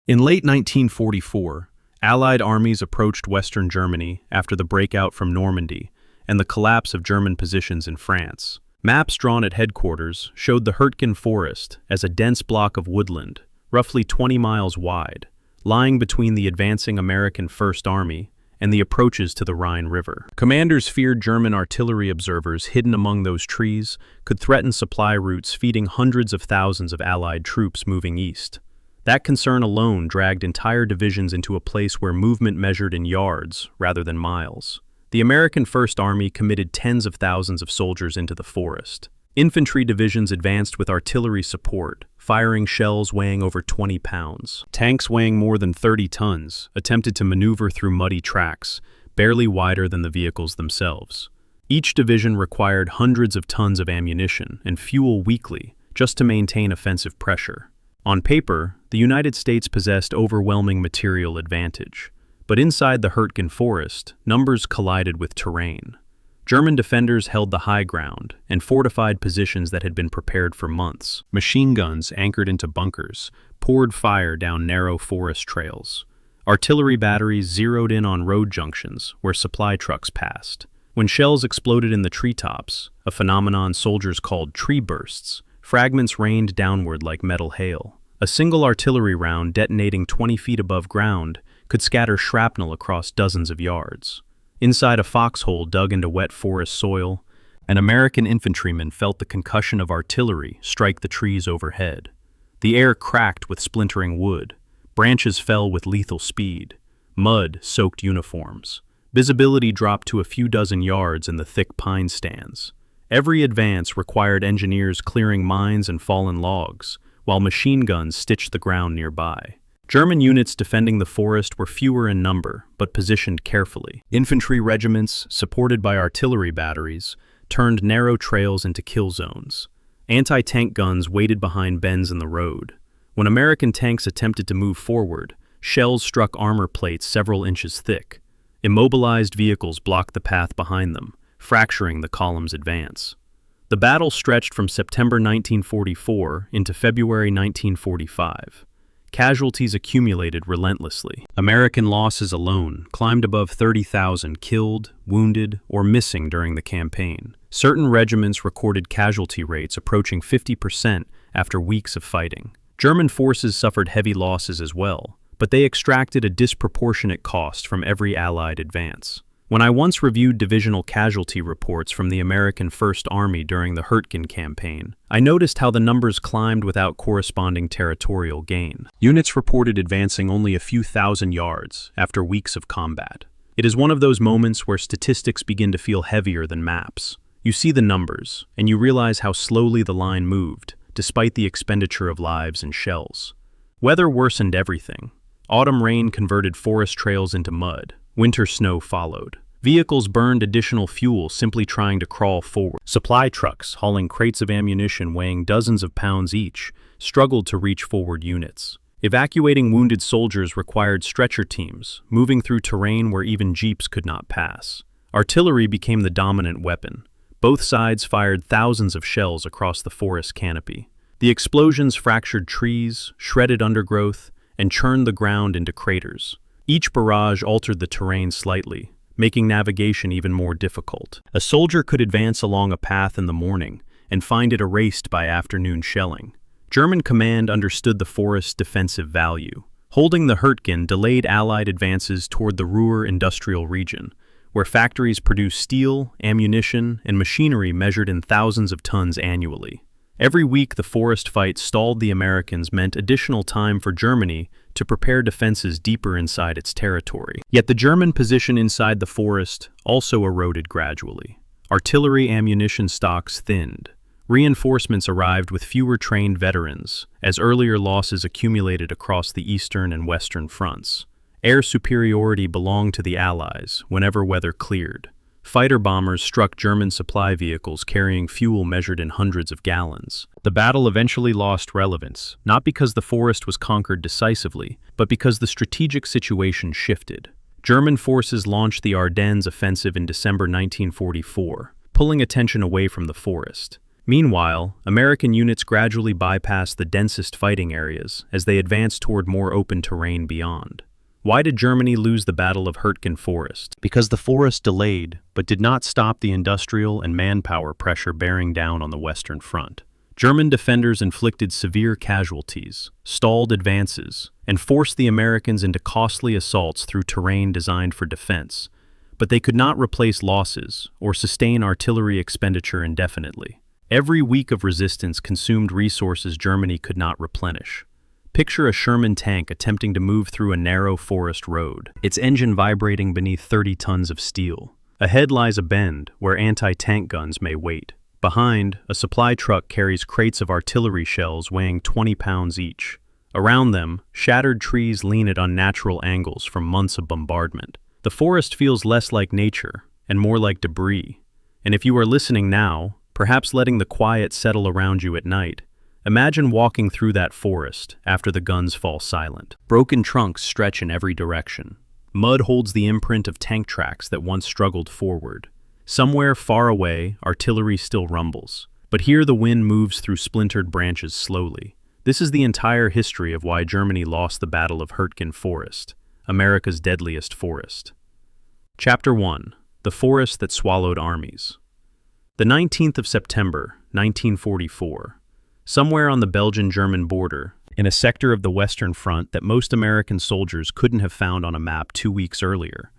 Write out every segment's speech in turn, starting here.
In late 1944, Allied armies approached Western Germany after the breakout from Normandy and the collapse of German positions in France. Maps drawn at headquarters showed the Hürtgen Forest as a dense block of woodland, roughly 20 miles wide, lying between the advancing American First Army and the approaches to the Rhine River. Commanders feared German artillery observers hidden among those trees could threaten supply routes feeding hundreds of thousands of Allied troops moving east. That concern alone dragged entire divisions into a place where movement measured in yards rather than miles. The American First Army committed tens of thousands of soldiers into the forest. Infantry divisions advanced with artillery support, firing shells weighing over 20 pounds. Tanks weighing more than 30 tons attempted to maneuver through muddy tracks, barely wider than the vehicles themselves. Each division required hundreds of tons of ammunition and fuel weekly just to maintain offensive pressure. On paper, the United States possessed overwhelming material advantage, but inside the Hürtgen Forest, numbers collided with terrain. German defenders held the high ground and fortified positions that had been prepared for months. Machine guns anchored into bunkers poured fire down narrow forest trails. Artillery batteries zeroed in on road junctions where supply trucks passed. When shells exploded in the treetops, a phenomenon soldiers called tree bursts, fragments rained downward like metal hail. A single artillery round detonating 20 feet above ground could scatter shrapnel across dozens of yards. Inside a foxhole dug into wet forest soil, an American infantryman felt the concussion of artillery strike the trees overhead. The air cracked with splintering wood. Branches fell with lethal speed. Mud soaked uniforms. Visibility dropped to a few dozen yards in the thick pine stands. Every advance required engineers clearing mines and fallen logs, while machine guns stitched the ground nearby. German units defending the forest were fewer in number, but positioned carefully. Infantry regiments, supported by artillery batteries, turned narrow trails into kill zones. Anti-tank guns waited behind bends in the road. When American tanks attempted to move forward, shells struck armor plates several inches thick. Immobilized vehicles blocked the path behind them, fracturing the column's advance. The battle stretched from September 1944 into February 1945. Casualties accumulated relentlessly. American losses alone climbed above 30,000 killed, wounded, or missing during the campaign. Certain regiments recorded casualty rates approaching 50% after weeks of fighting. German forces suffered heavy losses as well, but they extracted a disproportionate cost from every Allied advance. When I once reviewed divisional casualty reports from the American First Army during the Hürtgen campaign, I noticed how the numbers climbed without corresponding territorial gain. Units reported advancing only a few thousand yards after weeks of combat. It is one of those moments where statistics begin to feel heavier than maps. You see the numbers, and you realize how slowly the line moved, despite the expenditure of lives and shells. Weather worsened everything. Autumn rain converted forest trails into mud. Winter snow followed. Vehicles burned additional fuel simply trying to crawl forward. Supply trucks, hauling crates of ammunition weighing dozens of pounds each, struggled to reach forward units. Evacuating wounded soldiers required stretcher teams, moving through terrain where even jeeps could not pass. Artillery became the dominant weapon. Both sides fired thousands of shells across the forest canopy. The explosions fractured trees, shredded undergrowth, and churned the ground into craters. Each barrage altered the terrain slightly, making navigation even more difficult. A soldier could advance along a path in the morning and find it erased by afternoon shelling. German command understood the forest's defensive value. Holding the Hürtgen delayed Allied advances toward the Ruhr industrial region, where factories produced steel, ammunition, and machinery measured in thousands of tons annually. Every week the forest fight stalled the Americans meant additional time for Germany to prepare defenses deeper inside its territory. Yet the German position inside the forest also eroded gradually. Artillery ammunition stocks thinned. Reinforcements arrived with fewer trained veterans, as earlier losses accumulated across the eastern and western fronts. Air superiority belonged to the Allies whenever weather cleared. Fighter bombers struck German supply vehicles carrying fuel measured in hundreds of gallons. The battle eventually lost relevance, not because the forest was conquered decisively, but because the strategic situation shifted. German forces launched the Ardennes offensive in December 1944, pulling attention away from the forest. Meanwhile, American units gradually bypassed the densest fighting areas as they advanced toward more open terrain beyond. Why did Germany lose the Battle of Hürtgen Forest? Because the forest delayed, but did not stop the industrial and manpower pressure bearing down on the Western Front. German defenders inflicted severe casualties, stalled advances, and forced the Americans into costly assaults through terrain designed for defense, but they could not replace losses or sustain artillery expenditure indefinitely. Every week of resistance consumed resources Germany could not replenish. Picture a Sherman tank attempting to move through a narrow forest road, its engine vibrating beneath 30 tons of steel. Ahead lies a bend where anti-tank guns may wait. Behind, a supply truck carries crates of artillery shells weighing 20 pounds each. Around them, shattered trees lean at unnatural angles from months of bombardment. The forest feels less like nature and more like debris. And if you are listening now, perhaps letting the quiet settle around you at night, imagine walking through that forest after the guns fall silent. Broken trunks stretch in every direction. Mud holds the imprint of tank tracks that once struggled forward. Somewhere far away, artillery still rumbles. But here the wind moves through splintered branches slowly. This is the entire history of why Germany lost the Battle of Hürtgen Forest, America's deadliest forest. Chapter 1. The Forest That Swallowed Armies. The 19th of September, 1944. Somewhere on the Belgian-German border, in a sector of the Western Front that most American soldiers couldn't have found on a map 2 weeks earlier,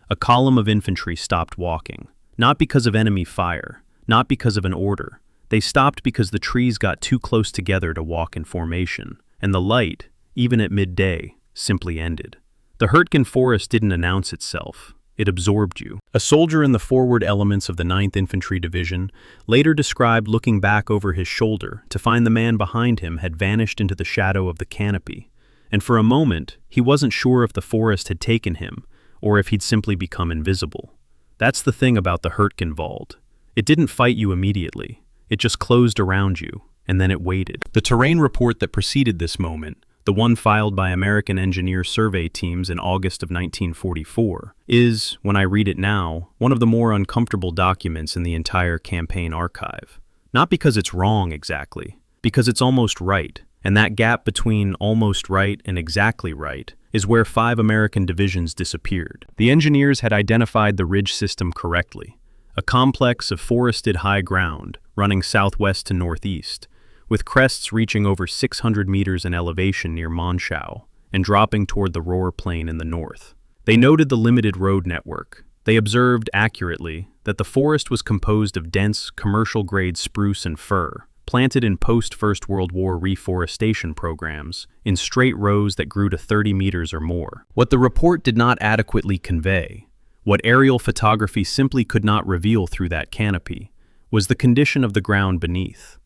a column of infantry stopped walking. Not because of enemy fire, not because of an order. They stopped because the trees got too close together to walk in formation, and the light, even at midday, simply ended. The Hürtgen Forest didn't announce itself. It absorbed you. A soldier in the forward elements of the 9th Infantry Division later described looking back over his shoulder to find the man behind him had vanished into the shadow of the canopy, and for a moment he wasn't sure if the forest had taken him or if he'd simply become invisible. That's the thing about the Hürtgenwald. It didn't fight you immediately. It just closed around you, and then it waited. The terrain report that preceded this moment, the one filed by American engineer survey teams in August of 1944, is, when I read it now, one of the more uncomfortable documents in the entire campaign archive. Not because it's wrong exactly, because it's almost right, and that gap between almost right and exactly right is where 5 American divisions disappeared. The engineers had identified the ridge system correctly, a complex of forested high ground running southwest to northeast, with crests reaching over 600 meters in elevation near Monschau and dropping toward the Ruhr Plain in the north. They noted the limited road network. They observed accurately that the forest was composed of dense, commercial-grade spruce and fir, planted in post-First World War reforestation programs in straight rows that grew to 30 meters or more. What the report did not adequately convey, what aerial photography simply could not reveal through that canopy, was the condition of the ground beneath.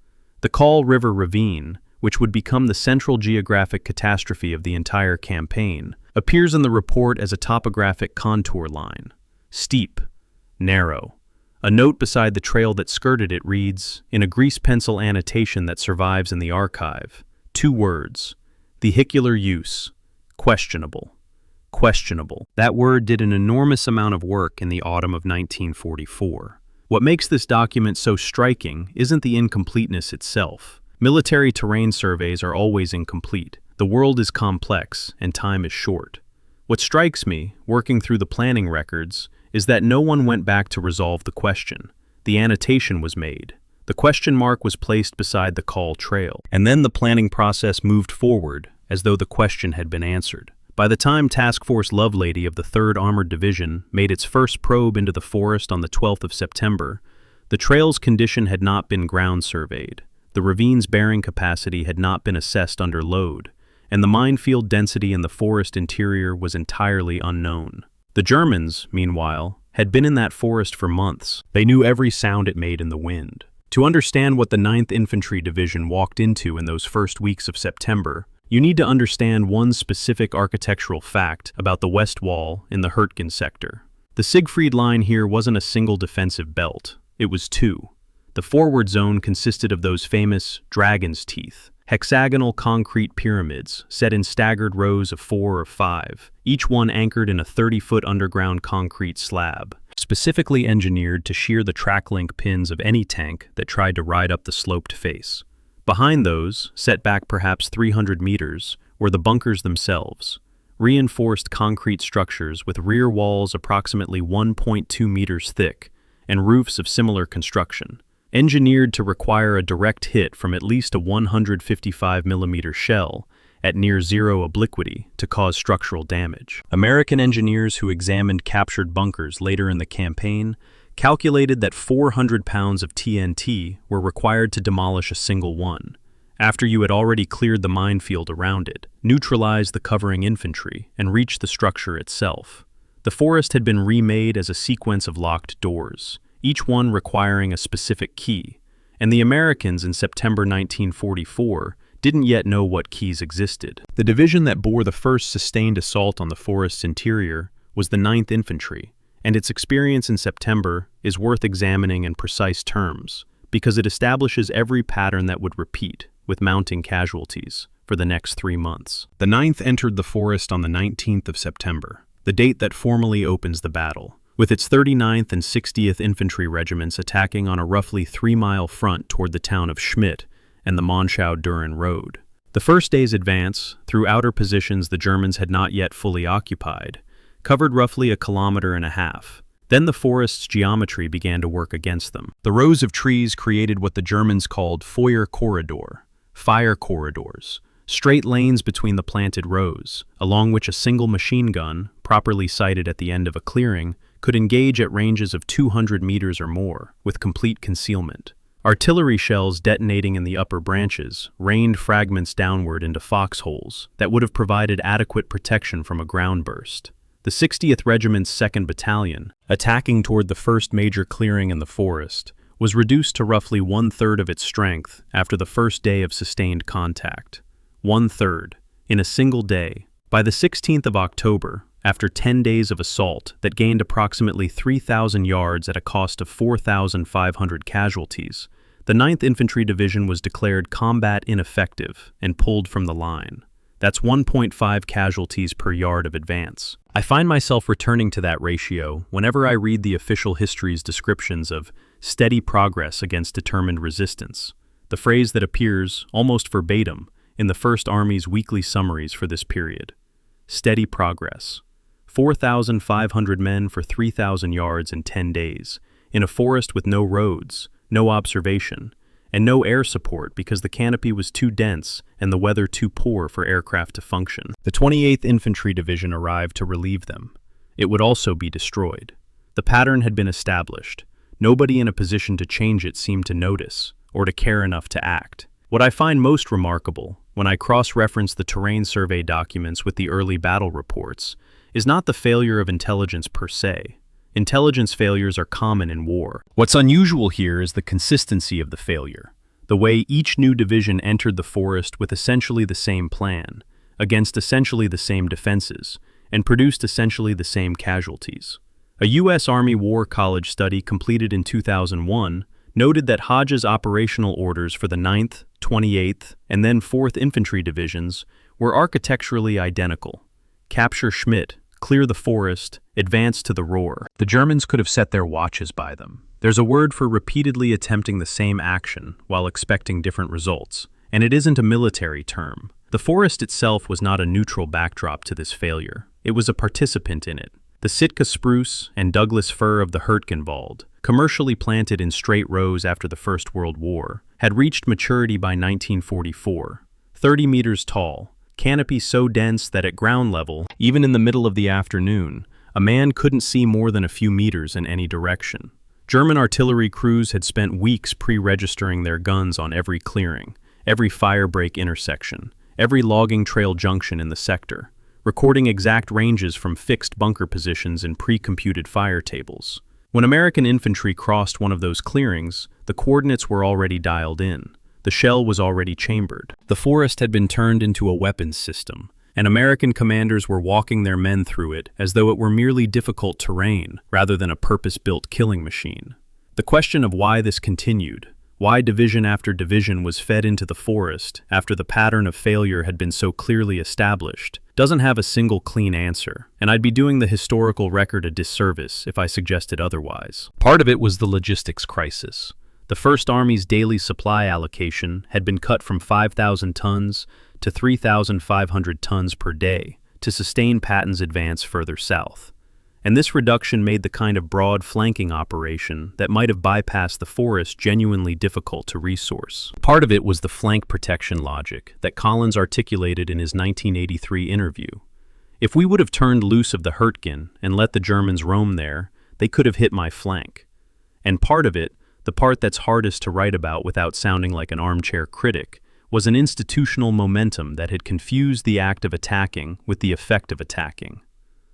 The Kall River ravine, which would become the central geographic catastrophe of the entire campaign, appears in the report as a topographic contour line. Steep, narrow. A note beside the trail that skirted it reads, in a grease pencil annotation that survives in the archive, 2 words, vehicular use, questionable. Questionable. That word did an enormous amount of work in the autumn of 1944. What makes this document so striking isn't the incompleteness itself. Military terrain surveys are always incomplete. The world is complex, and time is short. What strikes me, working through the planning records, is that no one went back to resolve the question. The annotation was made. The question mark was placed beside the Kall Trail, and then the planning process moved forward as though the question had been answered. By the time Task Force Lovelady of the 3rd Armored Division made its first probe into the forest on the 12th of September, the trail's condition had not been ground surveyed, the ravine's bearing capacity had not been assessed under load, and the minefield density in the forest interior was entirely unknown. The Germans, meanwhile, had been in that forest for months. They knew every sound it made in the wind. To understand what the 9th Infantry Division walked into in those first weeks of September, you need to understand one specific architectural fact about the West Wall in the Hürtgen sector. The Siegfried Line here wasn't a single defensive belt, it was 2. The forward zone consisted of those famous dragon's teeth, hexagonal concrete pyramids set in staggered rows of 4 or 5, each one anchored in a 30-foot underground concrete slab. specifically engineered to shear the track link pins of any tank that tried to ride up the sloped face. Behind those, set back perhaps 300 meters, were the bunkers themselves, reinforced concrete structures with rear walls approximately 1.2 meters thick and roofs of similar construction, engineered to require a direct hit from at least a 155mm shell at near zero obliquity to cause structural damage. American engineers who examined captured bunkers later in the campaign calculated that 400 pounds of TNT were required to demolish a single one, after you had already cleared the minefield around it, neutralized the covering infantry, and reached the structure itself. The forest had been remade as a sequence of locked doors, each one requiring a specific key, and the Americans in September 1944 didn't yet know what keys existed. The division that bore the first sustained assault on the forest's interior was the 9th Infantry, and its experience in September is worth examining in precise terms, because it establishes every pattern that would repeat, with mounting casualties, for the next 3 months. The 9th entered the forest on the 19th of September, the date that formally opens the battle, with its 39th and 60th Infantry regiments attacking on a roughly 3-mile front toward the town of Schmidt and the Monschau-Düren Road. The first day's advance, through outer positions the Germans had not yet fully occupied, covered roughly 1.5 kilometers. Then the forest's geometry began to work against them. The rows of trees created what the Germans called Feuer corridor, fire corridors, straight lanes between the planted rows, along which a single machine gun, properly sighted at the end of a clearing, could engage at ranges of 200 meters or more, with complete concealment. Artillery shells detonating in the upper branches rained fragments downward into foxholes that would have provided adequate protection from a ground burst. The 60th Regiment's 2nd Battalion, attacking toward the first major clearing in the forest, was reduced to roughly 1/3 of its strength after the first day of sustained contact. 1/3, in a single day. By the 16th of October, after 10 days of assault that gained approximately 3,000 yards at a cost of 4,500 casualties, the 9th Infantry Division was declared combat ineffective and pulled from the line. That's 1.5 casualties per yard of advance. I find myself returning to that ratio whenever I read the official history's descriptions of steady progress against determined resistance, the phrase that appears, almost verbatim, in the First Army's weekly summaries for this period. Steady progress. 4,500 men for 3,000 yards in 10 days, in a forest with no roads, no observation, and no air support because the canopy was too dense and the weather too poor for aircraft to function. The 28th Infantry Division arrived to relieve them. It would also be destroyed. The pattern had been established. Nobody in a position to change it seemed to notice, or to care enough to act. What I find most remarkable, when I cross-reference the terrain survey documents with the early battle reports, is not the failure of intelligence per se. Intelligence failures are common in war. What's unusual here is the consistency of the failure, the way each new division entered the forest with essentially the same plan, against essentially the same defenses, and produced essentially the same casualties. A U.S. Army War College study completed in 2001 noted that Hodge's operational orders for the 9th, 28th, and then 4th Infantry Divisions were architecturally identical. Capture Schmidt, clear the forest, advance to the Ruhr. The Germans could have set their watches by them. There's a word for repeatedly attempting the same action while expecting different results, and it isn't a military term. The forest itself was not a neutral backdrop to this failure. It was a participant in it. The Sitka spruce and Douglas fir of the Hürtgenwald, commercially planted in straight rows after the First World War, had reached maturity by 1944. 30 meters tall, canopy so dense that at ground level, even in the middle of the afternoon, a man couldn't see more than a few meters in any direction. German artillery crews had spent weeks pre-registering their guns on every clearing, every firebreak intersection, every logging trail junction in the sector, recording exact ranges from fixed bunker positions in pre-computed fire tables. When American infantry crossed one of those clearings, the coordinates were already dialed in. The shell was already chambered. The forest had been turned into a weapons system, and American commanders were walking their men through it as though it were merely difficult terrain rather than a purpose-built killing machine. The question of why this continued, Why division after division was fed into the forest after the pattern of failure had been so clearly established doesn't have a single clean answer, and I'd be doing the historical record a disservice if I suggested otherwise. Part of it was the logistics crisis. The First Army's daily supply allocation had been cut from 5,000 tons to 3,500 tons per day to sustain Patton's advance further south. And this reduction made the kind of broad flanking operation that might have bypassed the forest genuinely difficult to resource. Part of it was the flank protection logic that Collins articulated in his 1983 interview. If we would have turned loose of the Hürtgen and let the Germans roam there, they could have hit my flank. And part of it, the part that's hardest to write about without sounding like an armchair critic, was an institutional momentum that had confused the act of attacking with the effect of attacking.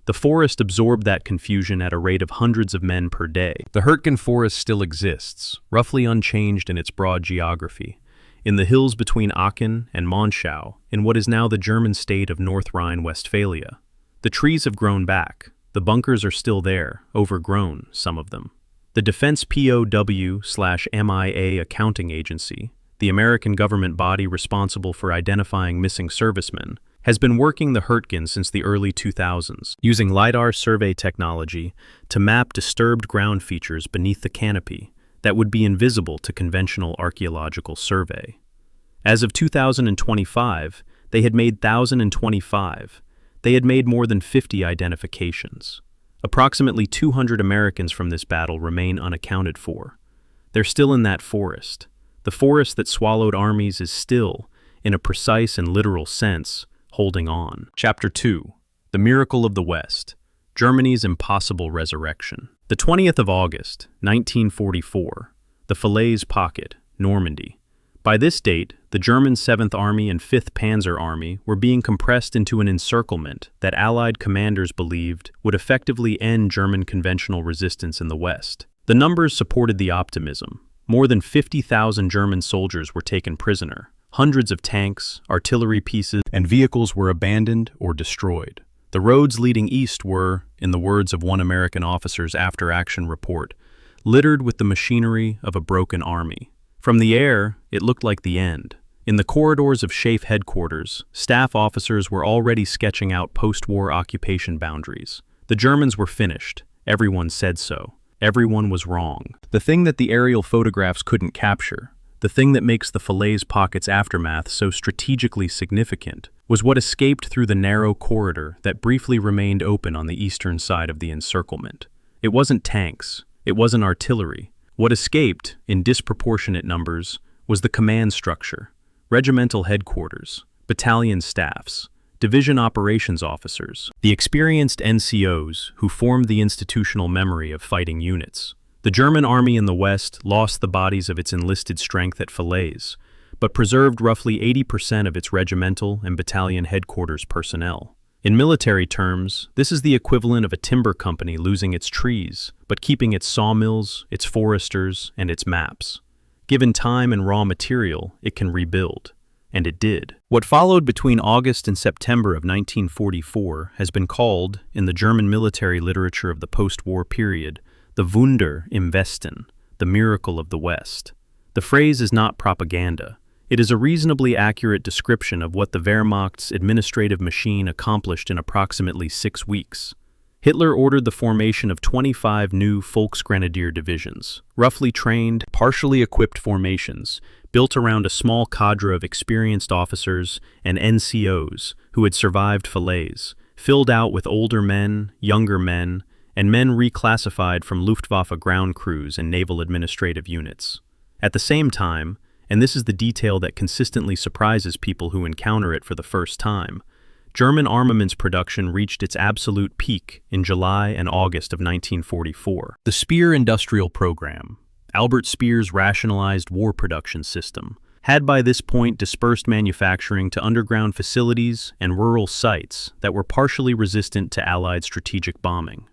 The forest absorbed that confusion at a rate of hundreds of men per day. The Hürtgen Forest still exists, roughly unchanged in its broad geography, in the hills between Aachen and Monschau, in what is now the German state of North Rhine-Westphalia. The trees have grown back. The bunkers are still there, overgrown, some of them. The Defense POW/MIA Accounting Agency, the American government body responsible for identifying missing servicemen, has been working the Hürtgen since the early 2000s, using LiDAR survey technology to map disturbed ground features beneath the canopy that would be invisible to conventional archaeological survey. As of 2025, they had made 1,025. They had made more than 50 identifications. Approximately 200 Americans from this battle remain unaccounted for. They're still in that forest. The forest that swallowed armies is still, in a precise and literal sense, holding on. Chapter 2. The Miracle of the West. Germany's Impossible Resurrection. The 20th of August, 1944. The Falaise Pocket, Normandy. By this date, the German 7th Army and 5th Panzer Army were being compressed into an encirclement that Allied commanders believed would effectively end German conventional resistance in the West. The numbers supported the optimism. More than 50,000 German soldiers were taken prisoner. Hundreds of tanks, artillery pieces, and vehicles were abandoned or destroyed. The roads leading east were, in the words of one American officer's after-action report, littered with the machinery of a broken army. From the air, it looked like the end. In the corridors of SHAEF headquarters, staff officers were already sketching out post-war occupation boundaries. The Germans were finished. Everyone said so. Everyone was wrong. The thing that the aerial photographs couldn't capture, the thing that makes the Falaise Pocket's aftermath so strategically significant, was what escaped through the narrow corridor that briefly remained open on the eastern side of the encirclement. It wasn't tanks. It wasn't artillery. What escaped, in disproportionate numbers, was the command structure, regimental headquarters, battalion staffs, division operations officers, the experienced NCOs who formed the institutional memory of fighting units. The German army in the West lost the bodies of its enlisted strength at Falaise, but preserved roughly 80% of its regimental and battalion headquarters personnel. In military terms, this is the equivalent of a timber company losing its trees, but keeping its sawmills, its foresters, and its maps. Given time and raw material, it can rebuild. And it did. What followed between August and September of 1944 has been called, in the German military literature of the post-war period, the Wunder im Westen, the miracle of the West. The phrase is not propaganda. It is a reasonably accurate description of what the Wehrmacht's administrative machine accomplished in approximately 6 weeks. Hitler ordered the formation of 25 new Volksgrenadier divisions, roughly trained, partially equipped formations, built around a small cadre of experienced officers and NCOs who had survived Falaise, filled out with older men, younger men, and men reclassified from Luftwaffe ground crews and naval administrative units. At the same time, and this is the detail that consistently surprises people who encounter it for the first time, German armaments production reached its absolute peak in July and August of 1944. The Speer Industrial Program, Albert Speer's rationalized war production system, had by this point dispersed manufacturing to underground facilities and rural sites that were partially resistant to Allied strategic bombing.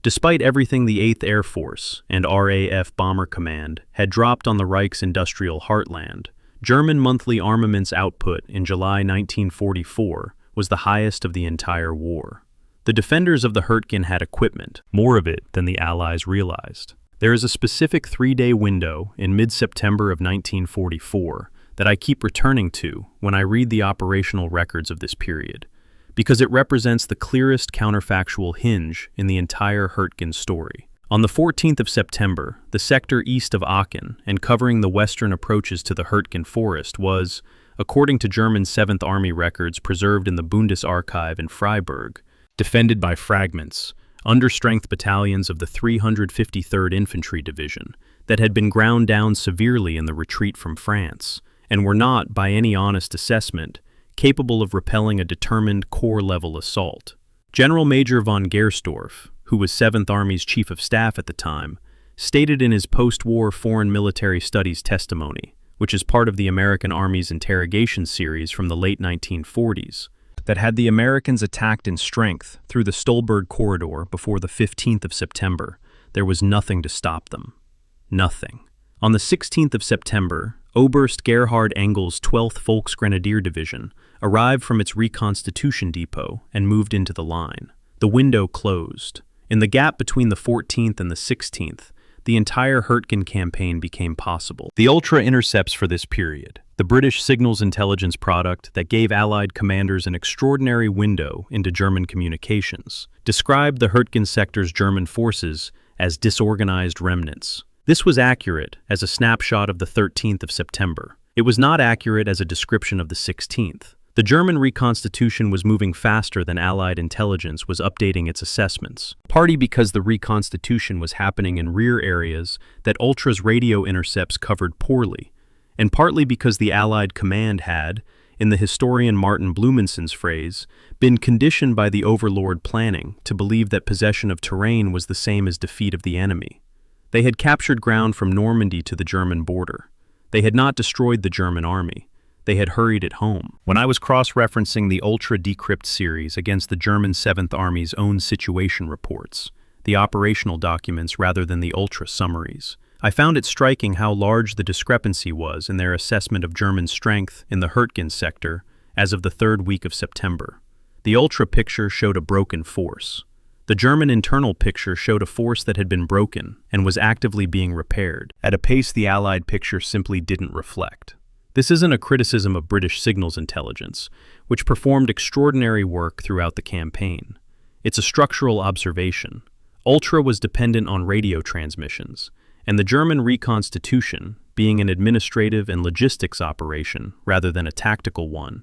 Despite everything the 8th Air Force and RAF Bomber Command had dropped on the Reich's industrial heartland, German monthly armaments output in July 1944 was the highest of the entire war. The defenders of the Hürtgen had equipment, more of it than the Allies realized. There is a specific 3-day window in mid-September of 1944 that I keep returning to when I read the operational records of this period, because it represents the clearest counterfactual hinge in the entire Hürtgen story. On the 14th of September, the sector east of Aachen and covering the western approaches to the Hürtgen Forest was, according to German 7th Army records preserved in the Bundesarchive in Freiburg, defended by fragments, understrength battalions of the 353rd Infantry Division that had been ground down severely in the retreat from France and were not, by any honest assessment, capable of repelling a determined corps-level assault. General Major von Gersdorf, who was 7th Army's Chief of Staff at the time, stated in his post-war Foreign Military Studies testimony, which is part of the American Army's interrogation series from the late 1940s, that had the Americans attacked in strength through the Stolberg corridor before the 15th of September, there was nothing to stop them. Nothing. On the 16th of September, Oberst Gerhard Engel's 12th Volksgrenadier Division arrived from its reconstitution depot and moved into the line. The window closed. In the gap between the 14th and the 16th, the entire Hürtgen campaign became possible. The ultra-intercepts for this period, the British signals intelligence product that gave Allied commanders an extraordinary window into German communications, described the Hürtgen sector's German forces as disorganized remnants. This was accurate as a snapshot of the 13th of September. It was not accurate as a description of the 16th. The German reconstitution was moving faster than Allied intelligence was updating its assessments, partly because the reconstitution was happening in rear areas that Ultra's radio intercepts covered poorly, and partly because the Allied command had, in the historian Martin Blumenson's phrase, been conditioned by the overlord planning to believe that possession of terrain was the same as defeat of the enemy. They had captured ground from Normandy to the German border. They had not destroyed the German army. They had hurried it home. When I was cross-referencing the Ultra Decrypt series against the German 7th Army's own situation reports, the operational documents rather than the Ultra summaries, I found it striking how large the discrepancy was in their assessment of German strength in the Hürtgen sector as of the 3rd week of September. The Ultra picture showed a broken force. The German internal picture showed a force that had been broken and was actively being repaired, at a pace the Allied picture simply didn't reflect. This isn't a criticism of British signals intelligence, which performed extraordinary work throughout the campaign. It's a structural observation. Ultra was dependent on radio transmissions, and the German reconstitution, being an administrative and logistics operation rather than a tactical one,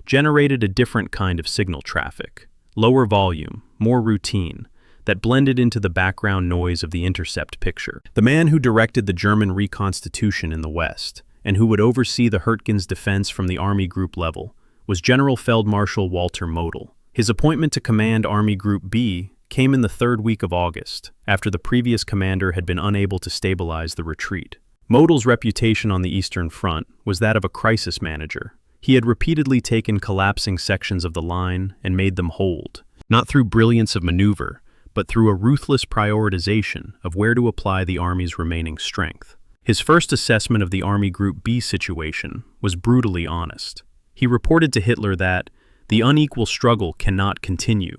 generated a different kind of signal traffic, lower volume, more routine, that blended into the background noise of the intercept picture. The man who directed the German reconstitution in the West, and who would oversee the Hürtgen's defense from the Army Group level, was General Feldmarschall Walter Model. His appointment to command Army Group B came in the 3rd week of August, after the previous commander had been unable to stabilize the retreat. Model's reputation on the Eastern Front was that of a crisis manager. He had repeatedly taken collapsing sections of the line and made them hold, not through brilliance of maneuver, but through a ruthless prioritization of where to apply the Army's remaining strength. His first assessment of the Army Group B situation was brutally honest. He reported to Hitler that the unequal struggle cannot continue.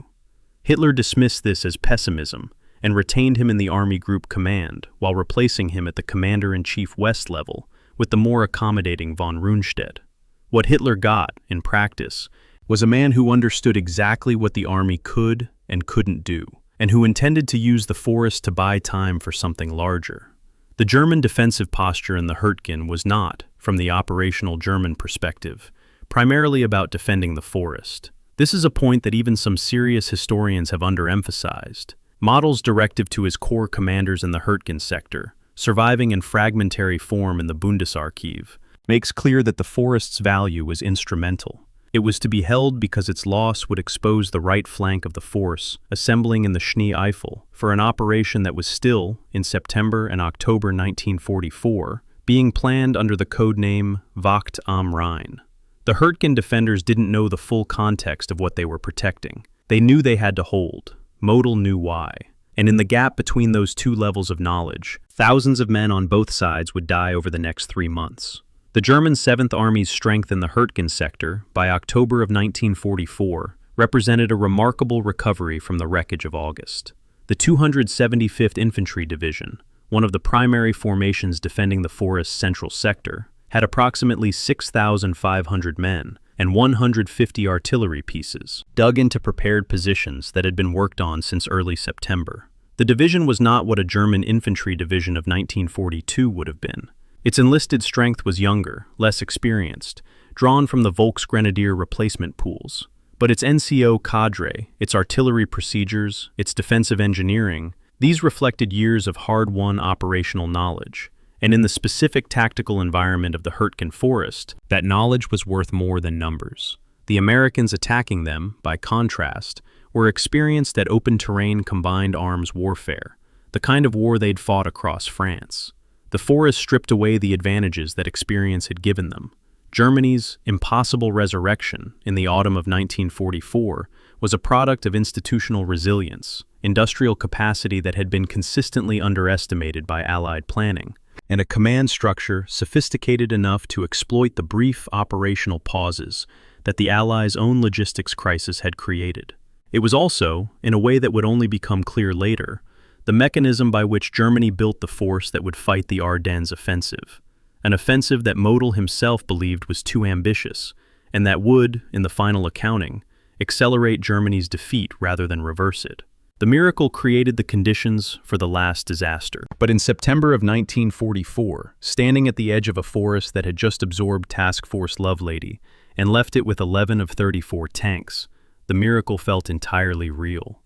Hitler dismissed this as pessimism and retained him in the Army Group command while replacing him at the Commander-in-Chief West level with the more accommodating von Rundstedt. What Hitler got, in practice, was a man who understood exactly what the army could and couldn't do, and who intended to use the forest to buy time for something larger. The German defensive posture in the Hürtgen was not, from the operational German perspective, primarily about defending the forest. This is a point that even some serious historians have underemphasized. Model's directive to his corps commanders in the Hürtgen sector, surviving in fragmentary form in the Bundesarchiv, makes clear that the forest's value was instrumental. It was to be held because its loss would expose the right flank of the force, assembling in the Schnee Eifel, for an operation that was still, in September and October 1944, being planned under the codename Wacht am Rhein. The Hürtgen defenders didn't know the full context of what they were protecting. They knew they had to hold. Model knew why. And in the gap between those two levels of knowledge, thousands of men on both sides would die over the next 3 months. The German 7th Army's strength in the Hürtgen sector, by October of 1944, represented a remarkable recovery from the wreckage of August. The 275th Infantry Division, one of the primary formations defending the forest's central sector, had approximately 6,500 men and 150 artillery pieces, dug into prepared positions that had been worked on since early September. The division was not what a German infantry division of 1942 would have been. Its enlisted strength was younger, less experienced, drawn from the Volksgrenadier replacement pools. But its NCO cadre, its artillery procedures, its defensive engineering, these reflected years of hard-won operational knowledge. And in the specific tactical environment of the Hürtgen Forest, that knowledge was worth more than numbers. The Americans attacking them, by contrast, were experienced at open-terrain combined arms warfare, the kind of war they'd fought across France. The forest stripped away the advantages that experience had given them. Germany's impossible resurrection in the autumn of 1944 was a product of institutional resilience, industrial capacity that had been consistently underestimated by Allied planning, and a command structure sophisticated enough to exploit the brief operational pauses that the Allies' own logistics crisis had created. It was also, in a way that would only become clear later, the mechanism by which Germany built the force that would fight the Ardennes offensive, an offensive that Model himself believed was too ambitious, and that would, in the final accounting, accelerate Germany's defeat rather than reverse it. The miracle created the conditions for the last disaster. But in September of 1944, standing at the edge of a forest that had just absorbed Task Force Lovelady and left it with 11 of 34 tanks, the miracle felt entirely real.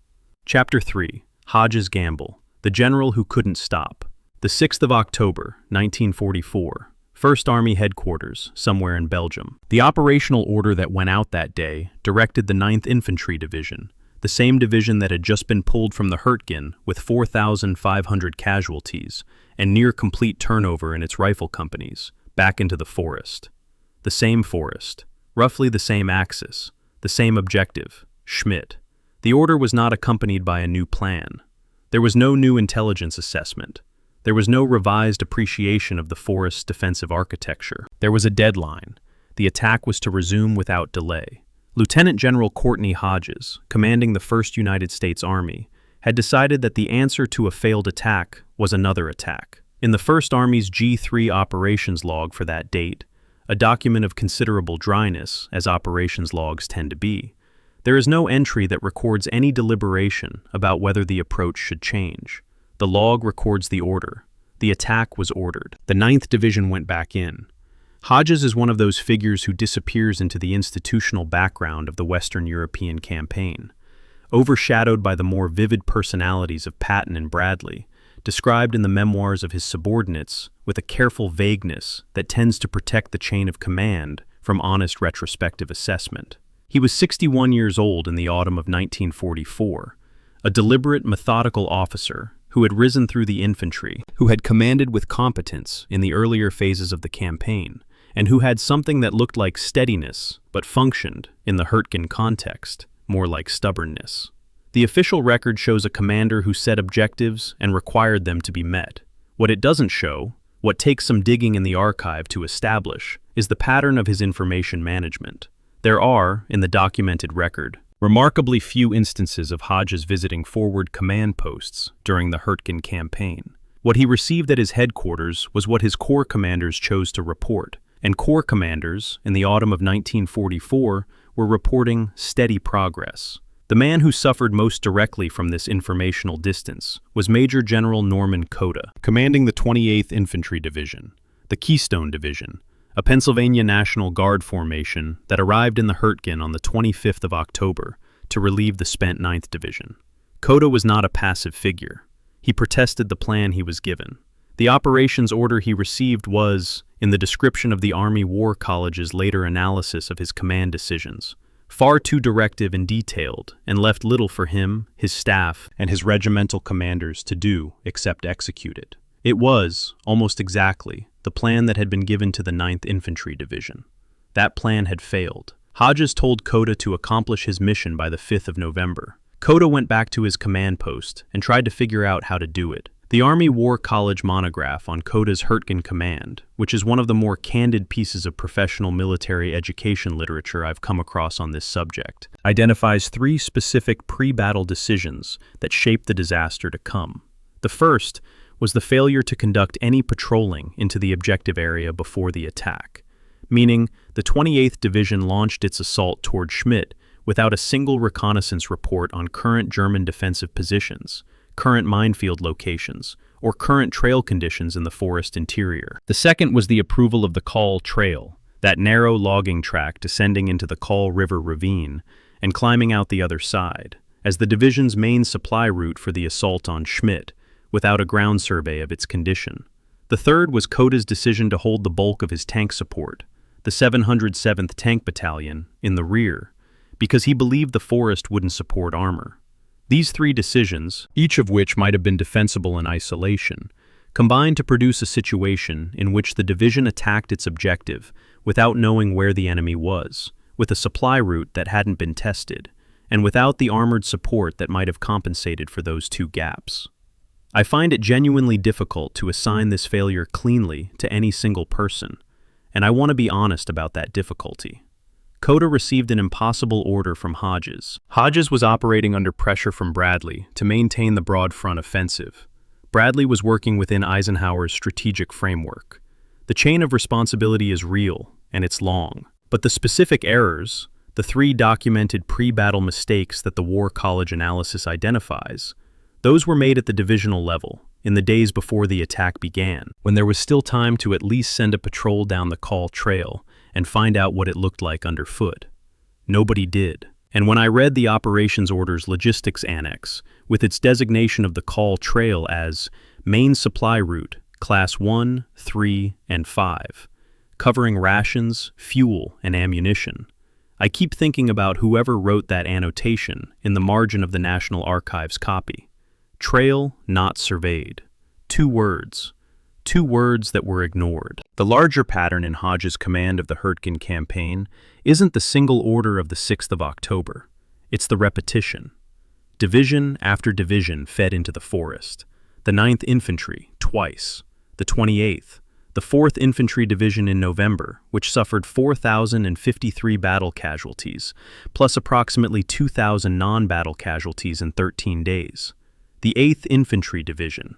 Chapter 3. Hodges' Gamble, the general who couldn't stop. The 6th of October, 1944, 1st Army Headquarters, somewhere in Belgium. The operational order that went out that day directed the 9th Infantry Division, the same division that had just been pulled from the Hürtgen with 4,500 casualties and near complete turnover in its rifle companies, back into the forest. The same forest, roughly the same axis, the same objective, Schmidt. The order was not accompanied by a new plan. There was no new intelligence assessment. There was no revised appreciation of the forest's defensive architecture. There was a deadline. The attack was to resume without delay. Lieutenant General Courtney Hodges, commanding the 1st United States Army, had decided that the answer to a failed attack was another attack. In the 1st Army's G3 operations log for that date, a document of considerable dryness, as operations logs tend to be, there is no entry that records any deliberation about whether the approach should change. The log records the order. The attack was ordered. The 9th Division went back in. Hodges is one of those figures who disappears into the institutional background of the Western European campaign, overshadowed by the more vivid personalities of Patton and Bradley, described in the memoirs of his subordinates with a careful vagueness that tends to protect the chain of command from honest retrospective assessment. He was 61 years old in the autumn of 1944, a deliberate, methodical officer who had risen through the infantry, who had commanded with competence in the earlier phases of the campaign, and who had something that looked like steadiness but functioned, in the Hürtgen context, more like stubbornness. The official record shows a commander who set objectives and required them to be met. What it doesn't show, what takes some digging in the archive to establish, is the pattern of his information management. There are, in the documented record, remarkably few instances of Hodges visiting forward command posts during the Hürtgen campaign. What he received at his headquarters was what his corps commanders chose to report, and corps commanders, in the autumn of 1944, were reporting steady progress. The man who suffered most directly from this informational distance was Major General Norman Coda, commanding the 28th Infantry Division, the Keystone Division, a Pennsylvania National Guard formation that arrived in the Hürtgen on the 25th of October to relieve the spent 9th Division. Coda was not a passive figure. He protested the plan he was given. The operations order he received was, in the description of the Army War College's later analysis of his command decisions, far too directive and detailed, and left little for him, his staff, and his regimental commanders to do except execute it. It was, almost exactly, the plan that had been given to the 9th Infantry Division. That plan had failed. Hodges told Coda to accomplish his mission by the 5th of November. Coda went back to his command post and tried to figure out how to do it. The Army War College monograph on Coda's Hürtgen command, which is one of the more candid pieces of professional military education literature I've come across on this subject, identifies 3 specific pre-battle decisions that shaped the disaster to come. The first was the failure to conduct any patrolling into the objective area before the attack, meaning the 28th Division launched its assault toward Schmidt without a single reconnaissance report on current German defensive positions, current minefield locations, or current trail conditions in the forest interior. The second was the approval of the Kall Trail, that narrow logging track descending into the Kall River ravine and climbing out the other side, as the division's main supply route for the assault on Schmidt, without a ground survey of its condition. The third was Koda's decision to hold the bulk of his tank support, the 707th Tank Battalion, in the rear, because he believed the forest wouldn't support armor. These three decisions, each of which might have been defensible in isolation, combined to produce a situation in which the division attacked its objective without knowing where the enemy was, with a supply route that hadn't been tested, and without the armored support that might have compensated for those two gaps. I find it genuinely difficult to assign this failure cleanly to any single person, and I want to be honest about that difficulty. Koda received an impossible order from Hodges. Hodges was operating under pressure from Bradley to maintain the broad front offensive. Bradley was working within Eisenhower's strategic framework. The chain of responsibility is real, and it's long. But the specific errors, the three documented pre-battle mistakes that the War College analysis identifies, those were made at the divisional level, in the days before the attack began, when there was still time to at least send a patrol down the Kall Trail and find out what it looked like underfoot. Nobody did. And when I read the Operations Order's Logistics Annex, with its designation of the Kall Trail as Main Supply Route, Class 1, 3, and 5, covering rations, fuel, and ammunition, I keep thinking about whoever wrote that annotation in the margin of the National Archives copy. Trail not surveyed. Two words that were ignored. The larger pattern in Hodges' command of the Hürtgen campaign isn't the single order of the 6th of October. It's the repetition. Division after division fed into the forest. The 9th Infantry, twice. The 28th. The 4th Infantry Division in November, which suffered 4,053 battle casualties, plus approximately 2,000 non-battle casualties in 13 days. The 8th Infantry Division.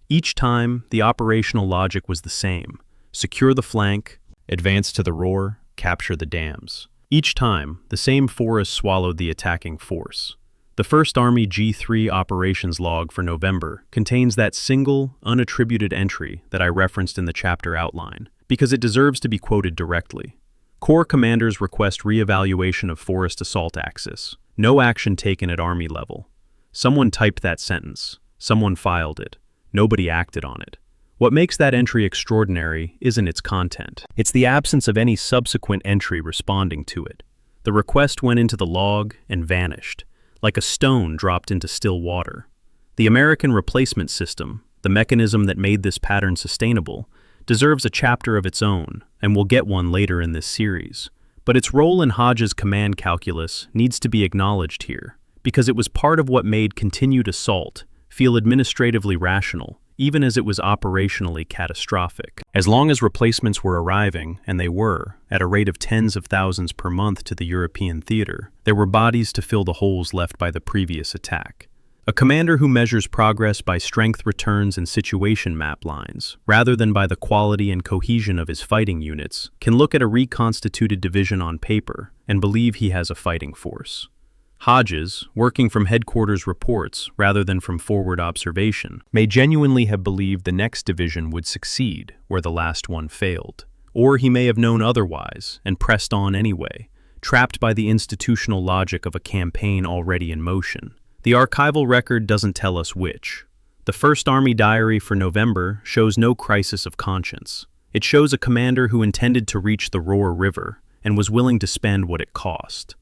Each time, the operational logic was the same. Secure the flank, advance to the roar, capture the dams. Each time, the same forest swallowed the attacking force. The 1st Army G3 operations log for November contains that single, unattributed entry that I referenced in the chapter outline, because it deserves to be quoted directly. Corps commanders request reevaluation of forest assault axis. No action taken at Army level. Someone typed that sentence. Someone filed it. Nobody acted on it. What makes that entry extraordinary isn't its content. It's the absence of any subsequent entry responding to it. The request went into the log and vanished, like a stone dropped into still water. The American replacement system, the mechanism that made this pattern sustainable, deserves a chapter of its own, and we'll get one later in this series. But its role in Hodges' command calculus needs to be acknowledged here, because it was part of what made continued assault feel administratively rational, even as it was operationally catastrophic. As long as replacements were arriving, and they were, at a rate of tens of thousands per month to the European theater, there were bodies to fill the holes left by the previous attack. A commander who measures progress by strength returns and situation map lines, rather than by the quality and cohesion of his fighting units, can look at a reconstituted division on paper and believe he has a fighting force. Hodges, working from headquarters reports rather than from forward observation, may genuinely have believed the next division would succeed where the last one failed. Or he may have known otherwise and pressed on anyway, trapped by the institutional logic of a campaign already in motion. The archival record doesn't tell us which. The 1st Army diary for November shows no crisis of conscience. It shows a commander who intended to reach the Roer River and was willing to spend what it cost.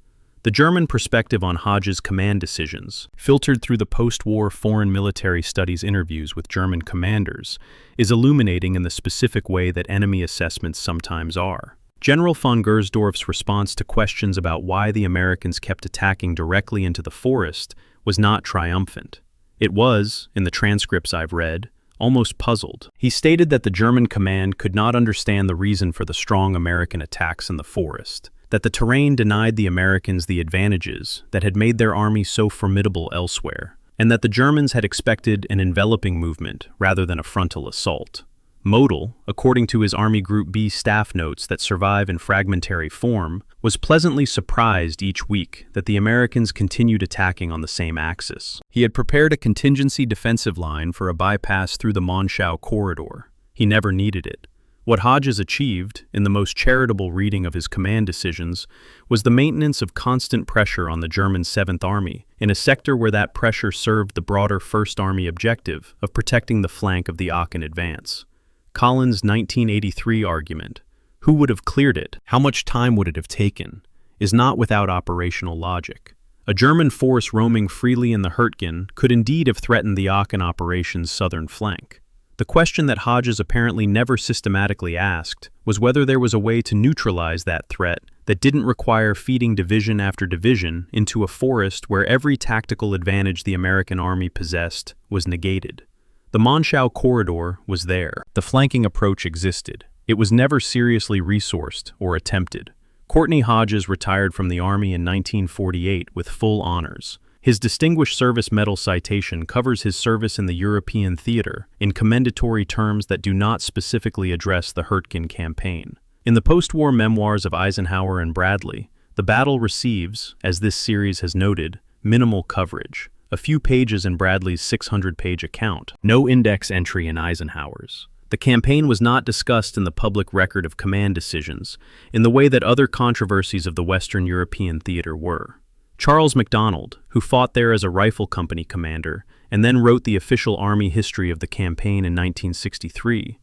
The German perspective on Hodges' command decisions, filtered through the post-war foreign military studies interviews with German commanders, is illuminating in the specific way that enemy assessments sometimes are. General von Gersdorff's response to questions about why the Americans kept attacking directly into the forest was not triumphant. It was, in the transcripts I've read, almost puzzled. He stated that the German command could not understand the reason for the strong American attacks in the forest, that the terrain denied the Americans the advantages that had made their army so formidable elsewhere, and that the Germans had expected an enveloping movement rather than a frontal assault. Model, according to his Army Group B staff notes that survive in fragmentary form, was pleasantly surprised each week that the Americans continued attacking on the same axis. He had prepared a contingency defensive line for a bypass through the Monschau corridor. He never needed it. What Hodges achieved, in the most charitable reading of his command decisions, was the maintenance of constant pressure on the German 7th Army in a sector where that pressure served the broader 1st Army objective of protecting the flank of the Aachen advance. Collins' 1983 argument, "Who would have cleared it? How much time would it have taken?" is not without operational logic. A German force roaming freely in the Hürtgen could indeed have threatened the Aachen operation's southern flank. The question that Hodges apparently never systematically asked was whether there was a way to neutralize that threat that didn't require feeding division after division into a forest where every tactical advantage the American army possessed was negated. The Monschau corridor was there. The flanking approach existed. It was never seriously resourced or attempted. Courtney Hodges retired from the Army in 1948 with full honors. His Distinguished Service Medal citation covers his service in the European theater in commendatory terms that do not specifically address the Hürtgen campaign. In the post-war memoirs of Eisenhower and Bradley, the battle receives, as this series has noted, minimal coverage. A few pages in Bradley's 600-page account. No index entry in Eisenhower's. The campaign was not discussed in the public record of command decisions in the way that other controversies of the Western European theater were. Charles MacDonald, who fought there as a rifle company commander and then wrote the official Army history of the campaign in 1963,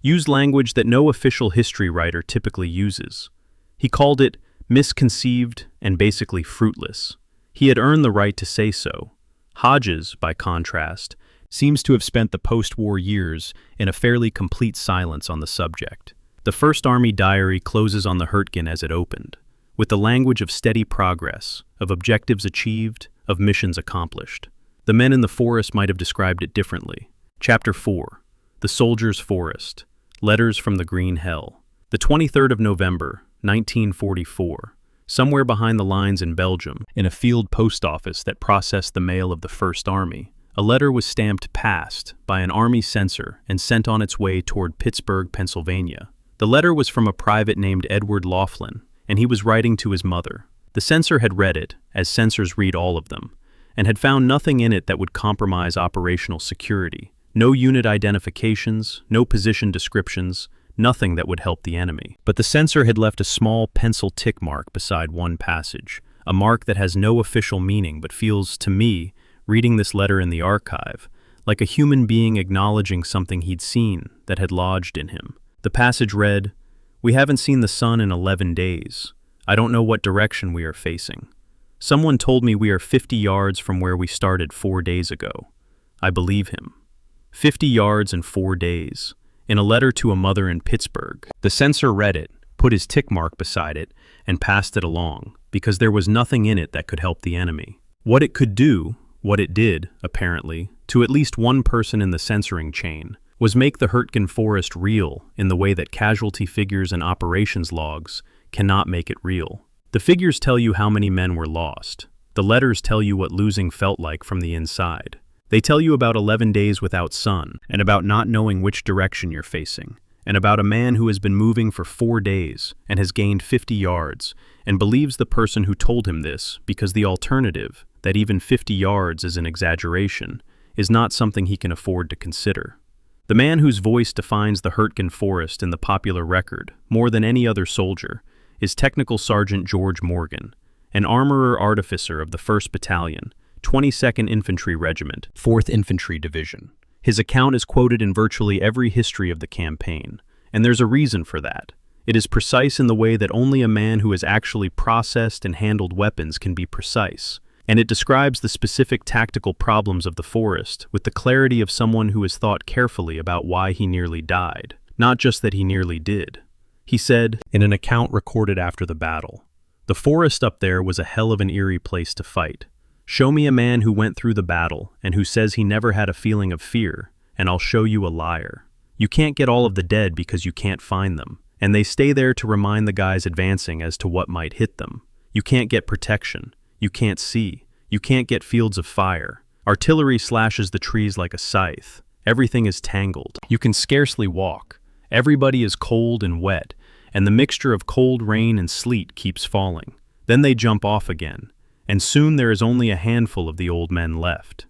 used language that no official history writer typically uses. He called it misconceived and basically fruitless. He had earned the right to say so. Hodges, by contrast, seems to have spent the post-war years in a fairly complete silence on the subject. The First Army diary closes on the Hürtgen as it opened, with the language of steady progress, of objectives achieved, of missions accomplished. The men in the forest might have described it differently. Chapter 4. The Soldier's Forest. Letters from the Green Hell. The 23rd of November, 1944. Somewhere behind the lines in Belgium, in a field post office that processed the mail of the First Army, a letter was stamped "Passed" by an Army censor and sent on its way toward Pittsburgh, Pennsylvania. The letter was from a private named Edward Laughlin, and he was writing to his mother. The censor had read it, as censors read all of them, and had found nothing in it that would compromise operational security. No unit identifications, no position descriptions, nothing that would help the enemy. But the censor had left a small pencil tick mark beside one passage, a mark that has no official meaning but feels, to me, reading this letter in the archive, like a human being acknowledging something he'd seen that had lodged in him. The passage read, "We haven't seen the sun in 11 days. I don't know what direction we are facing. Someone told me we are 50 yards from where we started 4 days ago. I believe him. 50 yards in 4 days. In a letter to a mother in Pittsburgh." The censor read it, put his tick mark beside it, and passed it along, because there was nothing in it that could help the enemy. What it could do, what it did, apparently, to at least one person in the censoring chain, was make the Hürtgen Forest real in the way that casualty figures and operations logs cannot make it real. The figures tell you how many men were lost. The letters tell you what losing felt like from the inside. They tell you about 11 days without sun, and about not knowing which direction you're facing, and about a man who has been moving for 4 days and has gained 50 yards, and believes the person who told him this because the alternative, that even 50 yards is an exaggeration, is not something he can afford to consider. The man whose voice defines the Hürtgen Forest in the popular record, more than any other soldier, is Technical Sergeant George Morgan, an armorer artificer of the 1st Battalion, 22nd Infantry Regiment, 4th Infantry Division. His account is quoted in virtually every history of the campaign, and there's a reason for that. It is precise in the way that only a man who has actually processed and handled weapons can be precise, and it describes the specific tactical problems of the forest with the clarity of someone who has thought carefully about why he nearly died, not just that he nearly did. He said, in an account recorded after the battle, "The forest up there was a hell of an eerie place to fight. Show me a man who went through the battle and who says he never had a feeling of fear, and I'll show you a liar. You can't get all of the dead because you can't find them, and they stay there to remind the guys advancing as to what might hit them. You can't get protection. You can't see. You can't get fields of fire. Artillery slashes the trees like a scythe. Everything is tangled. You can scarcely walk. Everybody is cold and wet, and the mixture of cold rain and sleet keeps falling. Then they jump off again, and soon there is only a handful of the old men left.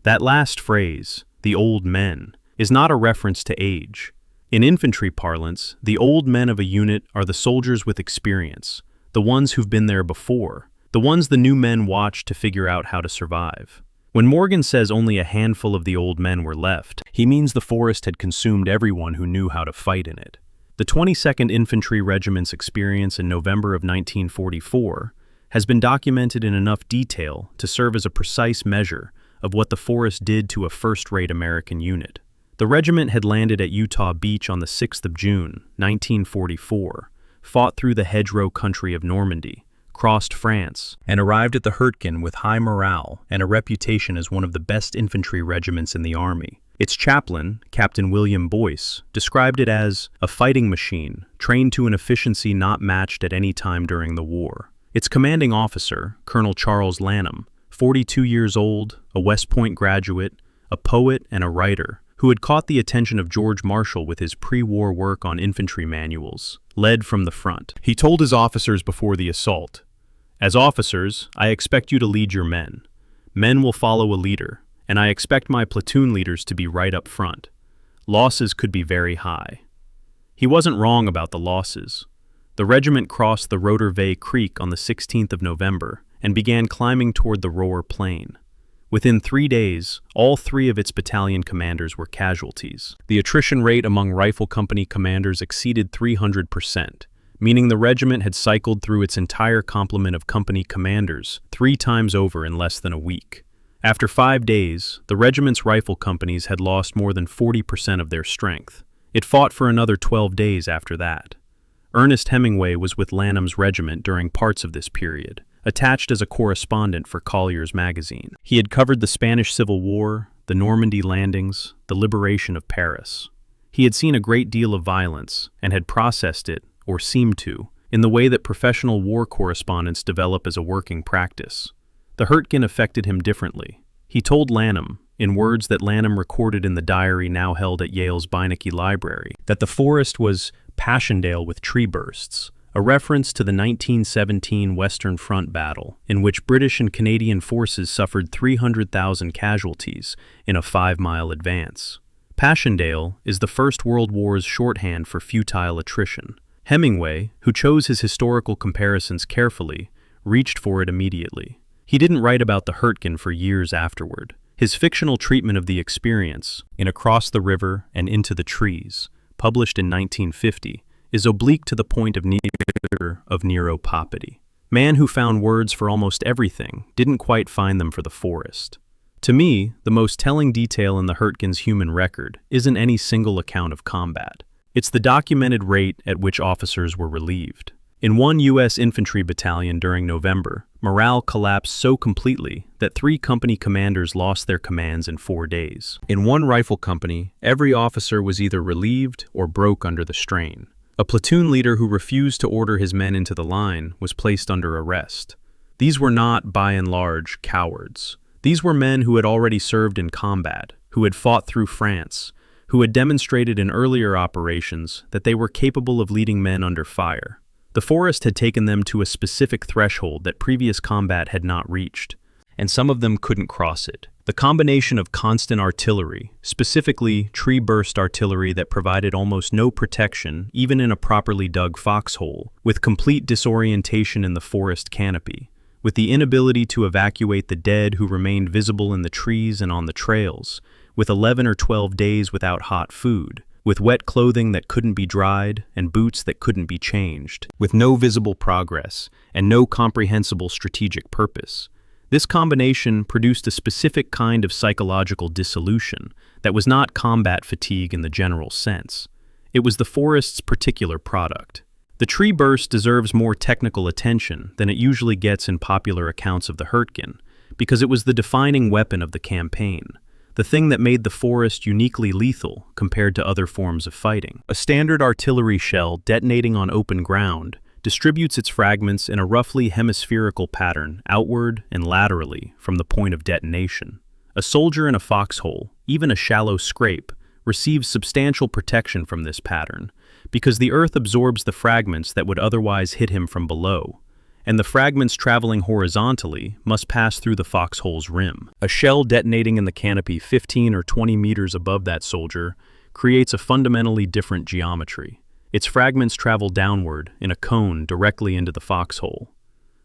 That last phrase, the old men, is not a reference to age. In infantry parlance, the old men of a unit are the soldiers with experience, the ones who've been there before, the ones the new men watch to figure out how to survive. When Morgan says only a handful of the old men were left, he means the forest had consumed everyone who knew how to fight in it. The 22nd Infantry Regiment's experience in November of 1944 has been documented in enough detail to serve as a precise measure of what the forest did to a first-rate American unit. The regiment had landed at Utah Beach on the 6th of June, 1944, fought through the hedgerow country of Normandy, crossed France, and arrived at the Hürtgen with high morale and a reputation as one of the best infantry regiments in the Army. Its chaplain, Captain William Boyce, described it as a fighting machine trained to an efficiency not matched at any time during the war. Its commanding officer, Colonel Charles Lanham, 42 years old, a West Point graduate, a poet and a writer, who had caught the attention of George Marshall with his pre-war work on infantry manuals, led from the front. He told his officers before the assault, "As officers, I expect you to lead your men. Men will follow a leader, and I expect my platoon leaders to be right up front. Losses could be very high." He wasn't wrong about the losses. The regiment crossed the Rotorvay Creek on the 16th of November and began climbing toward the Roer Plain. Within 3 days, all 3 of its battalion commanders were casualties. The attrition rate among rifle company commanders exceeded 300%, meaning the regiment had cycled through its entire complement of company commanders 3 times over in less than a week. After 5 days, the regiment's rifle companies had lost more than 40% of their strength. It fought for another 12 days after that. Ernest Hemingway was with Lanham's regiment during parts of this period, attached as a correspondent for Collier's magazine. He had covered the Spanish Civil War, the Normandy landings, the liberation of Paris. He had seen a great deal of violence and had processed it, or seemed to, in the way that professional war correspondents develop as a working practice. The Hürtgen affected him differently. He told Lanham, in words that Lanham recorded in the diary now held at Yale's Beinecke Library, that the forest was Passchendaele with tree bursts, a reference to the 1917 Western Front battle, in which British and Canadian forces suffered 300,000 casualties in a 5-mile advance. Passchendaele is the First World War's shorthand for futile attrition. Hemingway, who chose his historical comparisons carefully, reached for it immediately. He didn't write about the Hürtgen for years afterward. His fictional treatment of the experience, in Across the River and Into the Trees, published in 1950, is oblique to the point of neuropopody. Man who found words for almost everything didn't quite find them for the forest. To me, the most telling detail in the Hürtgen's human record isn't any single account of combat. It's the documented rate at which officers were relieved. In one U.S. infantry battalion during November, morale collapsed so completely that 3 company commanders lost their commands in 4 days. In one rifle company, every officer was either relieved or broke under the strain. A platoon leader who refused to order his men into the line was placed under arrest. These were not, by and large, cowards. These were men who had already served in combat, who had fought through France, who had demonstrated in earlier operations that they were capable of leading men under fire. The forest had taken them to a specific threshold that previous combat had not reached, and some of them couldn't cross it. The combination of constant artillery, specifically tree-burst artillery that provided almost no protection even in a properly dug foxhole, with complete disorientation in the forest canopy, with the inability to evacuate the dead who remained visible in the trees and on the trails, with 11 or 12 days without hot food, with wet clothing that couldn't be dried and boots that couldn't be changed, with no visible progress and no comprehensible strategic purpose. This combination produced a specific kind of psychological dissolution that was not combat fatigue in the general sense. It was the forest's particular product. The tree burst deserves more technical attention than it usually gets in popular accounts of the Hürtgen, because it was the defining weapon of the campaign, the thing that made the forest uniquely lethal compared to other forms of fighting. A standard artillery shell detonating on open ground distributes its fragments in a roughly hemispherical pattern outward and laterally from the point of detonation. A soldier in a foxhole, even a shallow scrape, receives substantial protection from this pattern, because the earth absorbs the fragments that would otherwise hit him from below, and the fragments traveling horizontally must pass through the foxhole's rim. A shell detonating in the canopy 15 or 20 meters above that soldier creates a fundamentally different geometry. Its fragments travel downward in a cone directly into the foxhole.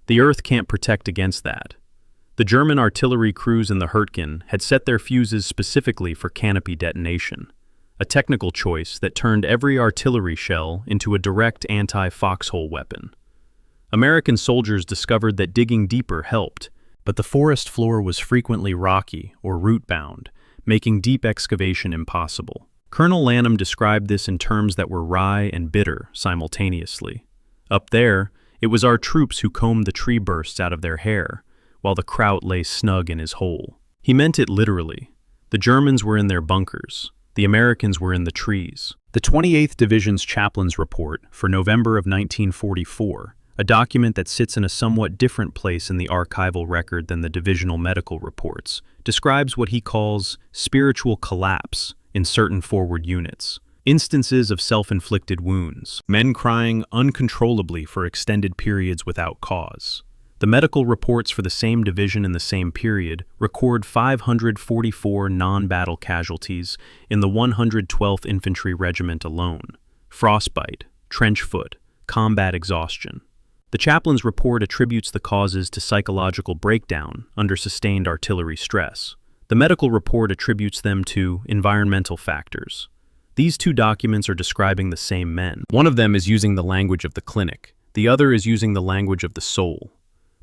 The earth can't protect against that. The German artillery crews in the Hürtgen had set their fuses specifically for canopy detonation, a technical choice that turned every artillery shell into a direct anti-foxhole weapon. American soldiers discovered that digging deeper helped, but the forest floor was frequently rocky or root-bound, making deep excavation impossible. Colonel Lanham described this in terms that were wry and bitter simultaneously. Up there, it was our troops who combed the tree bursts out of their hair, while the kraut lay snug in his hole. He meant it literally. The Germans were in their bunkers. The Americans were in the trees. The 28th Division's chaplain's report for November of 1944, a document that sits in a somewhat different place in the archival record than the divisional medical reports, describes what he calls spiritual collapse in certain forward units. Instances of self-inflicted wounds, men crying uncontrollably for extended periods without cause. The medical reports for the same division in the same period record 544 non-battle casualties in the 112th Infantry Regiment alone. Frostbite, trench foot, combat exhaustion. The chaplain's report attributes the causes to psychological breakdown under sustained artillery stress. The medical report attributes them to environmental factors. These two documents are describing the same men. One of them is using the language of the clinic. The other is using the language of the soul.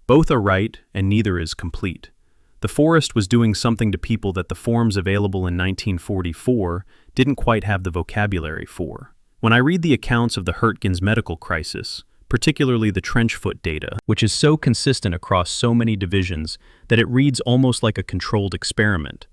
Both are right, and neither is complete. The forest was doing something to people that the forms available in 1944 didn't quite have the vocabulary for. When I read the accounts of the Hürtgen's medical crisis, particularly the trench foot data, which is so consistent across so many divisions that it reads almost like a controlled experiment,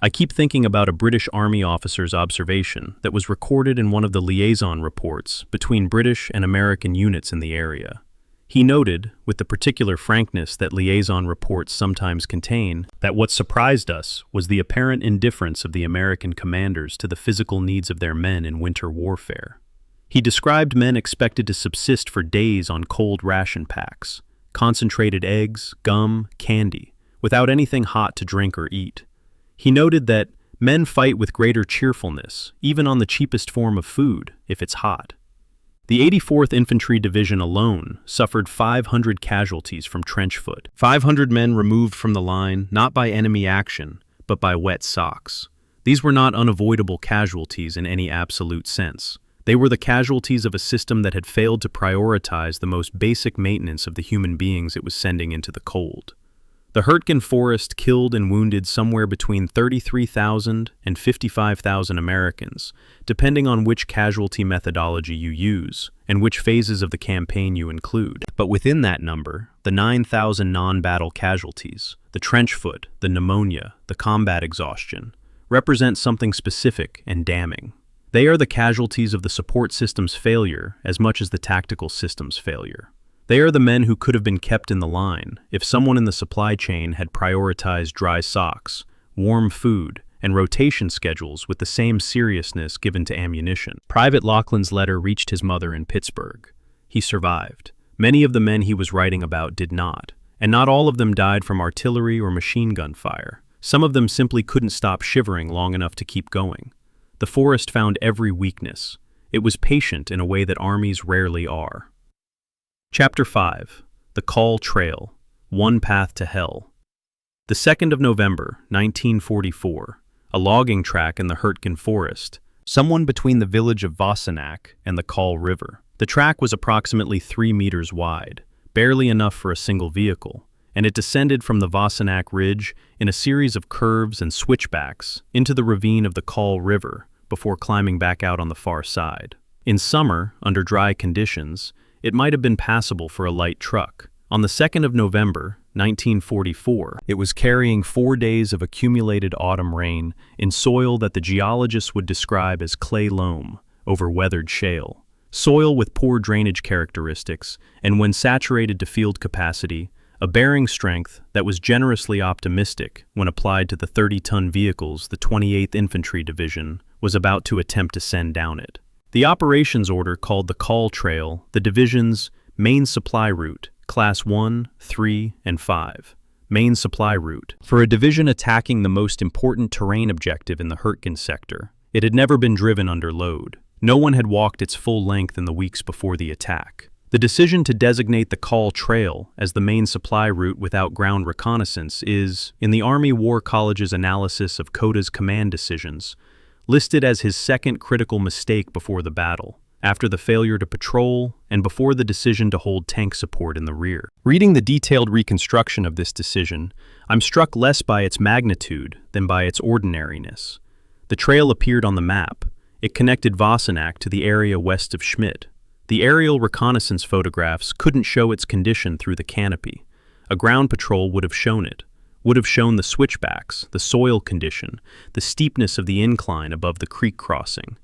I keep thinking about a British Army officer's observation that was recorded in one of the liaison reports between British and American units in the area. He noted, with the particular frankness that liaison reports sometimes contain, that what surprised us was the apparent indifference of the American commanders to the physical needs of their men in winter warfare. He described men expected to subsist for days on cold ration packs, concentrated eggs, gum, candy, without anything hot to drink or eat. He noted that men fight with greater cheerfulness, even on the cheapest form of food, if it's hot. The 84th Infantry Division alone suffered 500 casualties from trench foot. 500 men removed from the line, not by enemy action, but by wet socks. These were not unavoidable casualties in any absolute sense. They were the casualties of a system that had failed to prioritize the most basic maintenance of the human beings it was sending into the cold. The Hürtgen Forest killed and wounded somewhere between 33,000 and 55,000 Americans, depending on which casualty methodology you use and which phases of the campaign you include. But within that number, the 9,000 non-battle casualties, the trench foot, the pneumonia, the combat exhaustion, represent something specific and damning. They are the casualties of the support system's failure as much as the tactical system's failure. They are the men who could have been kept in the line if someone in the supply chain had prioritized dry socks, warm food, and rotation schedules with the same seriousness given to ammunition. Private Laughlin's letter reached his mother in Pittsburgh. He survived. Many of the men he was writing about did not, and not all of them died from artillery or machine gun fire. Some of them simply couldn't stop shivering long enough to keep going. The forest found every weakness. It was patient in a way that armies rarely are. Chapter 5. The Kall Trail, One Path to Hell. The 2nd of November, 1944, a logging track in the Hürtgen Forest, somewhere between the village of Wassenack and the Kall River. The track was approximately 3 meters wide, barely enough for a single vehicle, and it descended from the Wassenack Ridge in a series of curves and switchbacks into the ravine of the Kall River before climbing back out on the far side. In summer, under dry conditions, it might have been passable for a light truck. On the 2nd of November, 1944, it was carrying 4 days of accumulated autumn rain in soil that the geologists would describe as clay loam over weathered shale. Soil with poor drainage characteristics, and when saturated to field capacity, a bearing strength that was generously optimistic when applied to the 30-ton vehicles the 28th Infantry Division was about to attempt to send down it. The operations order called the Kall Trail the division's main supply route, Class 1, 3, and 5. Main supply route. For a division attacking the most important terrain objective in the Hürtgen sector, it had never been driven under load. No one had walked its full length in the weeks before the attack. The decision to designate the Kall Trail as the main supply route without ground reconnaissance is, in the Army War College's analysis of Koda's command decisions, listed as his second critical mistake before the battle, after the failure to patrol and before the decision to hold tank support in the rear. Reading the detailed reconstruction of this decision, I'm struck less by its magnitude than by its ordinariness. The trail appeared on the map. It connected Wassenack to the area west of Schmidt. The aerial reconnaissance photographs couldn't show its condition through the canopy. A ground patrol would have shown it, would have shown the switchbacks, the soil condition, the steepness of the incline above the creek crossing.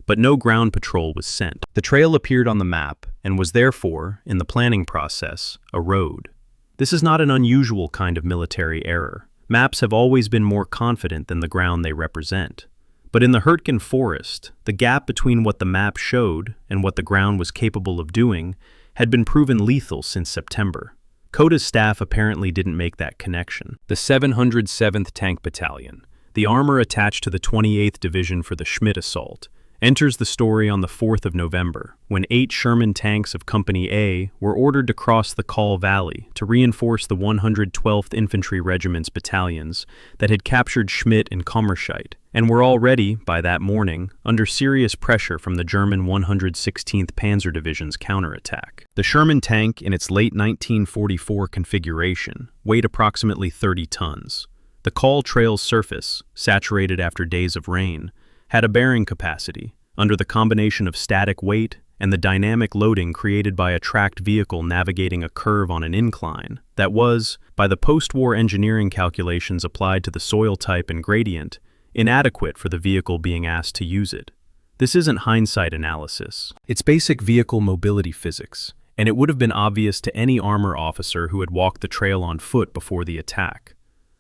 But no ground patrol was sent. The trail appeared on the map and was therefore, in the planning process, a road. This is not an unusual kind of military error. Maps have always been more confident than the ground they represent. But in the Hürtgen Forest, the gap between what the map showed and what the ground was capable of doing had been proven lethal since September. Koda's staff apparently didn't make that connection. The 707th Tank Battalion, the armor attached to the 28th Division for the Schmidt assault, enters the story on the 4th of November, when 8 Sherman tanks of Company A were ordered to cross the Kall Valley to reinforce the 112th Infantry Regiment's battalions that had captured Schmidt and Kammerscheid, and were already, by that morning, under serious pressure from the German 116th Panzer Division's counterattack. The Sherman tank, in its late 1944 configuration, weighed approximately 30 tons. The Kall Trail's surface, saturated after days of rain, had a bearing capacity, under the combination of static weight and the dynamic loading created by a tracked vehicle navigating a curve on an incline, that was, by the post-war engineering calculations applied to the soil type and gradient, inadequate for the vehicle being asked to use it. This isn't hindsight analysis. It's basic vehicle mobility physics, and it would have been obvious to any armor officer who had walked the trail on foot before the attack.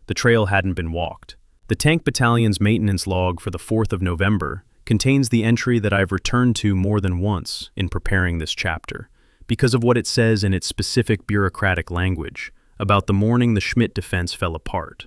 The trail hadn't been walked. The Tank Battalion's maintenance log for the 4th of November contains the entry that I've returned to more than once in preparing this chapter, because of what it says in its specific bureaucratic language about the morning the Schmidt defense fell apart.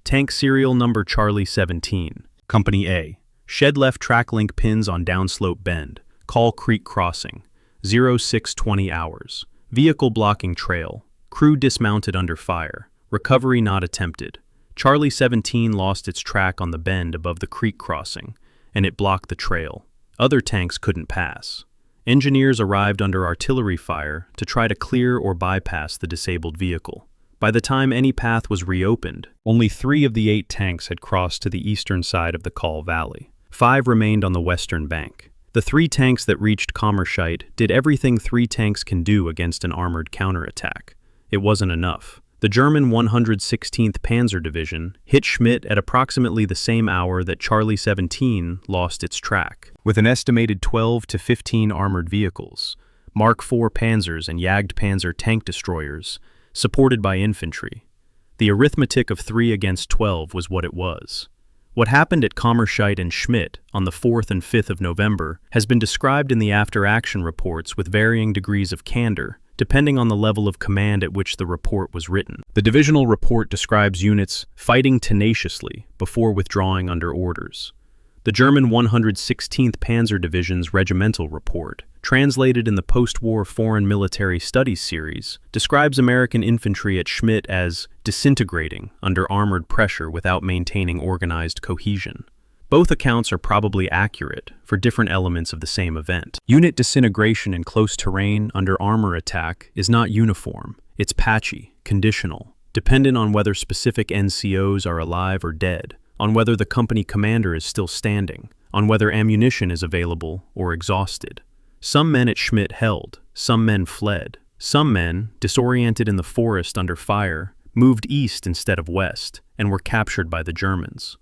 Tank serial number Charlie 17, Company A, shed left track link pins on downslope bend, Kall Creek crossing, 0620 hours, vehicle blocking trail, crew dismounted under fire, recovery not attempted. Charlie 17 lost its track on the bend above the creek crossing, and it blocked the trail. Other tanks couldn't pass. Engineers arrived under artillery fire to try to clear or bypass the disabled vehicle. By the time any path was reopened, only 3 of the 8 tanks had crossed to the eastern side of the Kall Valley. 5 remained on the western bank. The 3 tanks that reached Kammerscheid did everything 3 tanks can do against an armored counterattack. It wasn't enough. The German 116th Panzer Division hit Schmidt at approximately the same hour that Charlie 17 lost its track. With an estimated 12 to 15 armored vehicles, Mark IV Panzers and Jagdpanzer tank destroyers, supported by infantry, the arithmetic of 3 against 12 was what it was. What happened at Kammerscheid and Schmidt on the 4th and 5th of November has been described in the after-action reports with varying degrees of candor, depending on the level of command at which the report was written. The divisional report describes units fighting tenaciously before withdrawing under orders. The German 116th Panzer Division's regimental report, translated in the post-war Foreign Military Studies series, describes American infantry at Schmidt as disintegrating under armored pressure without maintaining organized cohesion. Both accounts are probably accurate for different elements of the same event. Unit disintegration in close terrain under armor attack is not uniform. It's patchy, conditional, dependent on whether specific NCOs are alive or dead, on whether the company commander is still standing, on whether ammunition is available or exhausted. Some men at Schmidt held, some men fled. Some men, disoriented in the forest under fire, moved east instead of west and were captured by the Germans.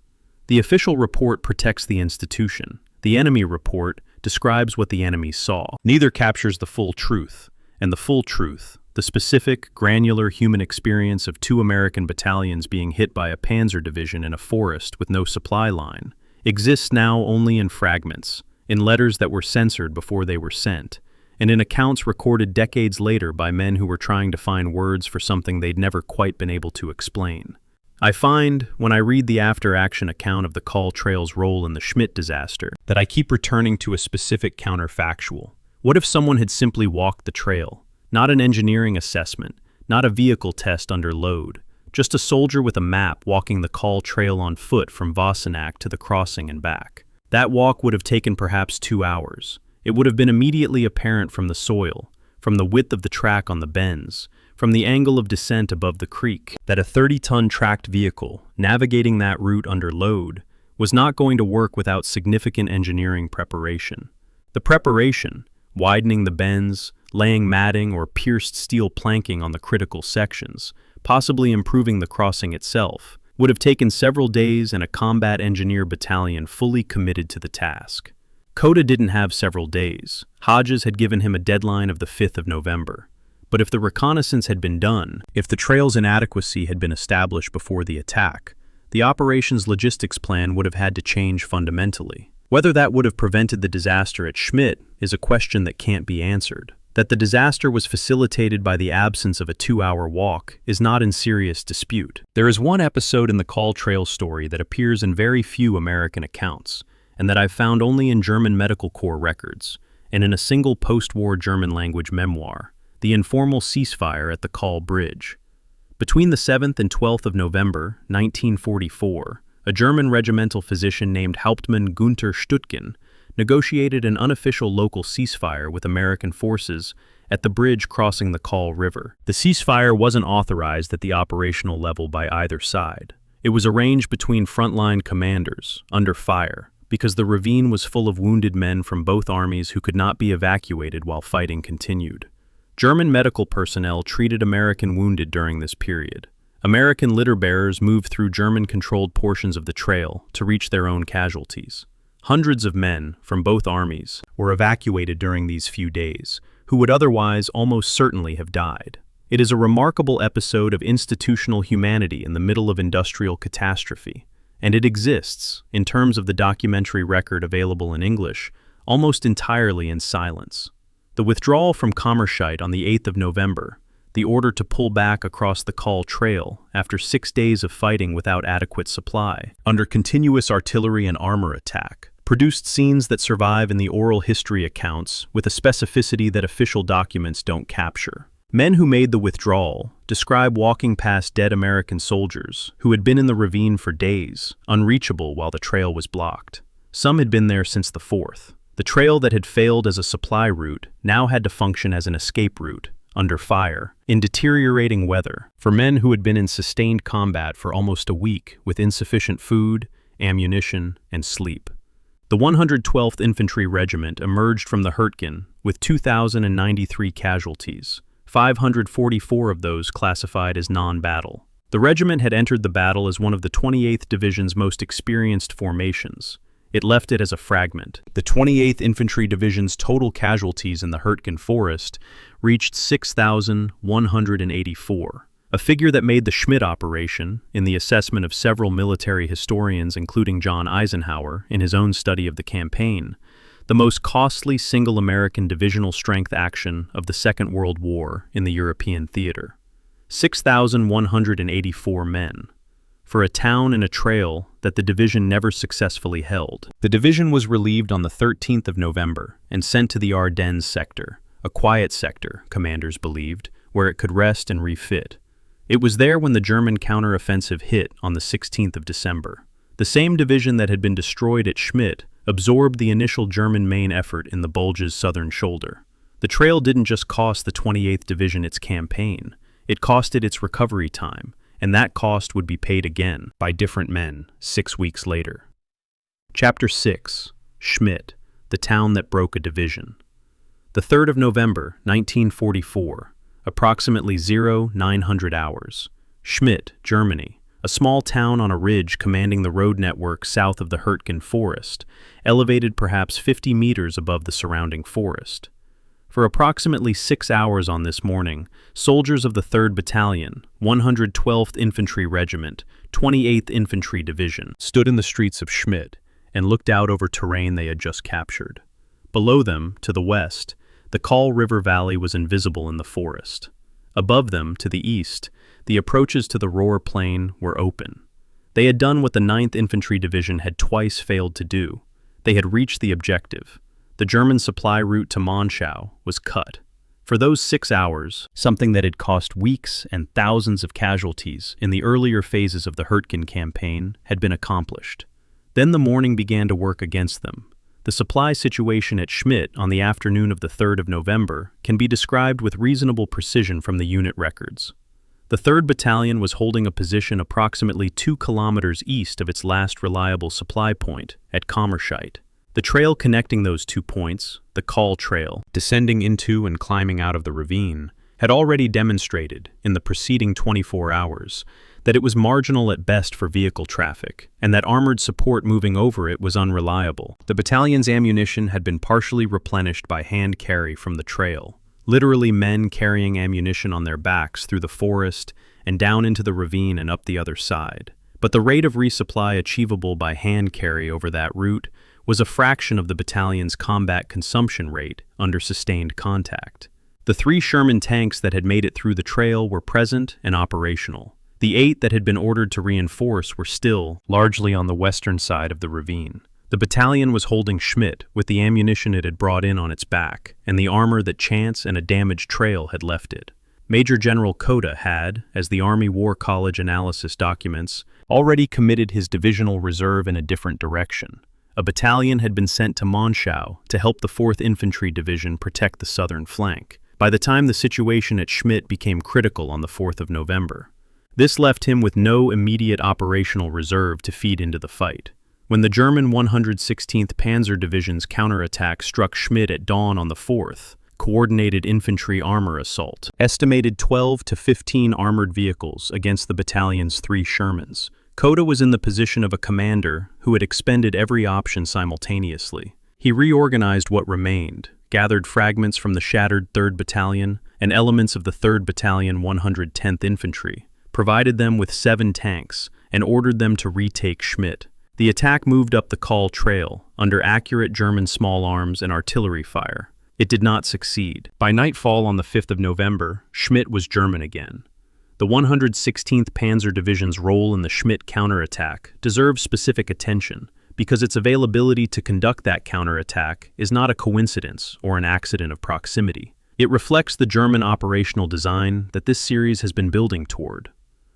The official report protects the institution. The enemy report describes what the enemy saw. Neither captures the full truth, and the full truth, the specific, granular human experience of two American battalions being hit by a panzer division in a forest with no supply line, exists now only in fragments, in letters that were censored before they were sent, and in accounts recorded decades later by men who were trying to find words for something they'd never quite been able to explain. I find, when I read the after-action account of the Kall Trail's role in the Schmidt disaster, that I keep returning to a specific counterfactual. What if someone had simply walked the trail? Not an engineering assessment, not a vehicle test under load, just a soldier with a map walking the Kall Trail on foot from Wassenack to the crossing and back. That walk would have taken perhaps 2 hours. It would have been immediately apparent from the soil, from the width of the track on the bends, from the angle of descent above the creek, that a 30-ton tracked vehicle, navigating that route under load, was not going to work without significant engineering preparation. The preparation, widening the bends, laying matting or pierced steel planking on the critical sections, possibly improving the crossing itself, would have taken several days and a combat engineer battalion fully committed to the task. Coda didn't have several days. Hodges had given him a deadline of the 5th of November. But if the reconnaissance had been done, if the trail's inadequacy had been established before the attack, the operation's logistics plan would have had to change fundamentally. Whether that would have prevented the disaster at Schmidt is a question that can't be answered. That the disaster was facilitated by the absence of a 2-hour walk is not in serious dispute. There is one episode in the Kall Trail story that appears in very few American accounts, and that I've found only in German Medical Corps records, and in a single post-war German-language memoir, the informal ceasefire at the Kall Bridge. Between the 7th and 12th of November, 1944, a German regimental physician named Hauptmann Günther Stuttgen negotiated an unofficial local ceasefire with American forces at the bridge crossing the Kall River. The ceasefire wasn't authorized at the operational level by either side. It was arranged between frontline commanders, under fire, because the ravine was full of wounded men from both armies who could not be evacuated while fighting continued. German medical personnel treated American wounded during this period. American litter-bearers moved through German-controlled portions of the trail to reach their own casualties. Hundreds of men from both armies were evacuated during these few days, who would otherwise almost certainly have died. It is a remarkable episode of institutional humanity in the middle of industrial catastrophe, and it exists, in terms of the documentary record available in English, almost entirely in silence. The withdrawal from Kammerscheid on the 8th of November, the order to pull back across the Kall Trail after 6 days of fighting without adequate supply, under continuous artillery and armor attack, produced scenes that survive in the oral history accounts with a specificity that official documents don't capture. Men who made the withdrawal describe walking past dead American soldiers who had been in the ravine for days, unreachable while the trail was blocked. Some had been there since the 4th. The trail that had failed as a supply route now had to function as an escape route, under fire, in deteriorating weather, for men who had been in sustained combat for almost a week with insufficient food, ammunition, and sleep. The 112th Infantry Regiment emerged from the Hürtgen with 2,093 casualties, 544 of those classified as non-battle. The regiment had entered the battle as one of the 28th Division's most experienced formations. It left it as a fragment. The 28th Infantry Division's total casualties in the Hürtgen Forest reached 6,184, a figure that made the Schmidt operation, in the assessment of several military historians including John Eisenhower in his own study of the campaign, the most costly single American divisional strength action of the Second World War in the European theater. 6,184 men. For a town and a trail that the division never successfully held. The division was relieved on the 13th of November and sent to the Ardennes sector, a quiet sector, commanders believed, where it could rest and refit. It was there when the German counteroffensive hit on the 16th of December. The same division that had been destroyed at Schmidt absorbed the initial German main effort in the Bulge's southern shoulder. The trail didn't just cost the 28th Division its campaign, it cost it its recovery time, and that cost would be paid again by different men 6 weeks later. Chapter 6. Schmidt, the town that broke a division. The 3rd of November, 1944, approximately 0900 hours. Schmidt, Germany, a small town on a ridge commanding the road network south of the Hürtgen Forest, elevated perhaps 50 meters above the surrounding forest. For approximately 6 hours on this morning, soldiers of the 3rd Battalion, 112th Infantry Regiment, 28th Infantry Division stood in the streets of Schmidt and looked out over terrain they had just captured. Below them, to the west, the Kall River Valley was invisible in the forest. Above them, to the east, the approaches to the Ruhr Plain were open. They had done what the 9th Infantry Division had twice failed to do. They had reached the objective. The German supply route to Monschau was cut. For those 6 hours, something that had cost weeks and thousands of casualties in the earlier phases of the Hürtgen campaign had been accomplished. Then the morning began to work against them. The supply situation at Schmidt on the afternoon of the 3rd of November can be described with reasonable precision from the unit records. The 3rd Battalion was holding a position approximately 2 kilometers east of its last reliable supply point at Kammerscheid. The trail connecting those 2 points, the Kall Trail, descending into and climbing out of the ravine, had already demonstrated, in the preceding 24 hours, that it was marginal at best for vehicle traffic, and that armored support moving over it was unreliable. The battalion's ammunition had been partially replenished by hand carry from the trail, literally men carrying ammunition on their backs through the forest and down into the ravine and up the other side. But the rate of resupply achievable by hand carry over that route was a fraction of the battalion's combat consumption rate under sustained contact. The 3 Sherman tanks that had made it through the trail were present and operational. The 8 that had been ordered to reinforce were still largely on the western side of the ravine. The battalion was holding Schmidt with the ammunition it had brought in on its back and the armor that chance and a damaged trail had left it. Major General Coda had, as the Army War College analysis documents, already committed his divisional reserve in a different direction. A battalion had been sent to Monschau to help the 4th Infantry Division protect the southern flank, by the time the situation at Schmidt became critical on the 4th of November. This left him with no immediate operational reserve to feed into the fight. When the German 116th Panzer Division's counterattack struck Schmidt at dawn on the 4th, coordinated infantry armor assault, estimated 12 to 15 armored vehicles against the battalion's 3 Shermans, Coda was in the position of a commander who had expended every option simultaneously. He reorganized what remained, gathered fragments from the shattered 3rd Battalion and elements of the 3rd Battalion 110th Infantry, provided them with 7 tanks, and ordered them to retake Schmidt. The attack moved up the Kall Trail, under accurate German small arms and artillery fire. It did not succeed. By nightfall on the 5th of November, Schmidt was German again. The 116th Panzer Division's role in the Schmidt counterattack deserves specific attention because its availability to conduct that counterattack is not a coincidence or an accident of proximity. It reflects the German operational design that this series has been building toward.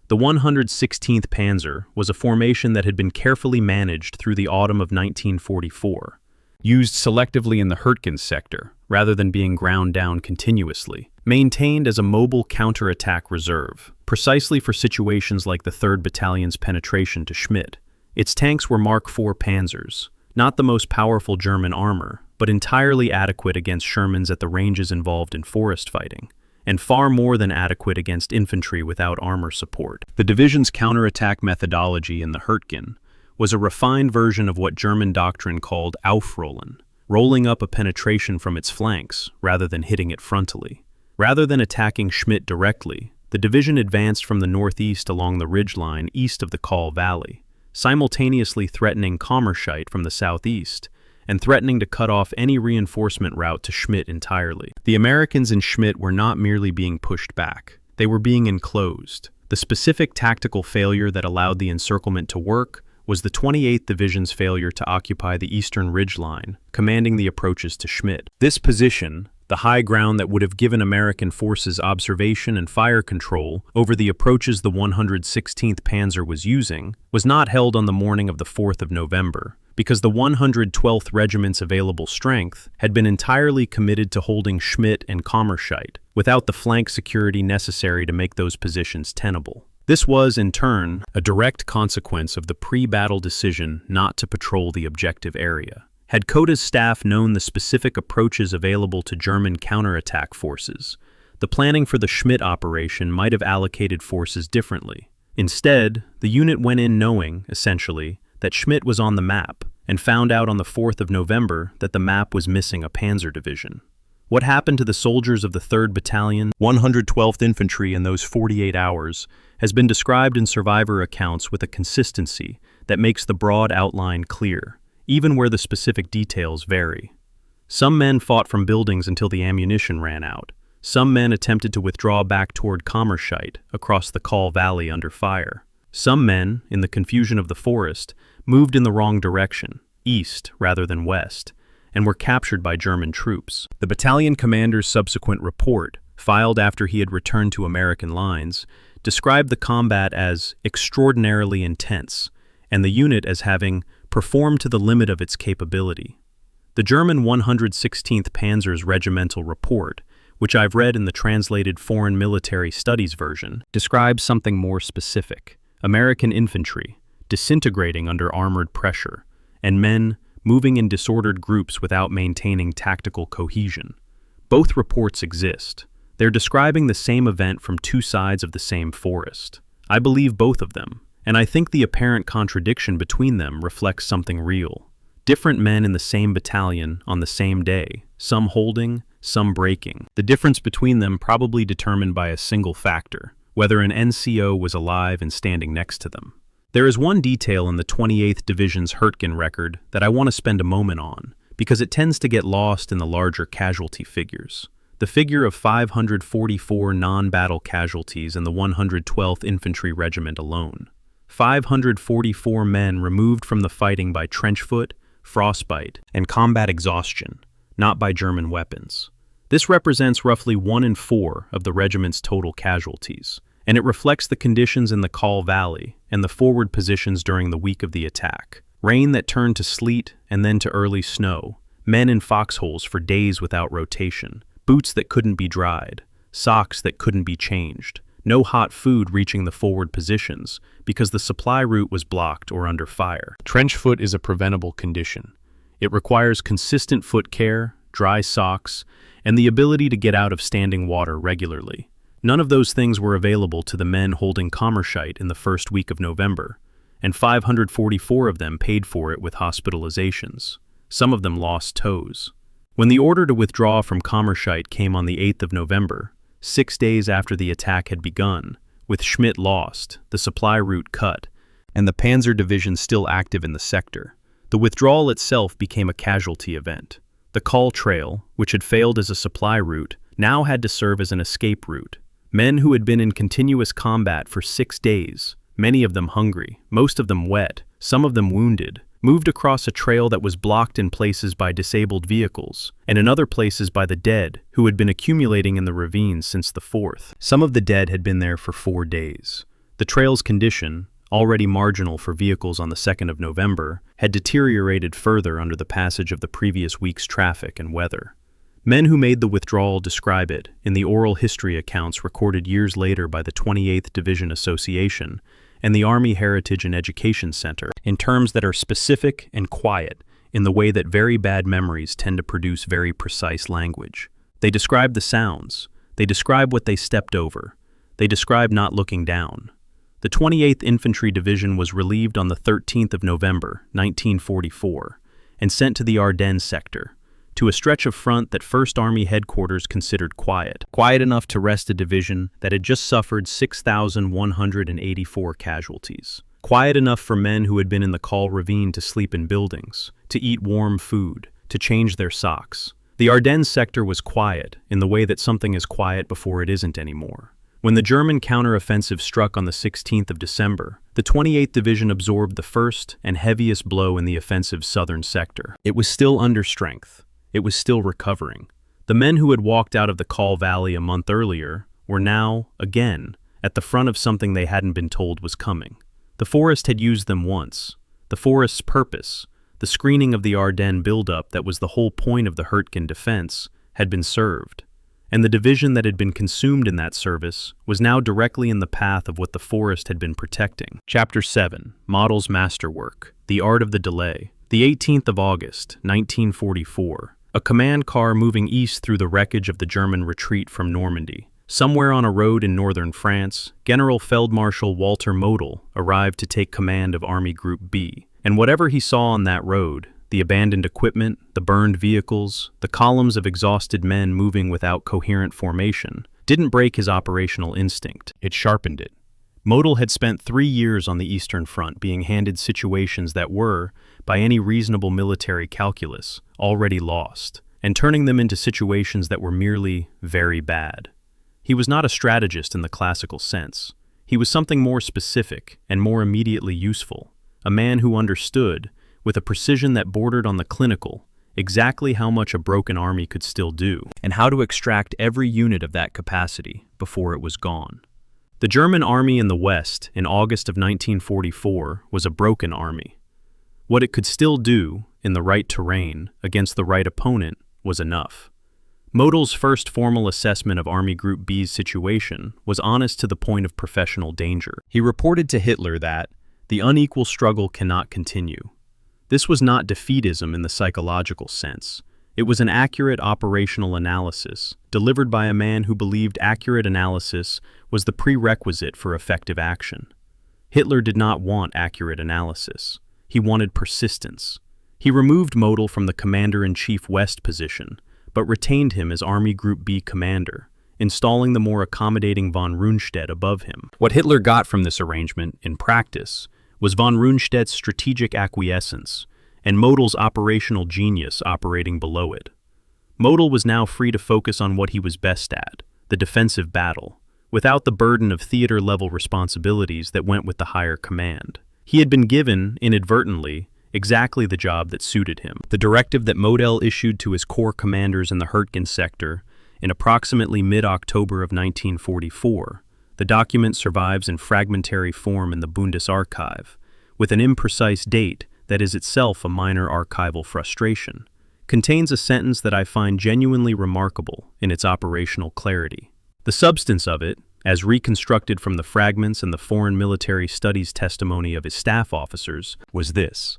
The 116th Panzer was a formation that had been carefully managed through the autumn of 1944, used selectively in the Hürtgen sector rather than being ground down continuously, maintained as a mobile counterattack reserve, precisely for situations like the 3rd Battalion's penetration to Schmidt. Its tanks were Mark IV Panzers, not the most powerful German armor, but entirely adequate against Shermans at the ranges involved in forest fighting, and far more than adequate against infantry without armor support. The division's counterattack methodology in the Hürtgen was a refined version of what German doctrine called Aufrollen, rolling up a penetration from its flanks rather than hitting it frontally. Rather than attacking Schmidt directly, the division advanced from the northeast along the ridgeline east of the Kall Valley, simultaneously threatening Kammerscheid from the southeast and threatening to cut off any reinforcement route to Schmidt entirely. The Americans in Schmidt were not merely being pushed back, they were being enclosed. The specific tactical failure that allowed the encirclement to work was the 28th Division's failure to occupy the eastern ridgeline, commanding the approaches to Schmidt. This position, the high ground that would have given American forces observation and fire control over the approaches the 116th Panzer was using, was not held on the morning of the 4th of November, because the 112th Regiment's available strength had been entirely committed to holding Schmidt and Kammerscheid, without the flank security necessary to make those positions tenable. This was, in turn, a direct consequence of the pre-battle decision not to patrol the objective area. Had Coda's staff known the specific approaches available to German counterattack forces, the planning for the Schmidt operation might have allocated forces differently. Instead, the unit went in knowing, essentially, that Schmidt was on the map, and found out on the 4th of November that the map was missing a panzer division. What happened to the soldiers of the 3rd Battalion, 112th Infantry in those 48 hours has been described in survivor accounts with a consistency that makes the broad outline clear, even where the specific details vary. Some men fought from buildings until the ammunition ran out. Some men attempted to withdraw back toward Kammerscheid across the Kall Valley under fire. Some men, in the confusion of the forest, moved in the wrong direction, east rather than west, and were captured by German troops. The battalion commander's subsequent report, filed after he had returned to American lines, described the combat as extraordinarily intense, and the unit as having performed to the limit of its capability. The German 116th Panzer's regimental report, which I've read in the translated Foreign Military Studies version, describes something more specific: American infantry disintegrating under armored pressure, and men moving in disordered groups without maintaining tactical cohesion. Both reports exist. They're describing the same event from two sides of the same forest. I believe both of them, and I think the apparent contradiction between them reflects something real. Different men in the same battalion on the same day, some holding, some breaking. The difference between them probably determined by a single factor: whether an NCO was alive and standing next to them. There is one detail in the 28th Division's Hürtgen record that I want to spend a moment on, because it tends to get lost in the larger casualty figures. The figure of 544 non-battle casualties in the 112th Infantry Regiment alone. 544 men removed from the fighting by trench foot, frostbite, and combat exhaustion, not by German weapons. This represents roughly 1 in 4 of the regiment's total casualties, and it reflects the conditions in the Kall Valley and the forward positions during the week of the attack. Rain that turned to sleet and then to early snow, men in foxholes for days without rotation, boots that couldn't be dried, socks that couldn't be changed, no hot food reaching the forward positions because the supply route was blocked or under fire. Trench foot is a preventable condition. It requires consistent foot care, dry socks, and the ability to get out of standing water regularly. None of those things were available to the men holding Kammerscheid in the first week of November, and 544 of them paid for it with hospitalizations. Some of them lost toes. When the order to withdraw from Kammerscheid came on the 8th of November, 6 days after the attack had begun, with Schmidt lost, the supply route cut, and the Panzer Division still active in the sector, the withdrawal itself became a casualty event. The Kall Trail, which had failed as a supply route, now had to serve as an escape route. Men who had been in continuous combat for 6 days, many of them hungry, most of them wet, some of them wounded, moved across a trail that was blocked in places by disabled vehicles, and in other places by the dead, who had been accumulating in the ravines since the 4th. Some of the dead had been there for 4 days. The trail's condition, already marginal for vehicles on the 2nd of November, had deteriorated further under the passage of the previous week's traffic and weather. Men who made the withdrawal describe it, in the oral history accounts recorded years later by the 28th Division Association and the Army Heritage and Education Center, in terms that are specific and quiet, in the way that very bad memories tend to produce very precise language. They describe the sounds. They describe what they stepped over. They describe not looking down. The 28th Infantry Division was relieved on the 13th of November, 1944, and sent to the Ardennes sector, to a stretch of front that 1st Army Headquarters considered quiet enough to rest a division that had just suffered 6,184 casualties. Quiet enough for men who had been in the Kall Ravine to sleep in buildings, to eat warm food, to change their socks. The Ardennes sector was quiet in the way that something is quiet before it isn't anymore. When the German counteroffensive struck on the 16th of December, the 28th Division absorbed the first and heaviest blow in the offensive's southern sector. It was still under strength. It was still recovering. The men who had walked out of the Kall Valley a month earlier were now, again, at the front of something they hadn't been told was coming. The forest had used them once. The forest's purpose, the screening of the Ardennes buildup that was the whole point of the Hürtgen defense, had been served. And the division that had been consumed in that service was now directly in the path of what the forest had been protecting. Chapter 7, Model's Masterwork, The Art of the Delay. The 18th of August, 1944. A command car moving east through the wreckage of the German retreat from Normandy. Somewhere on a road in northern France, General Feldmarschall Walter Model arrived to take command of Army Group B, and whatever he saw on that road, the abandoned equipment, the burned vehicles, the columns of exhausted men moving without coherent formation, didn't break his operational instinct. It sharpened it. Model had spent 3 years on the Eastern Front being handed situations that were, by any reasonable military calculus, already lost, and turning them into situations that were merely very bad. He was not a strategist in the classical sense. He was something more specific and more immediately useful, a man who understood, with a precision that bordered on the clinical, exactly how much a broken army could still do, and how to extract every unit of that capacity before it was gone. The German army in the West in August of 1944 was a broken army. What it could still do, in the right terrain, against the right opponent, was enough. Model's first formal assessment of Army Group B's situation was honest to the point of professional danger. He reported to Hitler that the unequal struggle cannot continue. This was not defeatism in the psychological sense. It was an accurate operational analysis, delivered by a man who believed accurate analysis was the prerequisite for effective action. Hitler did not want accurate analysis. He wanted persistence. He removed Model from the Commander-in-Chief West position, but retained him as Army Group B commander, installing the more accommodating von Rundstedt above him. What Hitler got from this arrangement, in practice, was von Rundstedt's strategic acquiescence and Model's operational genius operating below it. Model was now free to focus on what he was best at, the defensive battle, without the burden of theater-level responsibilities that went with the higher command. He had been given, inadvertently, exactly the job that suited him. The directive that Model issued to his corps commanders in the Hürtgen sector in approximately mid-October of 1944, the document survives in fragmentary form in the Bundesarchiv, with an imprecise date that is itself a minor archival frustration, contains a sentence that I find genuinely remarkable in its operational clarity. The substance of it, as reconstructed from the fragments and the foreign military studies testimony of his staff officers, was this: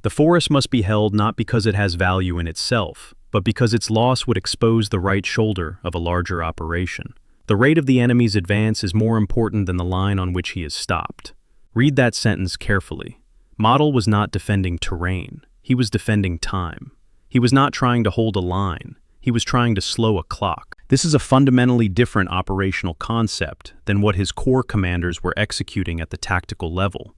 the forest must be held not because it has value in itself, but because its loss would expose the right shoulder of a larger operation. The rate of the enemy's advance is more important than the line on which he is stopped. Read that sentence carefully. Model was not defending terrain. He was defending time. He was not trying to hold a line. He was trying to slow a clock. This is a fundamentally different operational concept than what his corps commanders were executing at the tactical level,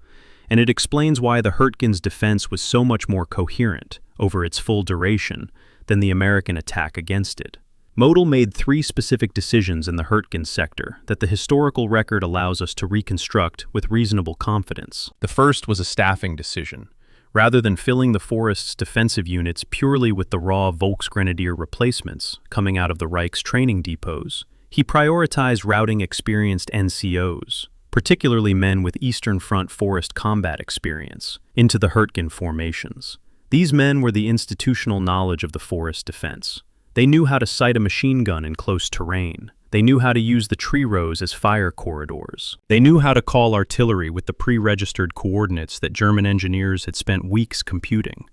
and it explains why the Hürtgen's defense was so much more coherent over its full duration than the American attack against it. Model made 3 specific decisions in the Hürtgen sector that the historical record allows us to reconstruct with reasonable confidence. The first was a staffing decision. Rather than filling the forest's defensive units purely with the raw Volksgrenadier replacements coming out of the Reich's training depots, he prioritized routing experienced NCOs, particularly men with Eastern Front forest combat experience, into the Hürtgen formations. These men were the institutional knowledge of the forest defense. They knew how to sight a machine gun in close terrain. They knew how to use the tree rows as fire corridors. They knew how to call artillery with the pre-registered coordinates that German engineers had spent weeks computing.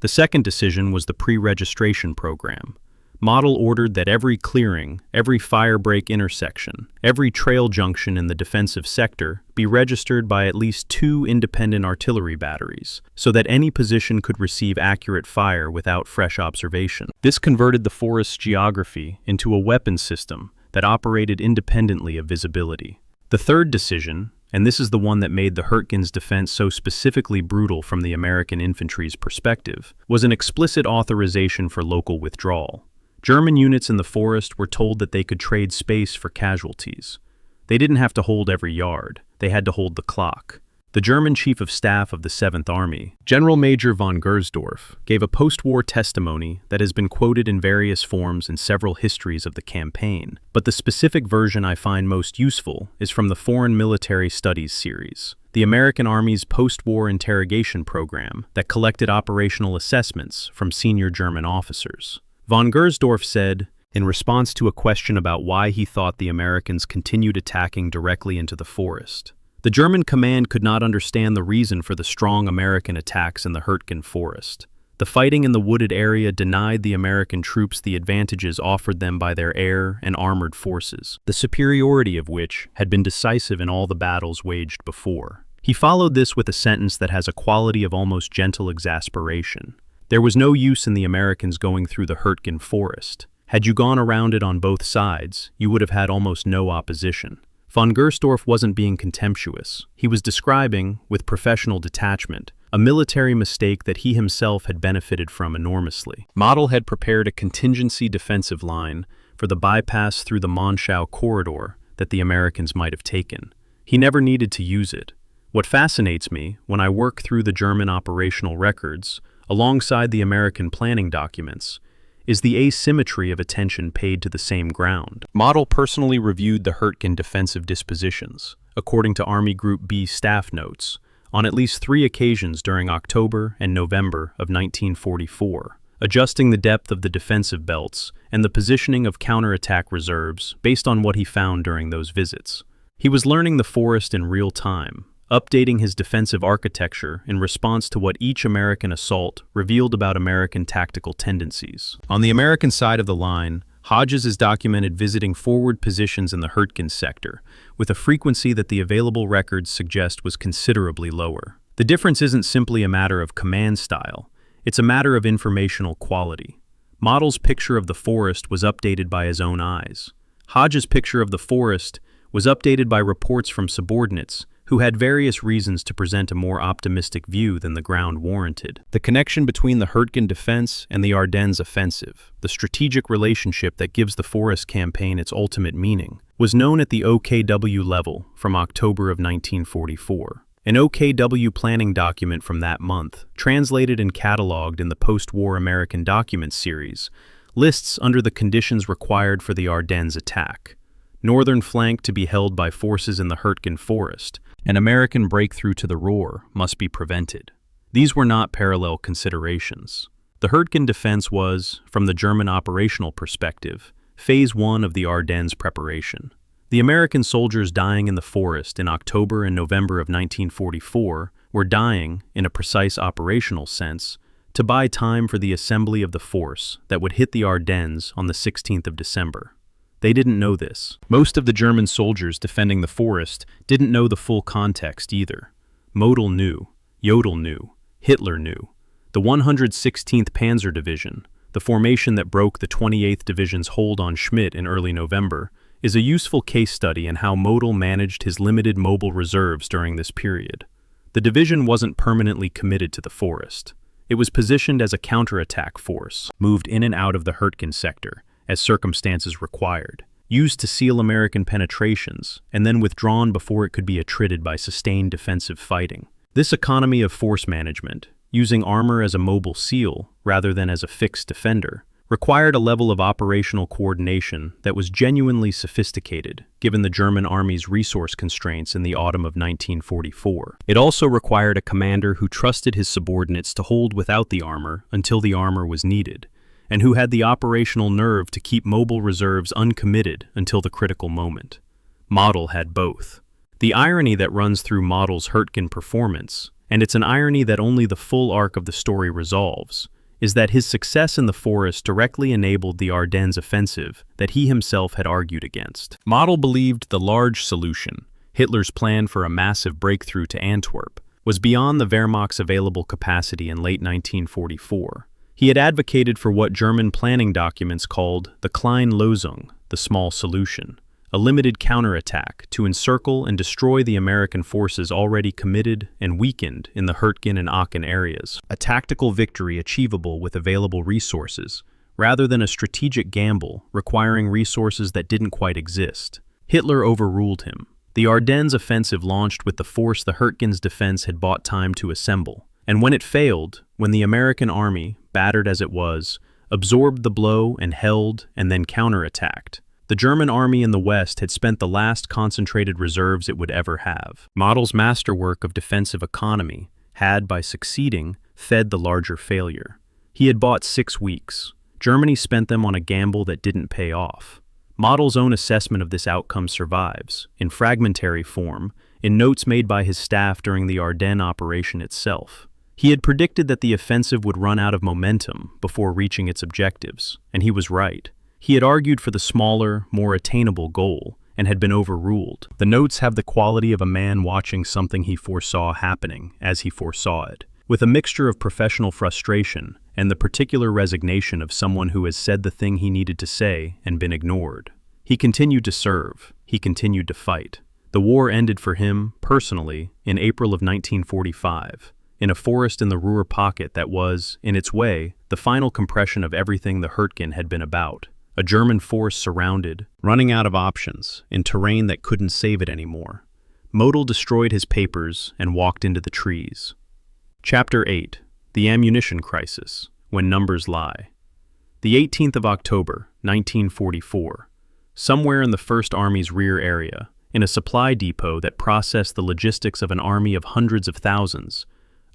The second decision was the pre-registration program. Model ordered that every clearing, every fire break intersection, every trail junction in the defensive sector be registered by at least 2 independent artillery batteries, so that any position could receive accurate fire without fresh observation. This converted the forest's geography into a weapon system that operated independently of visibility. The third decision, and this is the one that made the Hürtgen's defense so specifically brutal from the American infantry's perspective, was an explicit authorization for local withdrawal. German units in the forest were told that they could trade space for casualties. They didn't have to hold every yard, they had to hold the clock. The German Chief of Staff of the 7th Army, General Major von Gersdorf, gave a post-war testimony that has been quoted in various forms in several histories of the campaign, but the specific version I find most useful is from the Foreign Military Studies series, the American Army's post-war interrogation program that collected operational assessments from senior German officers. Von Gersdorf said, in response to a question about why he thought the Americans continued attacking directly into the forest, the German command could not understand the reason for the strong American attacks in the Hürtgen Forest. The fighting in the wooded area denied the American troops the advantages offered them by their air and armored forces, the superiority of which had been decisive in all the battles waged before. He followed this with a sentence that has a quality of almost gentle exasperation. There was no use in the Americans going through the Hürtgen Forest. Had you gone around it on both sides, you would have had almost no opposition. Von Gersdorff wasn't being contemptuous. He was describing, with professional detachment, a military mistake that he himself had benefited from enormously. Model had prepared a contingency defensive line for the bypass through the Monschau corridor that the Americans might have taken. He never needed to use it. What fascinates me, when I work through the German operational records, alongside the American planning documents, is the asymmetry of attention paid to the same ground. Model personally reviewed the Hürtgen defensive dispositions, according to Army Group B staff notes, on at least 3 occasions during October and November of 1944, adjusting the depth of the defensive belts and the positioning of counterattack reserves based on what he found during those visits. He was learning the forest in real time, updating his defensive architecture in response to what each American assault revealed about American tactical tendencies. On the American side of the line, Hodges is documented visiting forward positions in the Hürtgen sector, with a frequency that the available records suggest was considerably lower. The difference isn't simply a matter of command style, it's a matter of informational quality. Model's picture of the forest was updated by his own eyes. Hodges' picture of the forest was updated by reports from subordinates who had various reasons to present a more optimistic view than the ground warranted. The connection between the Hürtgen defense and the Ardennes offensive, the strategic relationship that gives the Forest campaign its ultimate meaning, was known at the OKW level from October of 1944. An OKW planning document from that month, translated and catalogued in the post-war American Documents series, lists under the conditions required for the Ardennes attack: northern flank to be held by forces in the Hürtgen Forest. An American breakthrough to the Ruhr must be prevented. These were not parallel considerations. The Hürtgen defense was, from the German operational perspective, phase 1 of the Ardennes preparation. The American soldiers dying in the forest in October and November of 1944 were dying, in a precise operational sense, to buy time for the assembly of the force that would hit the Ardennes on the 16th of December. They didn't know this. Most of the German soldiers defending the forest didn't know the full context either. Model knew, Jodl knew, Hitler knew. The 116th Panzer Division, the formation that broke the 28th Division's hold on Schmidt in early November, is a useful case study in how Model managed his limited mobile reserves during this period. The division wasn't permanently committed to the forest. It was positioned as a counterattack force, moved in and out of the Hürtgen sector, as circumstances required, used to seal American penetrations, and then withdrawn before it could be attrited by sustained defensive fighting. This economy of force management, using armor as a mobile seal rather than as a fixed defender, required a level of operational coordination that was genuinely sophisticated, given the German Army's resource constraints in the autumn of 1944. It also required a commander who trusted his subordinates to hold without the armor until the armor was needed, and who had the operational nerve to keep mobile reserves uncommitted until the critical moment. Model had both. The irony that runs through Model's Hürtgen performance, and it's an irony that only the full arc of the story resolves, is that his success in the forest directly enabled the Ardennes offensive that he himself had argued against. Model believed the large solution, Hitler's plan for a massive breakthrough to Antwerp, was beyond the Wehrmacht's available capacity in late 1944. He had advocated for what German planning documents called the Kleine Lösung, the small solution, a limited counterattack to encircle and destroy the American forces already committed and weakened in the Hürtgen and Aachen areas, a tactical victory achievable with available resources, rather than a strategic gamble requiring resources that didn't quite exist. Hitler overruled him. The Ardennes offensive launched with the force the Hürtgen's defense had bought time to assemble, and when it failed, when the American army, battered as it was, absorbed the blow and held and then counterattacked, the German army in the West had spent the last concentrated reserves it would ever have. Model's masterwork of defensive economy had, by succeeding, fed the larger failure. He had bought 6 weeks. Germany spent them on a gamble that didn't pay off. Model's own assessment of this outcome survives, in fragmentary form, in notes made by his staff during the Ardennes operation itself. He had predicted that the offensive would run out of momentum before reaching its objectives, and he was right. He had argued for the smaller, more attainable goal, and had been overruled. The notes have the quality of a man watching something he foresaw happening as he foresaw it. With a mixture of professional frustration and the particular resignation of someone who has said the thing he needed to say and been ignored. He continued to serve. He continued to fight. The war ended for him, personally, in April of 1945, in a forest in the Ruhr pocket that was, in its way, the final compression of everything the Hürtgen had been about. A German force surrounded, running out of options, in terrain that couldn't save it anymore. Model destroyed his papers and walked into the trees. Chapter 8. The Ammunition Crisis, When Numbers Lie. The 18th of October, 1944. Somewhere in the First Army's rear area, in a supply depot that processed the logistics of an army of hundreds of thousands,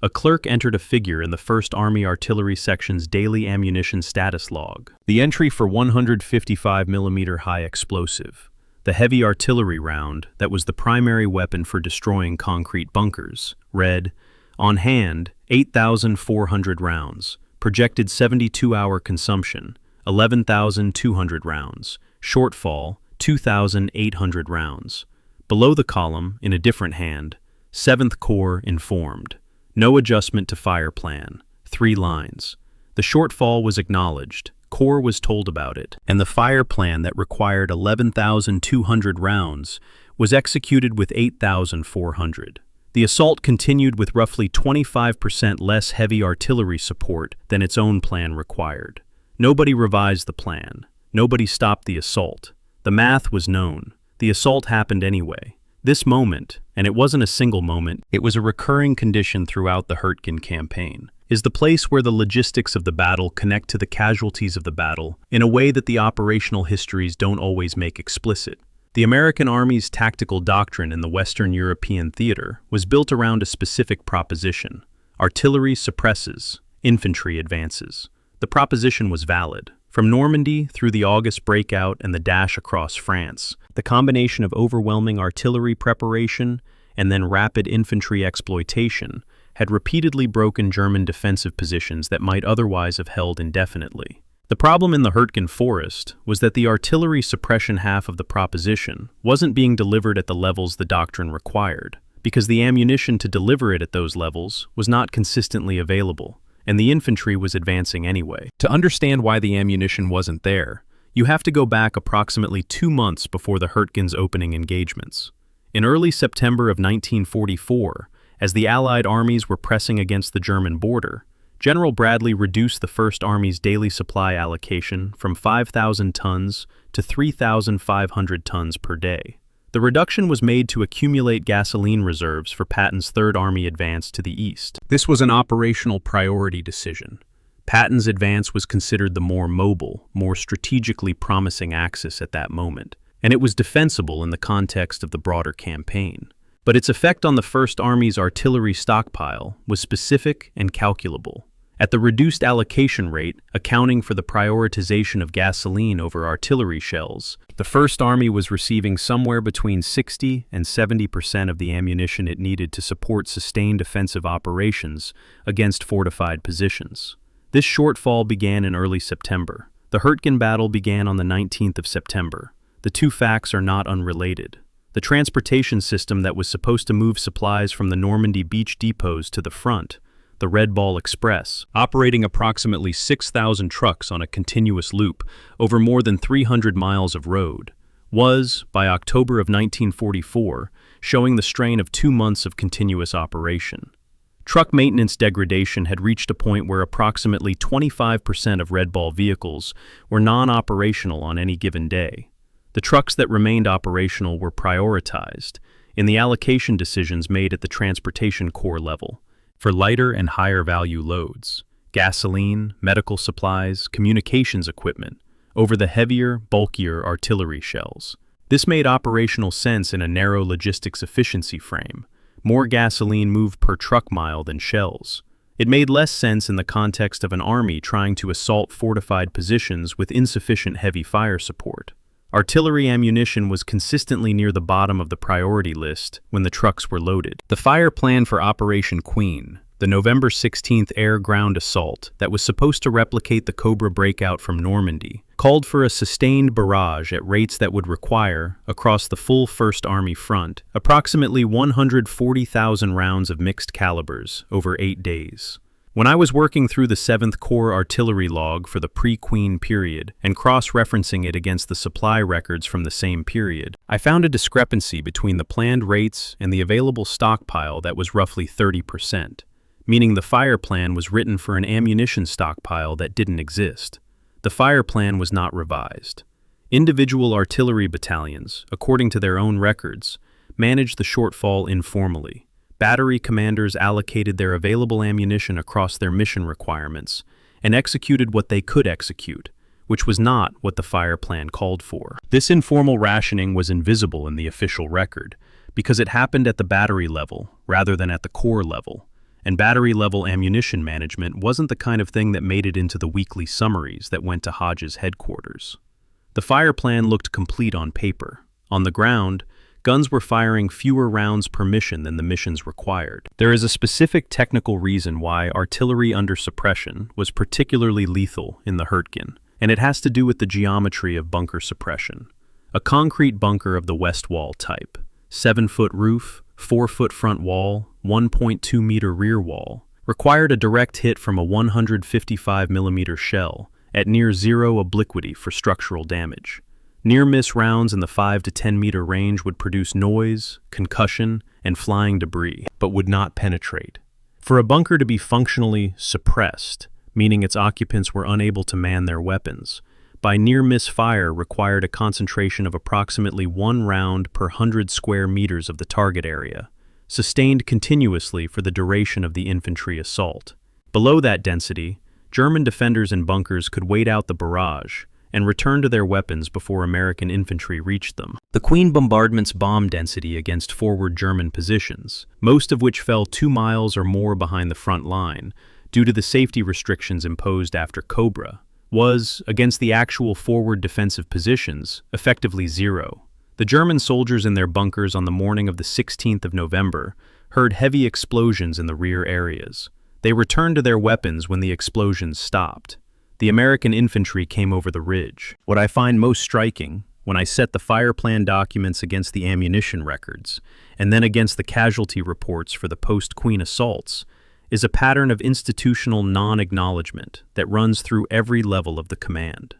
a clerk entered a figure in the 1st Army Artillery Section's daily ammunition status log. The entry for 155mm high explosive, the heavy artillery round that was the primary weapon for destroying concrete bunkers, read, on hand, 8,400 rounds, projected 72-hour consumption, 11,200 rounds, shortfall, 2,800 rounds. Below the column, in a different hand, 7th Corps informed. No adjustment to fire plan. 3 lines. The shortfall was acknowledged. Corps was told about it. And the fire plan that required 11,200 rounds was executed with 8,400. The assault continued with roughly 25% less heavy artillery support than its own plan required. Nobody revised the plan. Nobody stopped the assault. The math was known. The assault happened anyway. This moment, and it wasn't a single moment, it was a recurring condition throughout the Hürtgen campaign, is the place where the logistics of the battle connect to the casualties of the battle in a way that the operational histories don't always make explicit. The American Army's tactical doctrine in the Western European theater was built around a specific proposition: artillery suppresses, infantry advances. The proposition was valid. From Normandy through the August breakout and the dash across France, the combination of overwhelming artillery preparation and then rapid infantry exploitation had repeatedly broken German defensive positions that might otherwise have held indefinitely. The problem in the Hürtgen Forest was that the artillery suppression half of the proposition wasn't being delivered at the levels the doctrine required, because the ammunition to deliver it at those levels was not consistently available, and the infantry was advancing anyway. To understand why the ammunition wasn't there, you have to go back approximately 2 months before the Hürtgen's opening engagements. In early September of 1944, as the Allied armies were pressing against the German border, General Bradley reduced the First Army's daily supply allocation from 5,000 tons to 3,500 tons per day. The reduction was made to accumulate gasoline reserves for Patton's Third Army advance to the east. This was an operational priority decision. Patton's advance was considered the more mobile, more strategically promising axis at that moment, and it was defensible in the context of the broader campaign. But its effect on the First Army's artillery stockpile was specific and calculable. At the reduced allocation rate, accounting for the prioritization of gasoline over artillery shells, the First Army was receiving somewhere between 60 and 70% of the ammunition it needed to support sustained offensive operations against fortified positions. This shortfall began in early September. The Hürtgen battle began on the 19th of September. The two facts are not unrelated. The transportation system that was supposed to move supplies from the Normandy beach depots to the front, the Red Ball Express, operating approximately 6,000 trucks on a continuous loop over more than 300 miles of road, was, by October of 1944, showing the strain of 2 months of continuous operation. Truck maintenance degradation had reached a point where approximately 25% of Red Ball vehicles were non-operational on any given day. The trucks that remained operational were prioritized in the allocation decisions made at the transportation corps level for lighter and higher value loads, gasoline, medical supplies, communications equipment, over the heavier, bulkier artillery shells. This made operational sense in a narrow logistics efficiency frame, more gasoline moved per truck mile than shells. It made less sense in the context of an army trying to assault fortified positions with insufficient heavy fire support. Artillery ammunition was consistently near the bottom of the priority list when the trucks were loaded. The fire plan for Operation Queen, the November 16th air-ground assault that was supposed to replicate the Cobra breakout from Normandy, called for a sustained barrage at rates that would require, across the full First Army front, approximately 140,000 rounds of mixed calibers over 8 days. When I was working through the 7th Corps artillery log for the pre-Queen period and cross-referencing it against the supply records from the same period, I found a discrepancy between the planned rates and the available stockpile that was roughly 30%, meaning the fire plan was written for an ammunition stockpile that didn't exist. The fire plan was not revised. Individual artillery battalions, according to their own records, managed the shortfall informally. Battery commanders allocated their available ammunition across their mission requirements and executed what they could execute, which was not what the fire plan called for. This informal rationing was invisible in the official record because it happened at the battery level rather than at the corps level, and battery-level ammunition management wasn't the kind of thing that made it into the weekly summaries that went to Hodge's headquarters. The fire plan looked complete on paper. On the ground, guns were firing fewer rounds per mission than the missions required. There is a specific technical reason why artillery under suppression was particularly lethal in the Hürtgen, and it has to do with the geometry of bunker suppression. A concrete bunker of the west wall type, 7-foot roof, 4-foot front wall, 1.2-meter rear wall, required a direct hit from a 155mm shell at near zero obliquity for structural damage. Near-miss rounds in the 5 to 10-meter range would produce noise, concussion, and flying debris, but would not penetrate. For a bunker to be functionally suppressed, meaning its occupants were unable to man their weapons, by near-miss fire required a concentration of approximately 1 round per 100 square meters of the target area, sustained continuously for the duration of the infantry assault. Below that density, German defenders in bunkers could wait out the barrage and return to their weapons before American infantry reached them. The Queen bombardment's bomb density against forward German positions, most of which fell 2 miles or more behind the front line due to the safety restrictions imposed after Cobra, was, against the actual forward defensive positions, effectively zero. The German soldiers in their bunkers on the morning of the 16th of November heard heavy explosions in the rear areas. They returned to their weapons when the explosions stopped. The American infantry came over the ridge. What I find most striking, when I set the fire plan documents against the ammunition records, and then against the casualty reports for the post-Queen assaults, is a pattern of institutional non-acknowledgement that runs through every level of the command.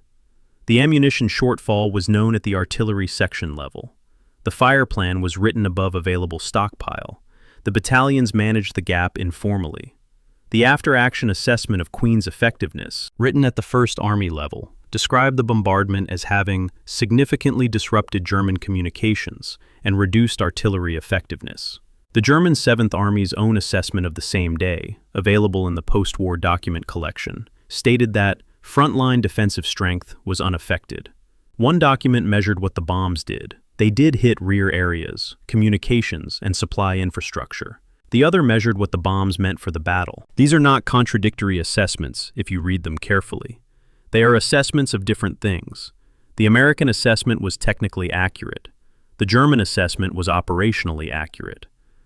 The ammunition shortfall was known at the artillery section level. The fire plan was written above available stockpile. The battalions managed the gap informally. The after-action assessment of Queen's effectiveness, written at the 1st Army level, described the bombardment as having significantly disrupted German communications and reduced artillery effectiveness. The German 7th Army's own assessment of the same day, available in the post-war document collection, stated that frontline defensive strength was unaffected. One document measured what the bombs did. They did hit rear areas, communications, and supply infrastructure. The other measured what the bombs meant for the battle. These are not contradictory assessments if you read them carefully. They are assessments of different things. The American assessment was technically accurate. The German assessment was operationally accurate.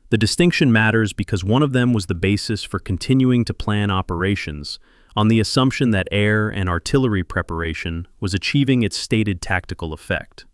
The distinction matters because one of them was the basis for continuing to plan operations on the assumption that air and artillery preparation was achieving its stated tactical effect.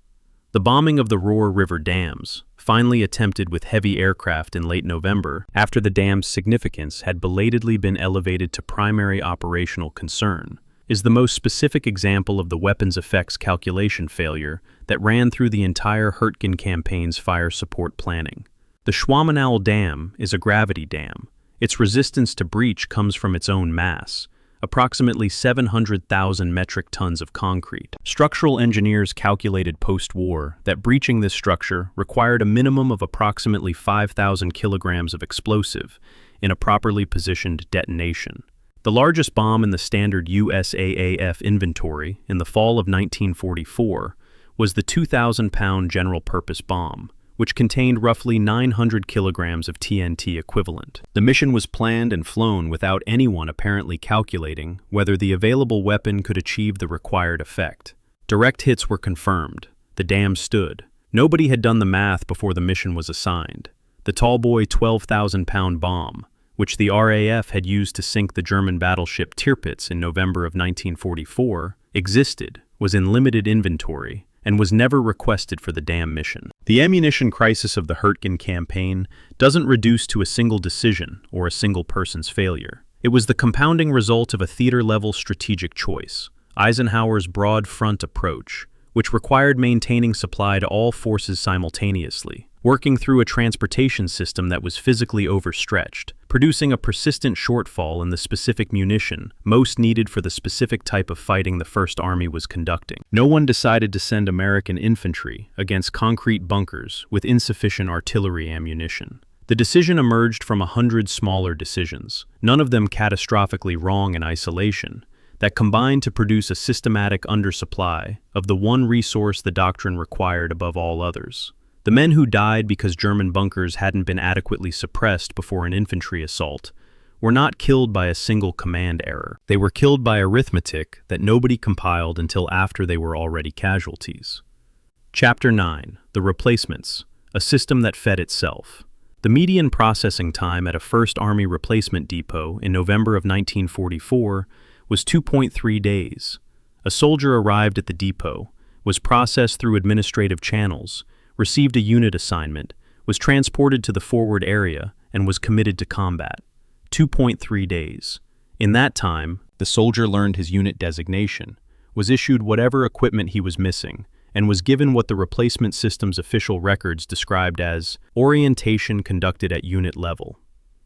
The bombing of the Rohr River dams, finally attempted with heavy aircraft in late November, after the dam's significance had belatedly been elevated to primary operational concern, is the most specific example of the weapons effects calculation failure that ran through the entire Hürtgen campaign's fire support planning. The Schwamenau Dam is a gravity dam. Its resistance to breach comes from its own mass, approximately 700,000 metric tons of concrete. Structural engineers calculated post-war that breaching this structure required a minimum of approximately 5,000 kilograms of explosive in a properly positioned detonation. The largest bomb in the standard USAAF inventory in the fall of 1944 was the 2,000-pound general-purpose bomb, which contained roughly 900 kilograms of TNT equivalent. The mission was planned and flown without anyone apparently calculating whether the available weapon could achieve the required effect. Direct hits were confirmed. The dam stood. Nobody had done the math before the mission was assigned. The Tallboy 12,000-pound bomb, which the RAF had used to sink the German battleship Tirpitz in November of 1944, existed, was in limited inventory, and was never requested for the dam mission. The ammunition crisis of the Hürtgen campaign doesn't reduce to a single decision or a single person's failure. It was the compounding result of a theater-level strategic choice, Eisenhower's broad front approach, which required maintaining supply to all forces simultaneously, working through a transportation system that was physically overstretched, producing a persistent shortfall in the specific munition most needed for the specific type of fighting the First Army was conducting. No one decided to send American infantry against concrete bunkers with insufficient artillery ammunition. The decision emerged from 100 smaller decisions, none of them catastrophically wrong in isolation, that combined to produce a systematic undersupply of the one resource the doctrine required above all others. The men who died because German bunkers hadn't been adequately suppressed before an infantry assault were not killed by a single command error. They were killed by arithmetic that nobody compiled until after they were already casualties. Chapter 9. The Replacements, a system that fed itself. The median processing time at a First Army replacement depot in November of 1944 was 2.3 days. A soldier arrived at the depot, was processed through administrative channels, received a unit assignment, was transported to the forward area, and was committed to combat. 2.3 days. In that time, the soldier learned his unit designation, was issued whatever equipment he was missing, and was given what the replacement system's official records described as orientation conducted at unit level.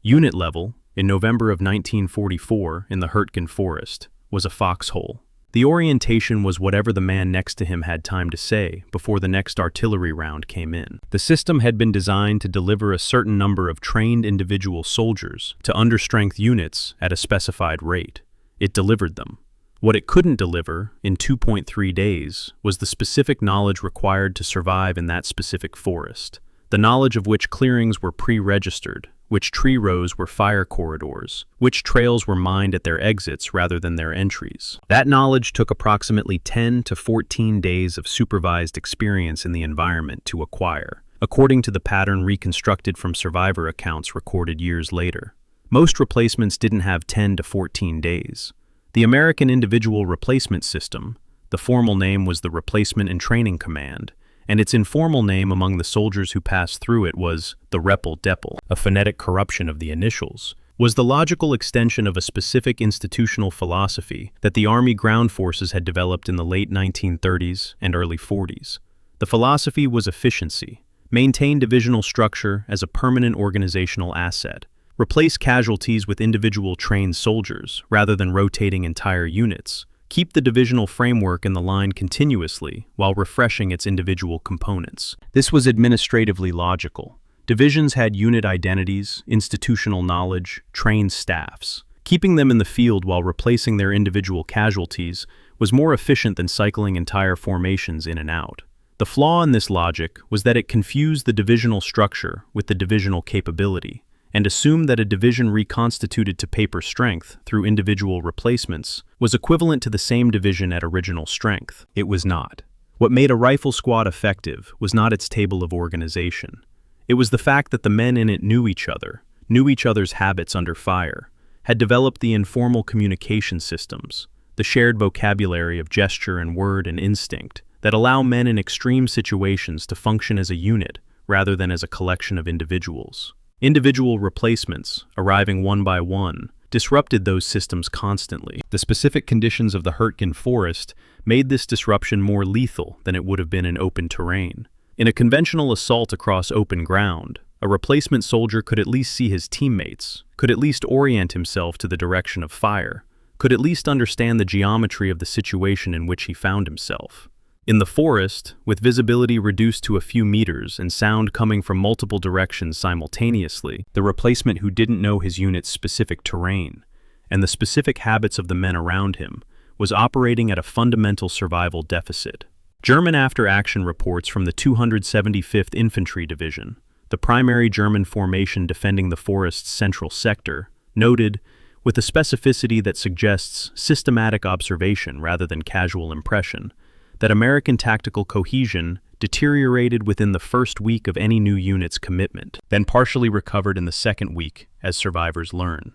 Unit level, in November of 1944 in the Hürtgen Forest, was a foxhole. The orientation was whatever the man next to him had time to say before the next artillery round came in. The system had been designed to deliver a certain number of trained individual soldiers to understrength units at a specified rate. It delivered them. What it couldn't deliver, in 2.3 days, was the specific knowledge required to survive in that specific forest, the knowledge of which clearings were pre-registered, which tree rows were fire corridors, which trails were mined at their exits rather than their entries. That knowledge took approximately 10 to 14 days of supervised experience in the environment to acquire, according to the pattern reconstructed from survivor accounts recorded years later. Most replacements didn't have 10 to 14 days. The American Individual Replacement System, the formal name was the Replacement and Training Command, and its informal name among the soldiers who passed through it was the Repel-Deppel, a phonetic corruption of the initials, was the logical extension of a specific institutional philosophy that the Army ground forces had developed in the late 1930s and early 40s. The philosophy was efficiency, maintain divisional structure as a permanent organizational asset, replace casualties with individual trained soldiers rather than rotating entire units, keep the divisional framework in the line continuously while refreshing its individual components. This was administratively logical. Divisions had unit identities, institutional knowledge, trained staffs. Keeping them in the field while replacing their individual casualties was more efficient than cycling entire formations in and out. The flaw in this logic was that it confused the divisional structure with the divisional capability, and assumed that a division reconstituted to paper strength through individual replacements was equivalent to the same division at original strength. It was not. What made a rifle squad effective was not its table of organization. It was the fact that the men in it knew each other's habits under fire, had developed the informal communication systems, the shared vocabulary of gesture and word and instinct that allow men in extreme situations to function as a unit rather than as a collection of individuals. Individual replacements, arriving one by one, disrupted those systems constantly. The specific conditions of the Hürtgen Forest made this disruption more lethal than it would have been in open terrain. In a conventional assault across open ground, a replacement soldier could at least see his teammates, could at least orient himself to the direction of fire, could at least understand the geometry of the situation in which he found himself. In the forest, with visibility reduced to a few meters and sound coming from multiple directions simultaneously, the replacement who didn't know his unit's specific terrain and the specific habits of the men around him was operating at a fundamental survival deficit. German after-action reports from the 275th Infantry Division, the primary German formation defending the forest's central sector, noted, with a specificity that suggests systematic observation rather than casual impression, that American tactical cohesion deteriorated within the first week of any new unit's commitment, then partially recovered in the second week, as survivors learn.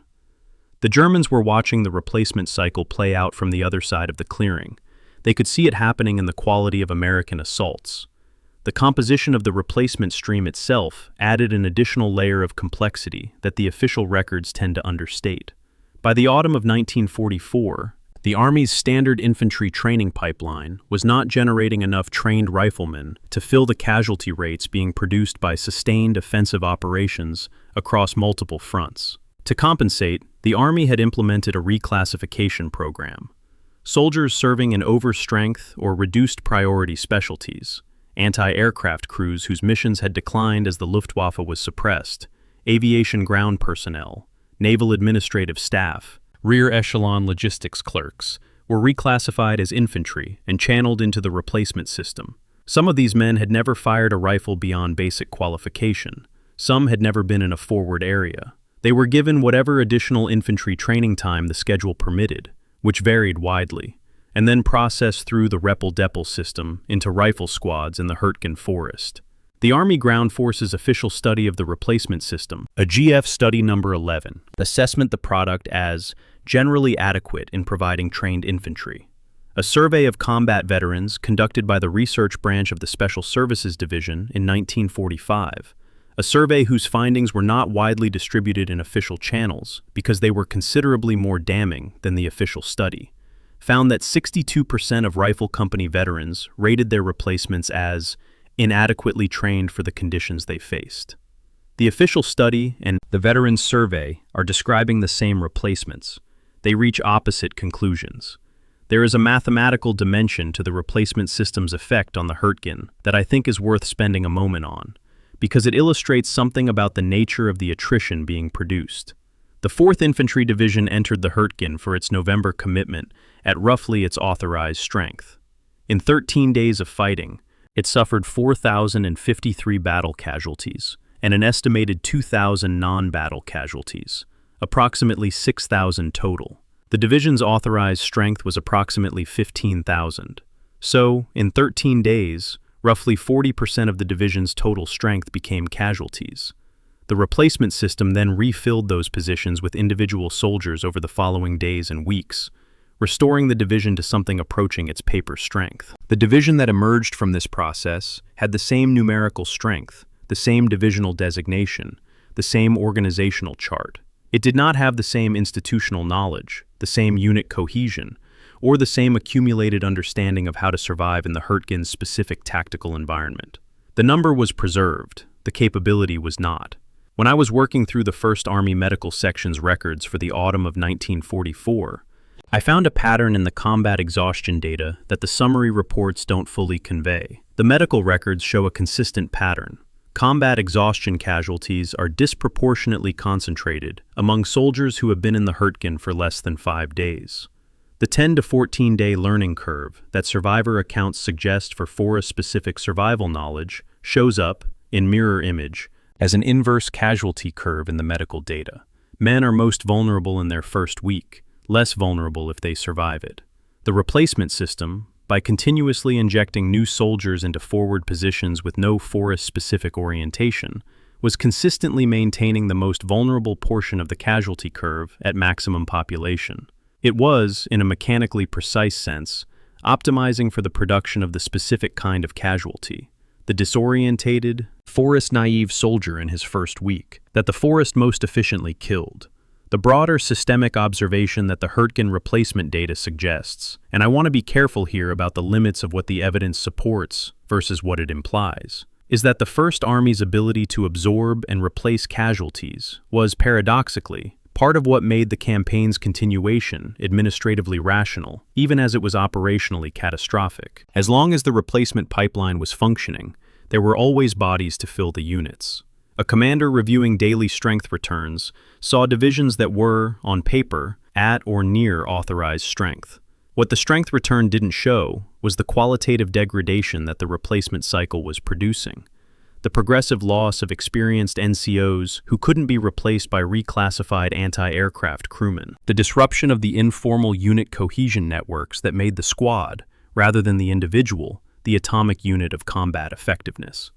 The Germans were watching the replacement cycle play out from the other side of the clearing. They could see it happening in the quality of American assaults. The composition of the replacement stream itself added an additional layer of complexity that the official records tend to understate. By the autumn of 1944, the Army's standard infantry training pipeline was not generating enough trained riflemen to fill the casualty rates being produced by sustained offensive operations across multiple fronts. To compensate, the Army had implemented a reclassification program. Soldiers serving in overstrength or reduced priority specialties, anti-aircraft crews whose missions had declined as the Luftwaffe was suppressed, aviation ground personnel, naval administrative staff, rear echelon logistics clerks, were reclassified as infantry and channeled into the replacement system. Some of these men had never fired a rifle beyond basic qualification. Some had never been in a forward area. They were given whatever additional infantry training time the schedule permitted, which varied widely, and then processed through the Repel-Depel system into rifle squads in the Hürtgen Forest. The Army Ground Forces Official Study of the Replacement System, a GF Study Number 11, assessment the product as generally adequate in providing trained infantry. A survey of combat veterans conducted by the Research Branch of the Special Services Division in 1945, a survey whose findings were not widely distributed in official channels because they were considerably more damning than the official study, found that 62% of rifle company veterans rated their replacements as inadequately trained for the conditions they faced. The official study and the veterans survey are describing the same replacements. They reach opposite conclusions. There is a mathematical dimension to the replacement system's effect on the Hürtgen that I think is worth spending a moment on, because it illustrates something about the nature of the attrition being produced. The 4th Infantry Division entered the Hürtgen for its November commitment at roughly its authorized strength. In 13 days of fighting, it suffered 4,053 battle casualties and an estimated 2,000 non-battle casualties, approximately 6,000 total. The division's authorized strength was approximately 15,000. So, in 13 days, roughly 40% of the division's total strength became casualties. The replacement system then refilled those positions with individual soldiers over the following days and weeks, restoring the division to something approaching its paper strength. The division that emerged from this process had the same numerical strength, the same divisional designation, the same organizational chart. It did not have the same institutional knowledge, the same unit cohesion, or the same accumulated understanding of how to survive in the Hürtgen's specific tactical environment. The number was preserved, the capability was not. When I was working through the 1st Army Medical Section's records for the autumn of 1944, I found a pattern in the combat exhaustion data that the summary reports don't fully convey. The medical records show a consistent pattern. Combat exhaustion casualties are disproportionately concentrated among soldiers who have been in the Hürtgen for less than 5 days. The 10 to 14-day learning curve that survivor accounts suggest for forest-specific survival knowledge shows up, in mirror image, as an inverse casualty curve in the medical data. Men are most vulnerable in their first week, less vulnerable if they survive it. The replacement system, by continuously injecting new soldiers into forward positions with no forest-specific orientation, was consistently maintaining the most vulnerable portion of the casualty curve at maximum population. It was, in a mechanically precise sense, optimizing for the production of the specific kind of casualty, the disorientated, forest-naive soldier in his first week, that the forest most efficiently killed. The broader systemic observation that the Hürtgen replacement data suggests, and I want to be careful here about the limits of what the evidence supports versus what it implies, is that the First Army's ability to absorb and replace casualties was, paradoxically, part of what made the campaign's continuation administratively rational, even as it was operationally catastrophic. As long as the replacement pipeline was functioning, there were always bodies to fill the units. A commander reviewing daily strength returns saw divisions that were, on paper, at or near authorized strength. What the strength return didn't show was the qualitative degradation that the replacement cycle was producing. The progressive loss of experienced NCOs who couldn't be replaced by reclassified anti-aircraft crewmen. The disruption of the informal unit cohesion networks that made the squad, rather than the individual, the atomic unit of combat effectiveness.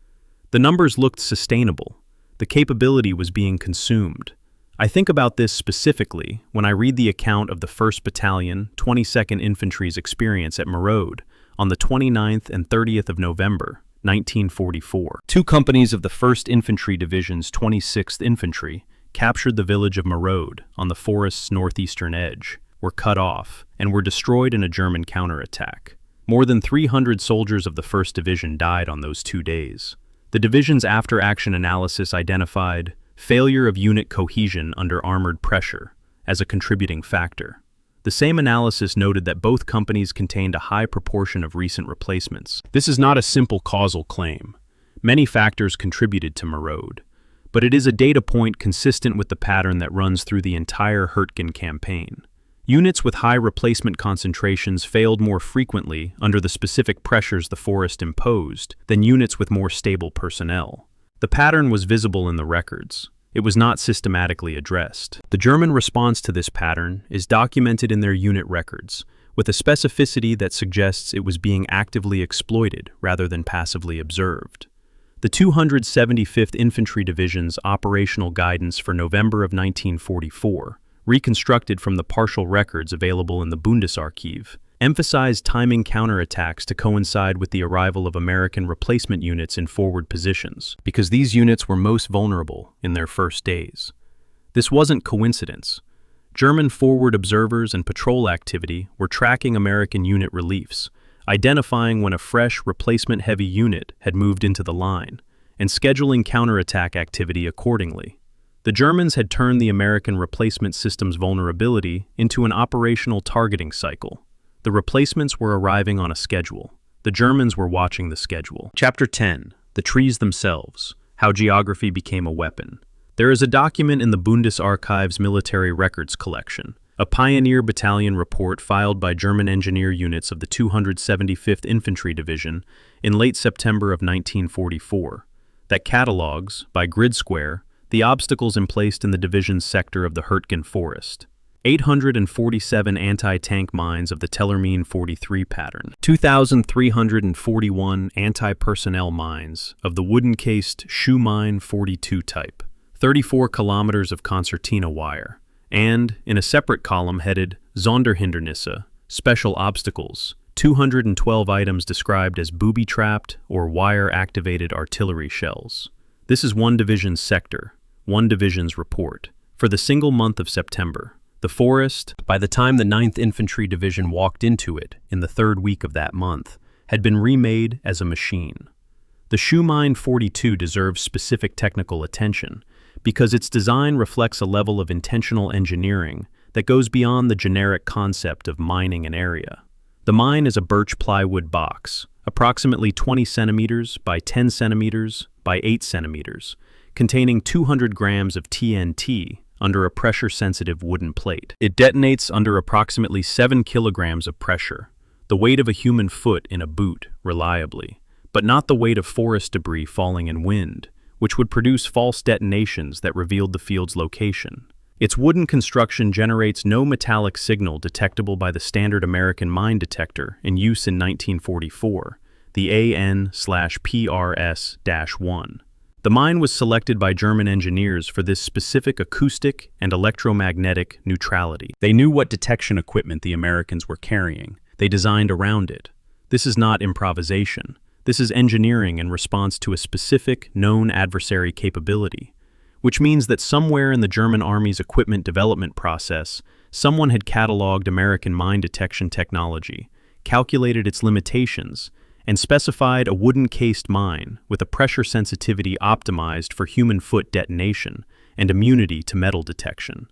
The numbers looked sustainable. The capability was being consumed. I think about this specifically when I read the account of the 1st Battalion, 22nd Infantry's experience at Marode on the 29th and 30th of November, 1944. 2 companies of the 1st Infantry Division's 26th Infantry captured the village of Marode on the forest's northeastern edge, were cut off, and were destroyed in a German counterattack. More than 300 soldiers of the 1st Division died on those 2 days. The division's after-action analysis identified failure of unit cohesion under armored pressure as a contributing factor. The same analysis noted that both companies contained a high proportion of recent replacements. This is not a simple causal claim. Many factors contributed to Marode, but it is a data point consistent with the pattern that runs through the entire Hürtgen campaign. Units with high replacement concentrations failed more frequently under the specific pressures the forest imposed than units with more stable personnel. The pattern was visible in the records. It was not systematically addressed. The German response to this pattern is documented in their unit records, with a specificity that suggests it was being actively exploited rather than passively observed. The 275th Infantry Division's operational guidance for November of 1944, reconstructed from the partial records available in the Bundesarchiv, emphasized timing counterattacks to coincide with the arrival of American replacement units in forward positions, because these units were most vulnerable in their first days. This wasn't coincidence. German forward observers and patrol activity were tracking American unit reliefs, identifying when a fresh replacement-heavy unit had moved into the line, and scheduling counterattack activity accordingly. The Germans had turned the American replacement system's vulnerability into an operational targeting cycle. The replacements were arriving on a schedule. The Germans were watching the schedule. Chapter 10. The Trees Themselves. How Geography Became a Weapon. There is a document in the Bundesarchiv's military records collection, a pioneer battalion report filed by German engineer units of the 275th Infantry Division in late September of 1944, that catalogues, by grid square, the obstacles emplaced in the division's sector of the Hürtgen Forest. 847 anti-tank mines of the Tellermine 43 pattern, 2,341 anti-personnel mines of the wooden-cased shoe mine 42 type, 34 kilometers of concertina wire, and, in a separate column headed Sonderhindernisse, Special Obstacles, 212 items described as booby-trapped or wire-activated artillery shells. This is one division's sector, one division's report. For the single month of September, the forest, by the time the 9th Infantry Division walked into it in the 3rd week of that month, had been remade as a machine. The shoe mine 42 deserves specific technical attention because its design reflects a level of intentional engineering that goes beyond the generic concept of mining an area. The mine is a birch plywood box, approximately 20 centimeters by 10 centimeters by 8 centimeters, containing 200 grams of TNT under a pressure-sensitive wooden plate. It detonates under approximately 7 kilograms of pressure, the weight of a human foot in a boot, reliably, but not the weight of forest debris falling in wind, which would produce false detonations that revealed the field's location. Its wooden construction generates no metallic signal detectable by the standard American mine detector in use in 1944, the AN/PRS-1. The mine was selected by German engineers for this specific acoustic and electromagnetic neutrality. They knew what detection equipment the Americans were carrying. They designed around it. This is not improvisation. This is engineering in response to a specific, known adversary capability, which means that somewhere in the German Army's equipment development process, someone had cataloged American mine detection technology, calculated its limitations, and specified a wooden-cased mine with a pressure sensitivity optimized for human foot detonation and immunity to metal detection.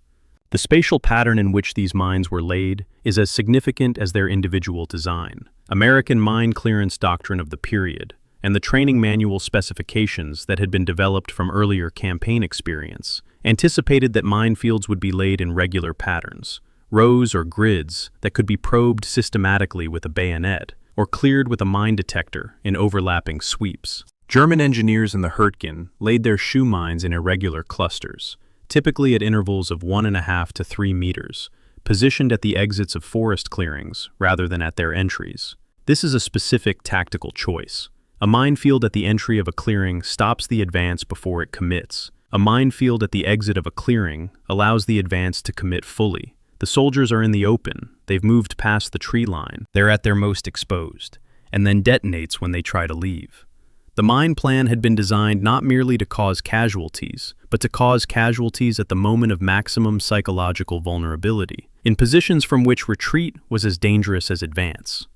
The spatial pattern in which these mines were laid is as significant as their individual design. American mine clearance doctrine of the period, and the training manual specifications that had been developed from earlier campaign experience, anticipated that minefields would be laid in regular patterns, rows or grids that could be probed systematically with a bayonet, or cleared with a mine detector in overlapping sweeps. German engineers in the Hürtgen laid their shoe mines in irregular clusters, typically at intervals of 1.5 to 3 meters, positioned at the exits of forest clearings rather than at their entries. This is a specific tactical choice. A minefield at the entry of a clearing stops the advance before it commits. A minefield at the exit of a clearing allows the advance to commit fully. The soldiers are in the open, they've moved past the tree line, they're at their most exposed, and then detonates when they try to leave. The mine plan had been designed not merely to cause casualties, but to cause casualties at the moment of maximum psychological vulnerability, in positions from which retreat was as dangerous as advance.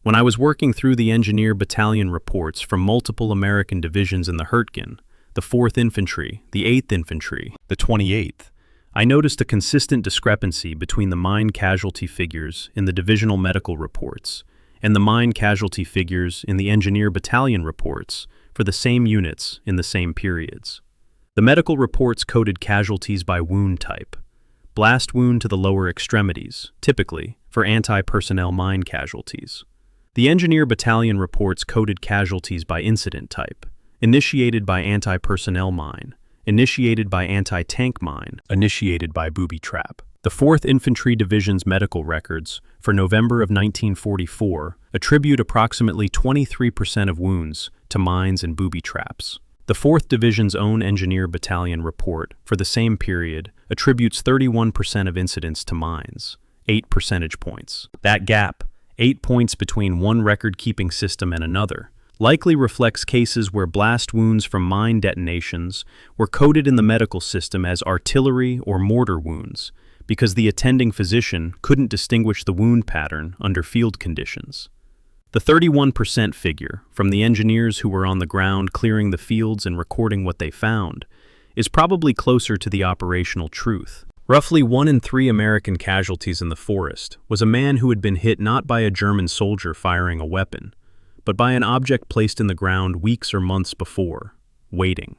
When I was working through the engineer battalion reports from multiple American divisions in the Hürtgen, the 4th Infantry, the 8th Infantry, the 28th, I noticed a consistent discrepancy between the mine casualty figures in the divisional medical reports and the mine casualty figures in the engineer battalion reports for the same units in the same periods. The medical reports coded casualties by wound type. Blast wound to the lower extremities, typically, for anti-personnel mine casualties. The engineer battalion reports coded casualties by incident type, initiated by anti-personnel mine, initiated by anti-tank mine, initiated by booby trap. The 4th Infantry Division's medical records for November of 1944 attribute approximately 23% of wounds to mines and booby traps. The 4th Division's own engineer battalion report for the same period attributes 31% of incidents to mines, 8 percentage points. That gap, 8 points between one record-keeping system and another, likely reflects cases where blast wounds from mine detonations were coded in the medical system as artillery or mortar wounds, because the attending physician couldn't distinguish the wound pattern under field conditions. The 31% figure, from the engineers who were on the ground clearing the fields and recording what they found, is probably closer to the operational truth. Roughly 1 in 3 American casualties in the forest was a man who had been hit not by a German soldier firing a weapon, but by an object placed in the ground weeks or months before, waiting.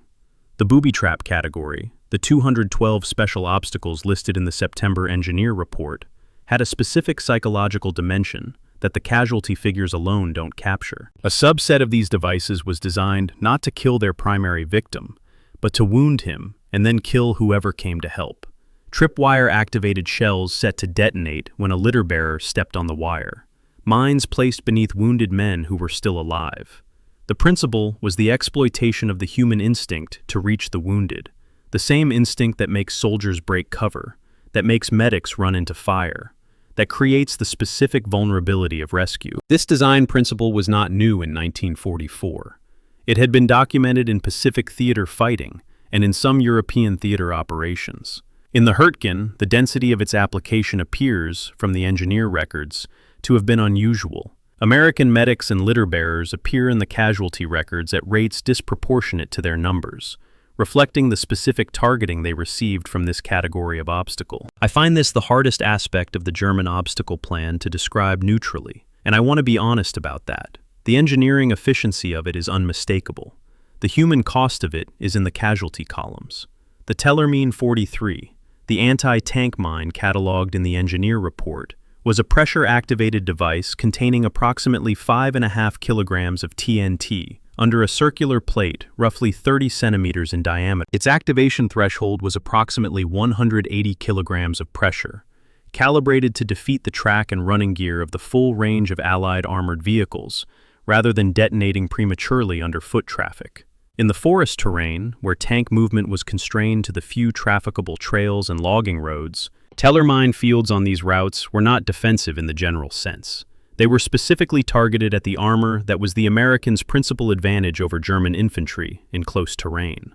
The booby trap category, the 212 special obstacles listed in the September engineer report, had a specific psychological dimension that the casualty figures alone don't capture. A subset of these devices was designed not to kill their primary victim, but to wound him and then kill whoever came to help. Tripwire-activated shells set to detonate when a litter bearer stepped on the wire. Mines placed beneath wounded men who were still alive. The principle was the exploitation of the human instinct to reach the wounded, the same instinct that makes soldiers break cover, that makes medics run into fire, that creates the specific vulnerability of rescue. This design principle was not new in 1944. It had been documented in Pacific theater fighting and in some European theater operations. In the Hürtgen, the density of its application appears, from the engineer records, to have been unusual. American medics and litter bearers appear in the casualty records at rates disproportionate to their numbers, reflecting the specific targeting they received from this category of obstacle. I find this the hardest aspect of the German obstacle plan to describe neutrally, and I want to be honest about that. The engineering efficiency of it is unmistakable. The human cost of it is in the casualty columns. The Tellermine 43, the anti-tank mine cataloged in the engineer report, was a pressure-activated device containing approximately 5.5 kilograms of TNT under a circular plate roughly 30 centimeters in diameter. Its activation threshold was approximately 180 kilograms of pressure, calibrated to defeat the track and running gear of the full range of Allied armored vehicles, rather than detonating prematurely under foot traffic. In the forest terrain, where tank movement was constrained to the few trafficable trails and logging roads, Tellermine fields on these routes were not defensive in the general sense. They were specifically targeted at the armor that was the Americans' principal advantage over German infantry in close terrain.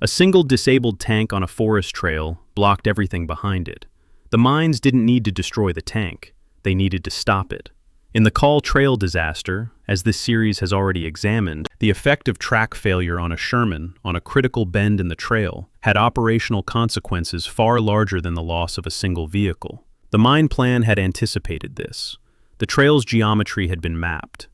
A single disabled tank on a forest trail blocked everything behind it. The mines didn't need to destroy the tank, they needed to stop it. In the Kall trail disaster, as this series has already examined, the effect of track failure on a Sherman on a critical bend in the trail had operational consequences far larger than the loss of a single vehicle. The mine plan had anticipated this. The trail's geometry had been mapped.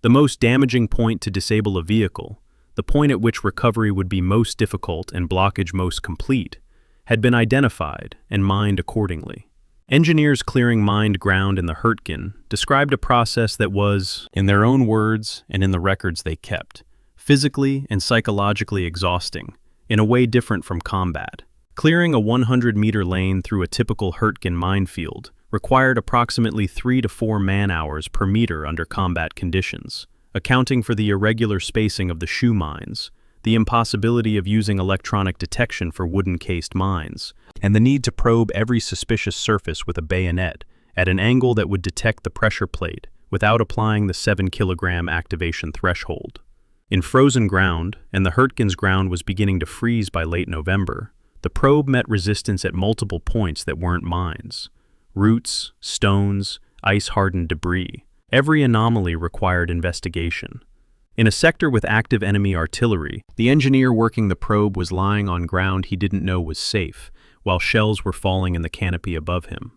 The most damaging point to disable a vehicle, the point at which recovery would be most difficult and blockage most complete, had been identified and mined accordingly. Engineers clearing mined ground in the Hürtgen described a process that was, in their own words and in the records they kept, physically and psychologically exhausting, in a way different from combat. Clearing a 100-meter lane through a typical Hürtgen minefield required approximately 3 to 4 man-hours per meter under combat conditions, accounting for the irregular spacing of the shoe mines, the impossibility of using electronic detection for wooden-cased mines, and the need to probe every suspicious surface with a bayonet at an angle that would detect the pressure plate without applying the 7-kilogram activation threshold. In frozen ground, and the Hürtgen's ground was beginning to freeze by late November, the probe met resistance at multiple points that weren't mines. Roots, stones, ice-hardened debris. Every anomaly required investigation. In a sector with active enemy artillery, the engineer working the probe was lying on ground he didn't know was safe, while shells were falling in the canopy above him.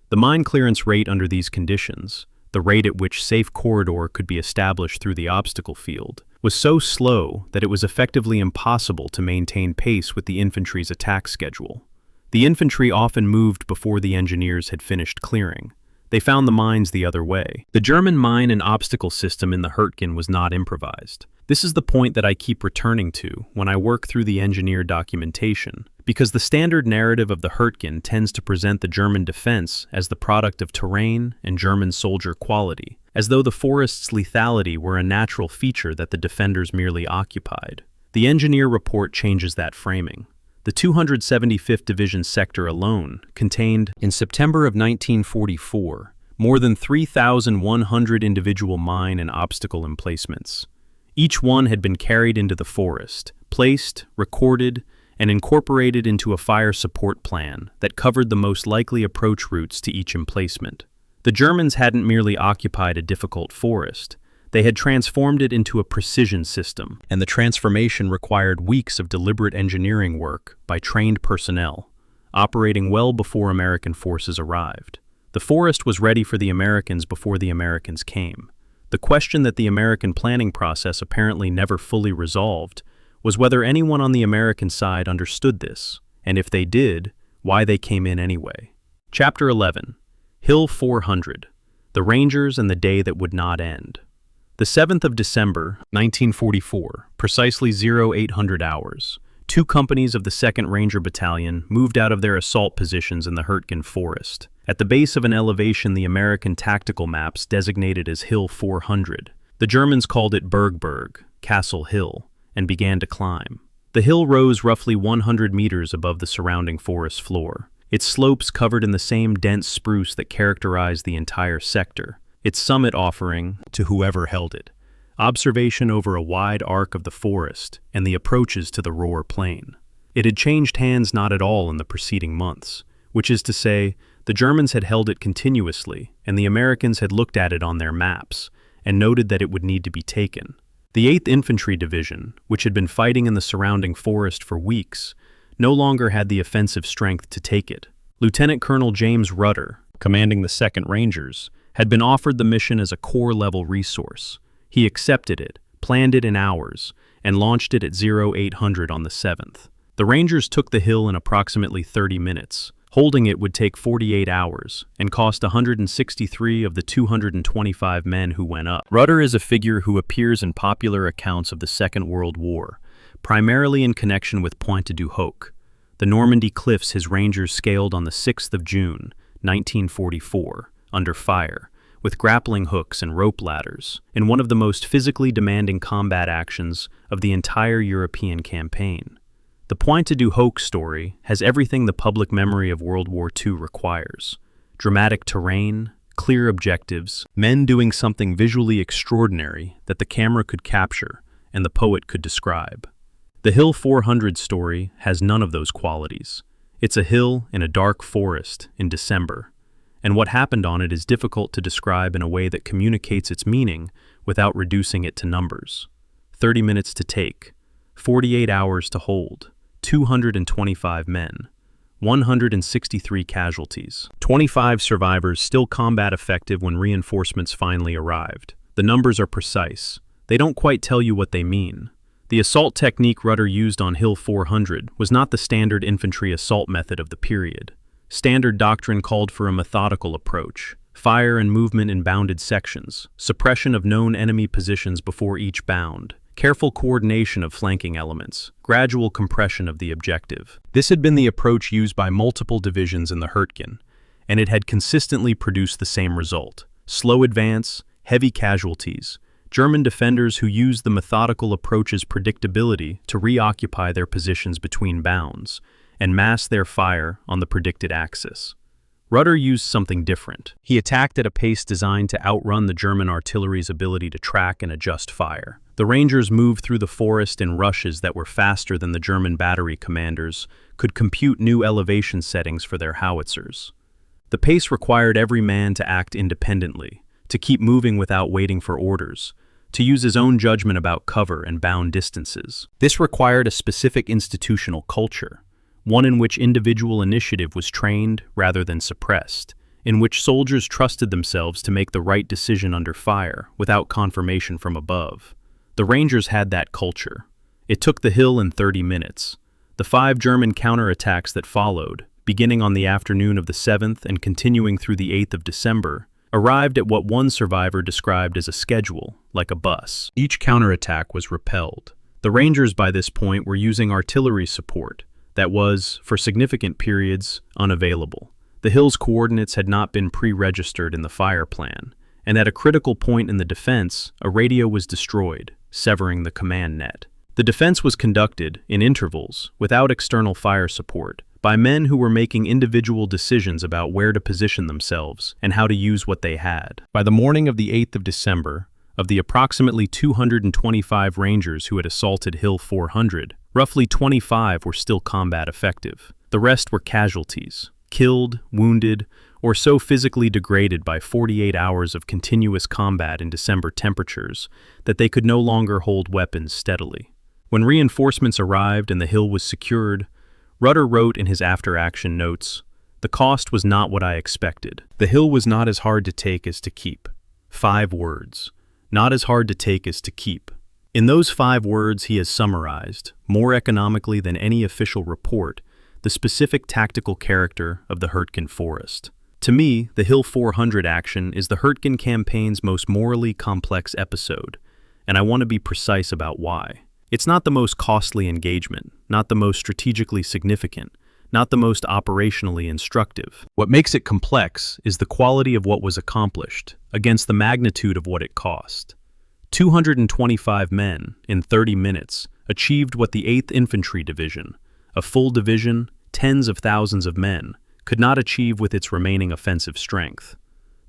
The mine clearance rate under these conditions, the rate at which safe corridor could be established through the obstacle field, was so slow that it was effectively impossible to maintain pace with the infantry's attack schedule. The infantry often moved before the engineers had finished clearing. They found the mines the other way. The German mine and obstacle system in the Hürtgen was not improvised. This is the point that I keep returning to when I work through the engineer documentation, because the standard narrative of the Hürtgen tends to present the German defense as the product of terrain and German soldier quality, as though the forest's lethality were a natural feature that the defenders merely occupied. The engineer report changes that framing. The 275th Division sector alone contained, in September of 1944, more than 3,100 individual mine and obstacle emplacements. Each one had been carried into the forest, placed, recorded, and incorporated into a fire support plan that covered the most likely approach routes to each emplacement. The Germans hadn't merely occupied a difficult forest. They had transformed it into a precision system, and the transformation required weeks of deliberate engineering work by trained personnel, operating well before American forces arrived. The forest was ready for the Americans before the Americans came. The question that the American planning process apparently never fully resolved was whether anyone on the American side understood this, and if they did, why they came in anyway. Chapter 11. Hill 400. The Rangers and the Day That Would Not End. The 7th of December, 1944, precisely 0800 hours, 2 companies of the 2nd Ranger Battalion moved out of their assault positions in the Hürtgen Forest. At the base of an elevation the American tactical maps designated as Hill 400. The Germans called it Bergberg, Castle Hill, and began to climb. The hill rose roughly 100 meters above the surrounding forest floor, its slopes covered in the same dense spruce that characterized the entire sector, its summit offering, to whoever held it, observation over a wide arc of the forest and the approaches to the Ruhr Plain. It had changed hands not at all in the preceding months, which is to say, the Germans had held it continuously, and the Americans had looked at it on their maps, and noted that it would need to be taken. The 8th Infantry Division, which had been fighting in the surrounding forest for weeks, no longer had the offensive strength to take it. Lieutenant Colonel James Rudder, commanding the 2nd Rangers, had been offered the mission as a corps-level resource. He accepted it, planned it in hours, and launched it at 0800 on the 7th. The Rangers took the hill in approximately 30 minutes. Holding it would take 48 hours, and cost 163 of the 225 men who went up. Rudder is a figure who appears in popular accounts of the Second World War, primarily in connection with Pointe du Hoc, the Normandy cliffs his Rangers scaled on the 6th of June, 1944, under fire, with grappling hooks and rope ladders, in one of the most physically demanding combat actions of the entire European campaign. The Pointe du Hoc story has everything the public memory of World War II requires: dramatic terrain, clear objectives, men doing something visually extraordinary that the camera could capture and the poet could describe. The Hill 400 story has none of those qualities. It's a hill in a dark forest in December, and what happened on it is difficult to describe in a way that communicates its meaning without reducing it to numbers. 30 minutes to take, 48 hours to hold, 225 men, 163 casualties, 25 survivors still combat effective when reinforcements finally arrived. The numbers are precise. They don't quite tell you what they mean. The assault technique Rudder used on Hill 400 was not the standard infantry assault method of the period. Standard doctrine called for a methodical approach, fire and movement in bounded sections, suppression of known enemy positions before each bound, careful coordination of flanking elements, gradual compression of the objective. This had been the approach used by multiple divisions in the Hürtgen, and it had consistently produced the same result: slow advance, heavy casualties, German defenders who used the methodical approach's predictability to reoccupy their positions between bounds and mass their fire on the predicted axis. Rudder used something different. He attacked at a pace designed to outrun the German artillery's ability to track and adjust fire. The Rangers moved through the forest in rushes that were faster than the German battery commanders could compute new elevation settings for their howitzers. The pace required every man to act independently, to keep moving without waiting for orders, to use his own judgment about cover and bound distances. This required a specific institutional culture, one in which individual initiative was trained rather than suppressed, in which soldiers trusted themselves to make the right decision under fire without confirmation from above. The Rangers had that culture. It took the hill in 30 minutes. The 5 German counterattacks that followed, beginning on the afternoon of the 7th and continuing through the 8th of December, arrived at what one survivor described as a schedule, like a bus. Each counterattack was repelled. The Rangers by this point were using artillery support that was, for significant periods, unavailable. The hill's coordinates had not been pre-registered in the fire plan, and at a critical point in the defense, a radio was destroyed, severing the command net. The defense was conducted, in intervals, without external fire support, by men who were making individual decisions about where to position themselves and how to use what they had. By the morning of the 8th of December, of the approximately 225 Rangers who had assaulted Hill 400, roughly 25 were still combat effective. The rest were casualties, killed, wounded, or so physically degraded by 48 hours of continuous combat in December temperatures that they could no longer hold weapons steadily. When reinforcements arrived and the hill was secured, Rudder wrote in his after-action notes, "The cost was not what I expected. The hill was not as hard to take as to keep." 5 words. Not as hard to take as to keep. In those 5 words he has summarized, more economically than any official report, the specific tactical character of the Hürtgen Forest. To me, the Hill 400 action is the Hürtgen campaign's most morally complex episode, and I want to be precise about why. It's not the most costly engagement, not the most strategically significant, not the most operationally instructive. What makes it complex is the quality of what was accomplished against the magnitude of what it cost. 225 men, in 30 minutes, achieved what the 8th Infantry Division, a full division, tens of thousands of men, could not achieve with its remaining offensive strength.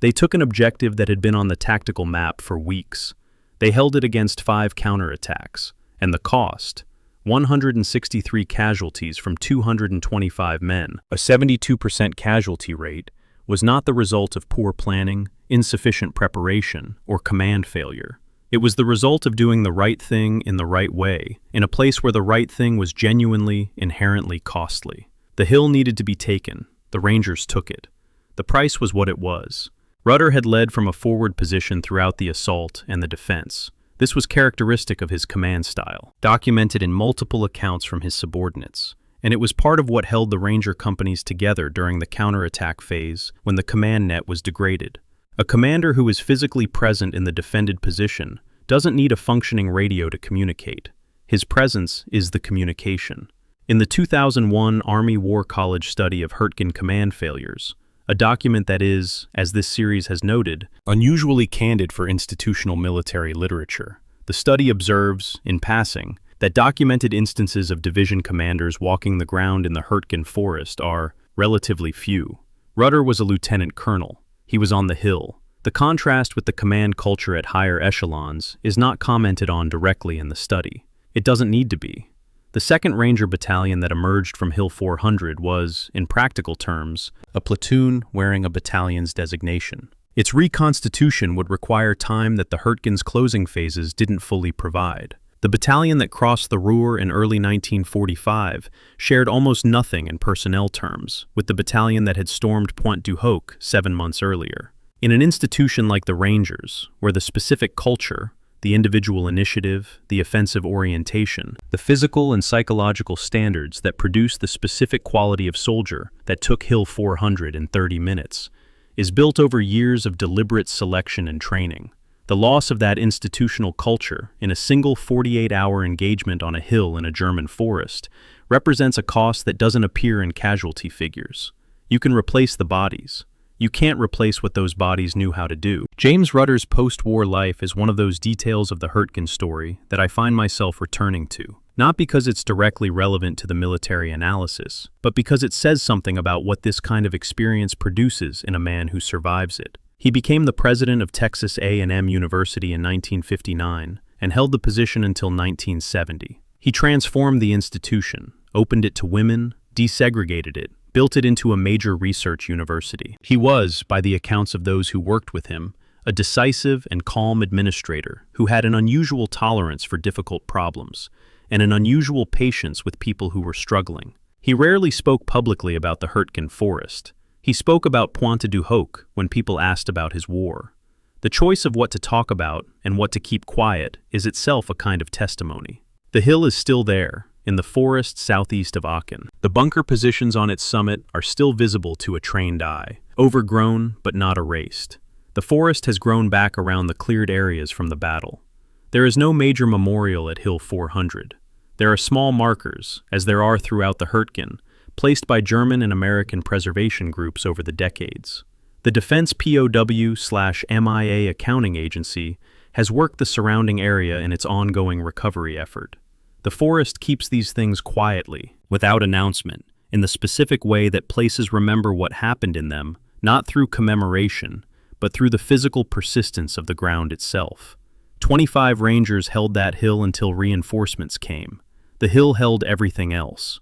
They took an objective that had been on the tactical map for weeks. They held it against 5 counterattacks, and the cost, 163 casualties from 225 men, a 72% casualty rate, was not the result of poor planning, insufficient preparation, or command failure. It was the result of doing the right thing in the right way, in a place where the right thing was genuinely, inherently costly. The hill needed to be taken. The Rangers took it. The price was what it was. Rudder had led from a forward position throughout the assault and the defense. This was characteristic of his command style, documented in multiple accounts from his subordinates, and it was part of what held the Ranger companies together during the counterattack phase when the command net was degraded. A commander who is physically present in the defended position doesn't need a functioning radio to communicate. His presence is the communication. In the 2001 Army War College study of Hürtgen command failures, a document that is, as this series has noted, unusually candid for institutional military literature, the study observes, in passing, that documented instances of division commanders walking the ground in the Hürtgen Forest are relatively few. Rudder was a lieutenant colonel. He was on the hill. The contrast with the command culture at higher echelons is not commented on directly in the study. It doesn't need to be. The 2nd Ranger Battalion that emerged from Hill 400 was, in practical terms, a platoon wearing a battalion's designation. Its reconstitution would require time that the Hürtgen's closing phases didn't fully provide. The battalion that crossed the Ruhr in early 1945 shared almost nothing in personnel terms with the battalion that had stormed Pointe du Hoc 7 months earlier. In an institution like the Rangers, where the specific culture, the individual initiative, the offensive orientation, the physical and psychological standards that produce the specific quality of soldier that took Hill 400 in 30 minutes, is built over years of deliberate selection and training. The loss of that institutional culture in a single 48-hour engagement on a hill in a German forest represents a cost that doesn't appear in casualty figures. You can replace the bodies. You can't replace what those bodies knew how to do. James Rudder's post-war life is one of those details of the Hürtgen story that I find myself returning to, not because it's directly relevant to the military analysis, but because it says something about what this kind of experience produces in a man who survives it. He became the president of Texas A&M University in 1959, and held the position until 1970. He transformed the institution, opened it to women, desegregated it, built it into a major research university. He was, by the accounts of those who worked with him, a decisive and calm administrator who had an unusual tolerance for difficult problems and an unusual patience with people who were struggling. He rarely spoke publicly about the Hürtgen Forest. He spoke about Pointe du Hoc when people asked about his war. The choice of what to talk about and what to keep quiet is itself a kind of testimony. The hill is still there, in the forest southeast of Aachen. The bunker positions on its summit are still visible to a trained eye, overgrown but not erased. The forest has grown back around the cleared areas from the battle. There is no major memorial at Hill 400. There are small markers, as there are throughout the Hürtgen, placed by German and American preservation groups over the decades. The Defense POW/MIA accounting agency has worked the surrounding area in its ongoing recovery effort. The forest keeps these things quietly, without announcement, in the specific way that places remember what happened in them, not through commemoration, but through the physical persistence of the ground itself. 25 Rangers held that hill until reinforcements came. The hill held everything else.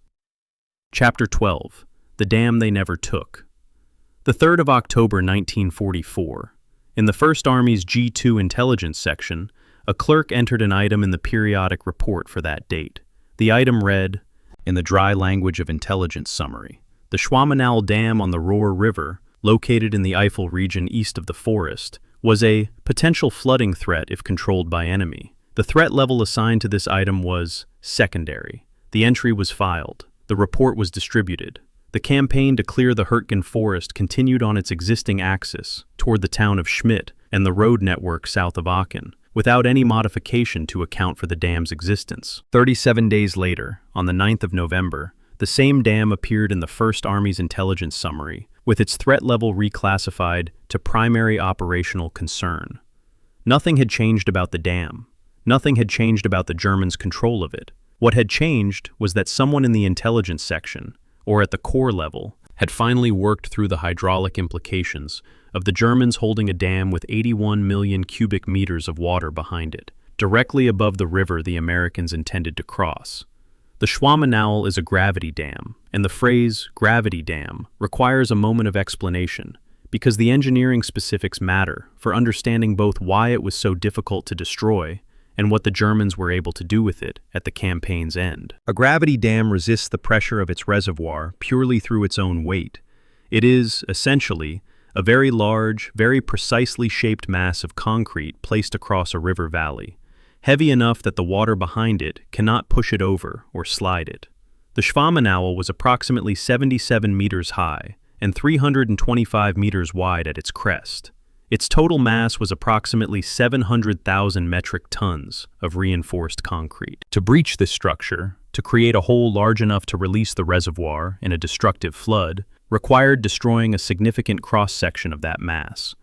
Chapter 12. The Dam They Never Took. The 3rd of October 1944. In the 1st Army's G2 intelligence section, a clerk entered an item in the periodic report for that date. The item read, in the dry language of intelligence summary, the Schwamenau Dam on the Rohr River, located in the Eifel region east of the forest, was a potential flooding threat if controlled by enemy. The threat level assigned to this item was secondary. The entry was filed. The report was distributed. The campaign to clear the Hürtgen Forest continued on its existing axis toward the town of Schmidt and the road network south of Aachen, without any modification to account for the dam's existence. 37 days later, on the 9th of November, the same dam appeared in the 1st Army's intelligence summary, with its threat level reclassified to primary operational concern. Nothing had changed about the dam. Nothing had changed about the Germans' control of it. What had changed was that someone in the intelligence section, or at the corps level, had finally worked through the hydraulic implications of the Germans holding a dam with 81 million cubic meters of water behind it, directly above the river the Americans intended to cross. The Schwamenau is a gravity dam, and the phrase gravity dam requires a moment of explanation, because the engineering specifics matter for understanding both why it was so difficult to destroy and what the Germans were able to do with it at the campaign's end. A gravity dam resists the pressure of its reservoir purely through its own weight. It is, essentially, a very large, very precisely shaped mass of concrete placed across a river valley, heavy enough that the water behind it cannot push it over or slide it. The Schwamenau was approximately 77 meters high and 325 meters wide at its crest. Its total mass was approximately 700,000 metric tons of reinforced concrete. To breach this structure, to create a hole large enough to release the reservoir in a destructive flood, required destroying a significant cross-section of that mass.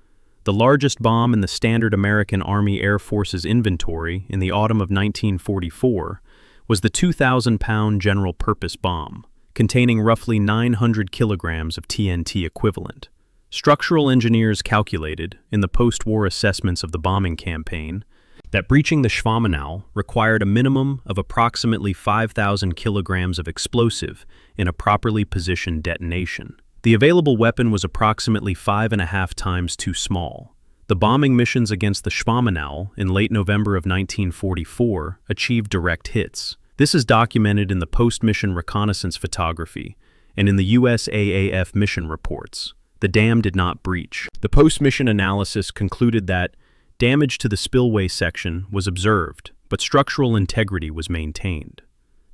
The largest bomb in the standard American Army Air Force's inventory in the autumn of 1944 was the 2,000-pound general-purpose bomb, containing roughly 900 kilograms of TNT equivalent. Structural engineers calculated, in the post-war assessments of the bombing campaign, that breaching the Schwamenau required a minimum of approximately 5,000 kilograms of explosive in a properly positioned detonation. The available weapon was approximately 5.5 times too small. The bombing missions against the Schwamenau in late November of 1944 achieved direct hits. This is documented in the post-mission reconnaissance photography and in the USAAF mission reports. The dam did not breach. The post-mission analysis concluded that damage to the spillway section was observed, but structural integrity was maintained.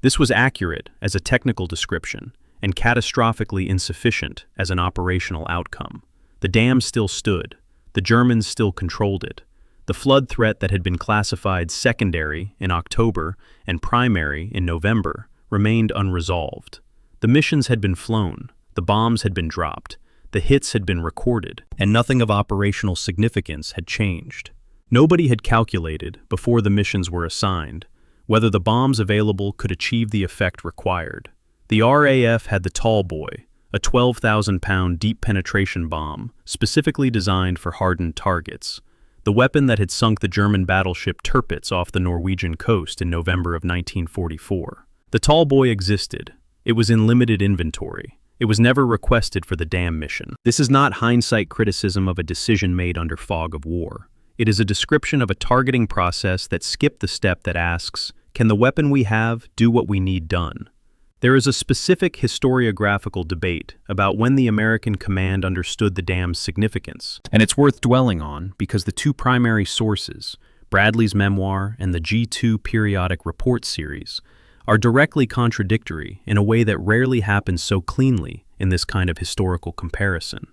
This was accurate as a technical description and catastrophically insufficient as an operational outcome. The dam still stood. The Germans still controlled it. The flood threat that had been classified secondary in October and primary in November remained unresolved. The missions had been flown. The bombs had been dropped. The hits had been recorded, and nothing of operational significance had changed. Nobody had calculated, before the missions were assigned, whether the bombs available could achieve the effect required. The RAF had the Tall Boy, a 12,000-pound deep penetration bomb specifically designed for hardened targets. the weapon that had sunk the German battleship Tirpitz off the Norwegian coast in November of 1944. The tall boy existed. It was in limited inventory. It was never requested for the dam mission. This is not hindsight criticism of a decision made under fog of war. It is a description of a targeting process that skipped the step that asks, can the weapon we have do what we need done? There is a specific historiographical debate about when the American command understood the dam's significance, and it's worth dwelling on because the two primary sources, Bradley's memoir and the G2 periodic report series, are directly contradictory in a way that rarely happens so cleanly in this kind of historical comparison.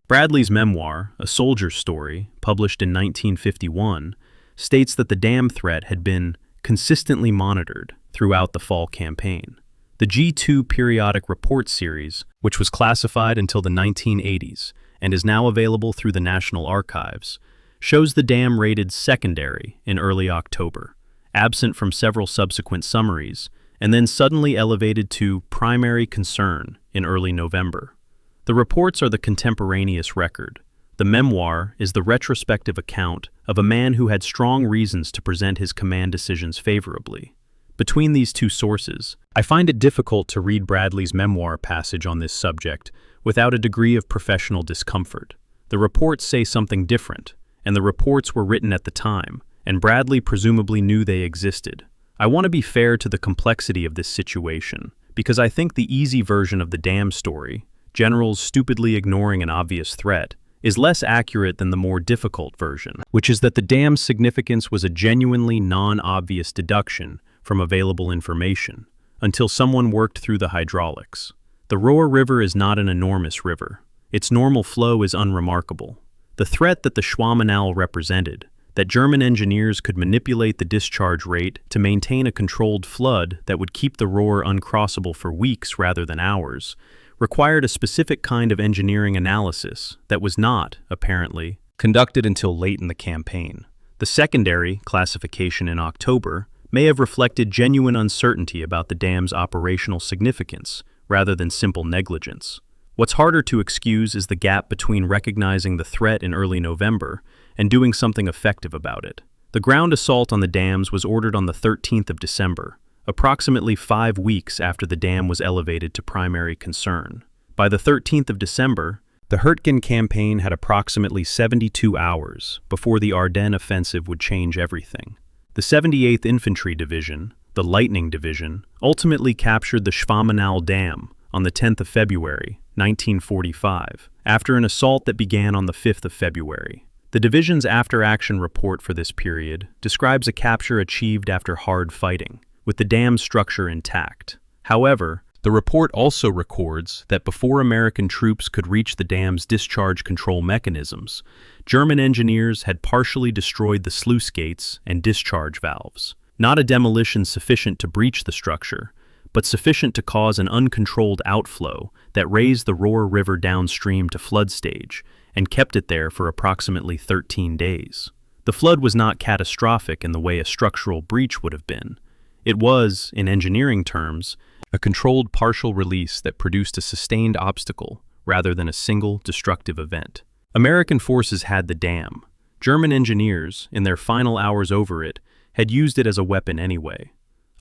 Bradley's memoir, A Soldier's Story, published in 1951, states that the dam threat had been consistently monitored throughout the fall campaign. The G2 periodic report series, which was classified until the 1980s and is now available through the National Archives, shows the dam rated secondary in early October, absent from several subsequent summaries, and then suddenly elevated to primary concern in early November. The reports are the contemporaneous record. The memoir is the retrospective account of a man who had strong reasons to present his command decisions favorably. Between these two sources, I find it difficult to read Bradley's memoir passage on this subject without a degree of professional discomfort. The reports say something different, and the reports were written at the time, and Bradley presumably knew they existed. I want to be fair to the complexity of this situation, because I think the easy version of the dam story, generals stupidly ignoring an obvious threat, is less accurate than the more difficult version, which is that the dam's significance was a genuinely non-obvious deduction from available information, until someone worked through the hydraulics. The Roer River is not an enormous river. Its normal flow is unremarkable. The threat that the Schwammenau represented, that German engineers could manipulate the discharge rate to maintain a controlled flood that would keep the Roer uncrossable for weeks rather than hours, required a specific kind of engineering analysis that was not, apparently, conducted until late in the campaign. The secondary classification in October may have reflected genuine uncertainty about the dam's operational significance rather than simple negligence. What's harder to excuse is the gap between recognizing the threat in early November and doing something effective about it. The ground assault on the dams was ordered on the 13th of December, approximately 5 weeks after the dam was elevated to primary concern. By the 13th of December, the Hürtgen campaign had approximately 72 hours before the Ardennes offensive would change everything. The 78th Infantry Division, the Lightning Division, ultimately captured the Schwammenau Dam on the 10th of February, 1945, after an assault that began on the 5th of February. The division's after-action report for this period describes a capture achieved after hard fighting, with the dam structure intact. However, the report also records that before American troops could reach the dam's discharge control mechanisms, German engineers had partially destroyed the sluice gates and discharge valves. Not a demolition sufficient to breach the structure, but sufficient to cause an uncontrolled outflow that raised the Roer River downstream to flood stage and kept it there for approximately 13 days. The flood was not catastrophic in the way a structural breach would have been. It was, in engineering terms, a controlled partial release that produced a sustained obstacle rather than a single destructive event. American forces had the dam. German engineers, in their final hours over it, had used it as a weapon anyway.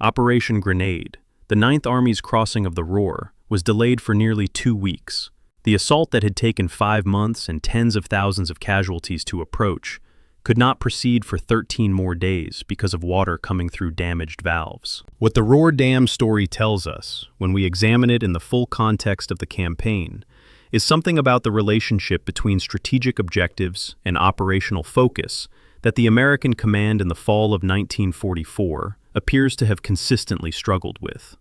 Operation Grenade, the 9th Army's crossing of the Roer, was delayed for nearly 2 weeks. The assault that had taken 5 months and tens of thousands of casualties to approach could not proceed for 13 more days because of water coming through damaged valves. What the Roer Dam story tells us, when we examine it in the full context of the campaign, is something about the relationship between strategic objectives and operational focus that the American command in the fall of 1944 appears to have consistently struggled with.